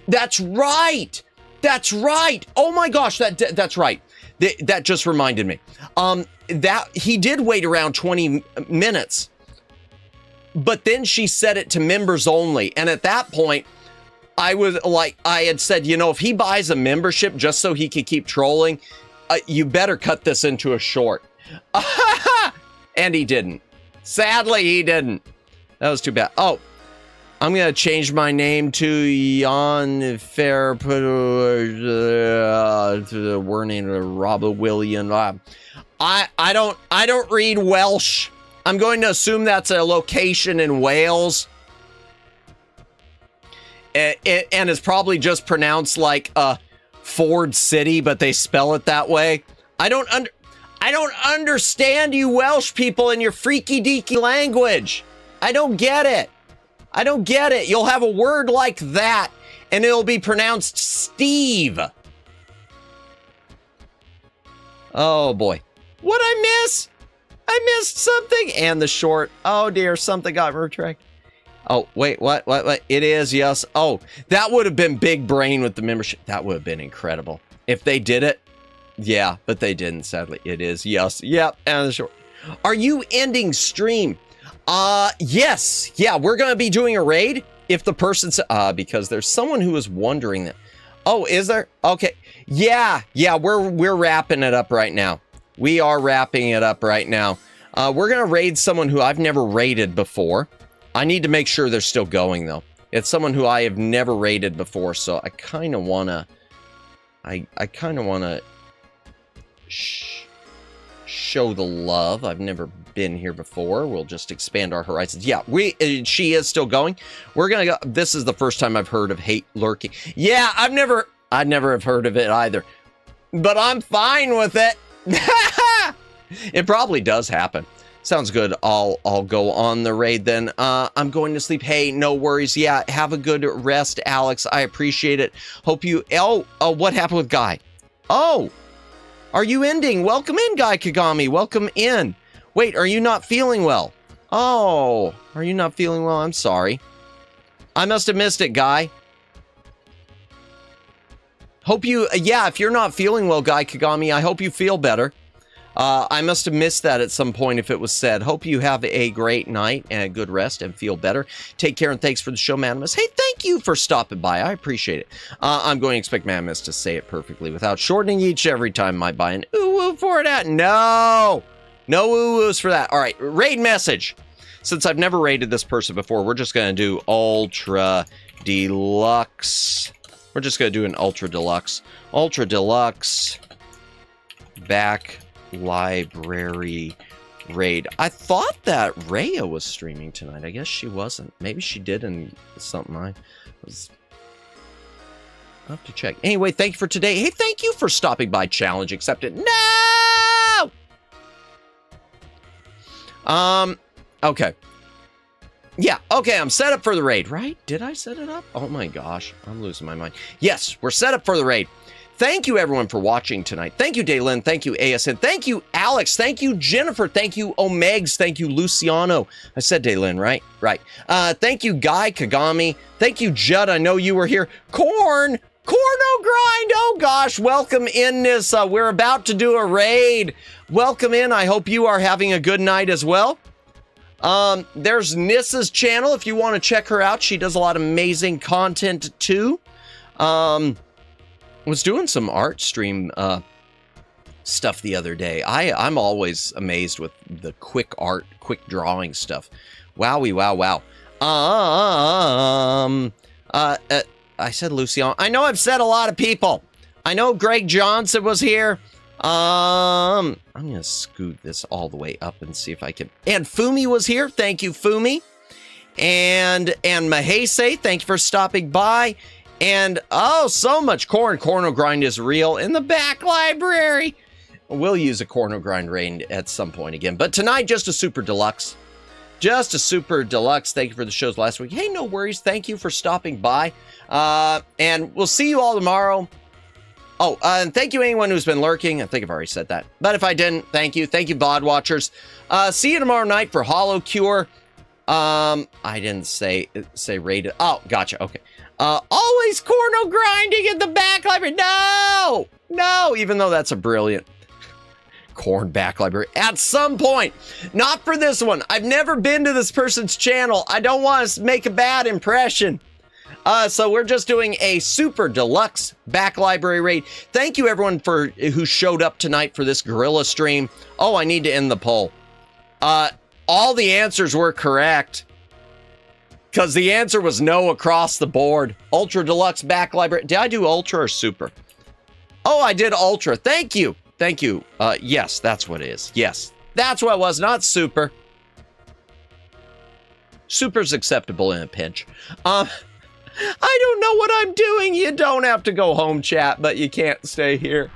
That's right. That's right. Oh my gosh, that's right. That just reminded me. That he did wait around 20 minutes. But then she set it to members only. And at that point, I had said, you know, if he buys a membership just so he could keep trolling, you better cut this into a short. And he didn't. Sadly, he didn't. That was too bad. Oh, I'm going to change my name to Jan Fair, Werning, Robert William. I don't read Welsh. I'm going to assume that's a location in Wales. And it's probably just pronounced like Ford City, but they spell it that way. I don't understand you Welsh people and your freaky deaky language. I don't get it. I don't get it. You'll have a word like that and it'll be pronounced Steve. Oh boy. What'd I miss? I missed something. And the short. Oh dear, something got retracted. Oh, wait, what? It is, yes. Oh, that would have been big brain with the membership. That would have been incredible. If they did it. Yeah, but they didn't, sadly. It is, yes. Yep, and the short. Are you ending stream? Yes. Yeah, we're going to be doing a raid. If the person's, because there's someone who is wondering that. Oh, is there? Okay. Yeah, we're wrapping it up right now. We are wrapping it up right now. We're going to raid someone who I've never raided before. I need to make sure they're still going, though. It's someone who I have never raided before, so I kind of want to... I kind of want to... show the love. I've never been here before. We'll just expand our horizons. Yeah, she is still going. We're going to go... This is the first time I've heard of hate lurking. Yeah, I never have heard of it either. But I'm fine with it. It probably does happen. Sounds good. I'll go on the raid then. I'm going to sleep. Hey, no worries. Yeah, have a good rest, Alex. I appreciate it. Hope you... Oh, what happened with Guy? Oh, are you ending? Welcome in, Guy Kagami. Welcome in. Wait, are you not feeling well? Oh, are you not feeling well? I'm sorry. I must have missed it, Guy. Hope you... Yeah, if you're not feeling well, Guy Kagami, I hope you feel better. I must have missed that at some point if it was said. Hope you have a great night and a good rest and feel better. Take care and thanks for the show, Manimus. Hey, thank you for stopping by. I appreciate it. I'm going to expect Manimus to say it perfectly without shortening each every time I buy an ooh-woo for that. No! No ooh-woos for that. All right, raid message. Since I've never raided this person before, we're just going to do Ultra Deluxe. We're just going to do an Ultra Deluxe. Ultra Deluxe. Back... library raid. I thought that Rhea was streaming tonight. I guess she wasn't. Maybe she did and something I'll have to check. Anyway, thank you for today. Hey, thank you for stopping by. Challenge accepted. No! Okay. Yeah, okay, I'm set up for the raid, right? Did I set it up? Oh my gosh, I'm losing my mind. Yes, we're set up for the raid. Thank you, everyone, for watching tonight. Thank you, Daylin. Thank you, ASN. Thank you, Alex. Thank you, Jennifer. Thank you, Omegs. Thank you, Luciano. I said Daylin, right? Right. Thank you, Guy Kagami. Thank you, Judd. I know you were here. Corn. Corno Grind. Oh, gosh. Welcome in, Nissa. We're about to do a raid. Welcome in. I hope you are having a good night as well. There's Nissa's channel if you want to check her out. She does a lot of amazing content, too. Was doing some art stream stuff the other day. I'm always amazed with the quick art, quick drawing stuff Wowie, wow. I said Lucian. I know I've said a lot of people. I know Greg Johnson was here. I'm going to scoot this all the way up and see if I can. And Fumi was here. Thank you, Fumi. And Mahese, thank you for stopping by. And, oh, so much corn. Corno grind is real in the back library. We'll use a corno grind raid at some point again. But tonight, just a super deluxe. Just a super deluxe. Thank you for the shows last week. Hey, no worries. Thank you for stopping by. And we'll see you all tomorrow. Oh, and thank you anyone who's been lurking. I think I've already said that. But if I didn't, thank you. Thank you, VOD watchers. See you tomorrow night for Hollow Cure. I didn't say rated. Oh, gotcha. Okay. Always corno grinding in the back library. No, even though that's a brilliant corn back library at some point. Not for this one. I've never been to this person's channel. I don't want to make a bad impression. So we're just doing a super deluxe back library raid. Thank you everyone who showed up tonight for this Guerrilla stream. Oh, I need to end the poll. All the answers were correct. Because the answer was no across the board. Ultra deluxe back library. Did I do ultra or super? Oh, I did ultra. Thank you. Thank you. Yes, that's what it is. Yes, that's what it was, not super. Super's acceptable in a pinch. I don't know what I'm doing. You don't have to go home, chat, but you can't stay here.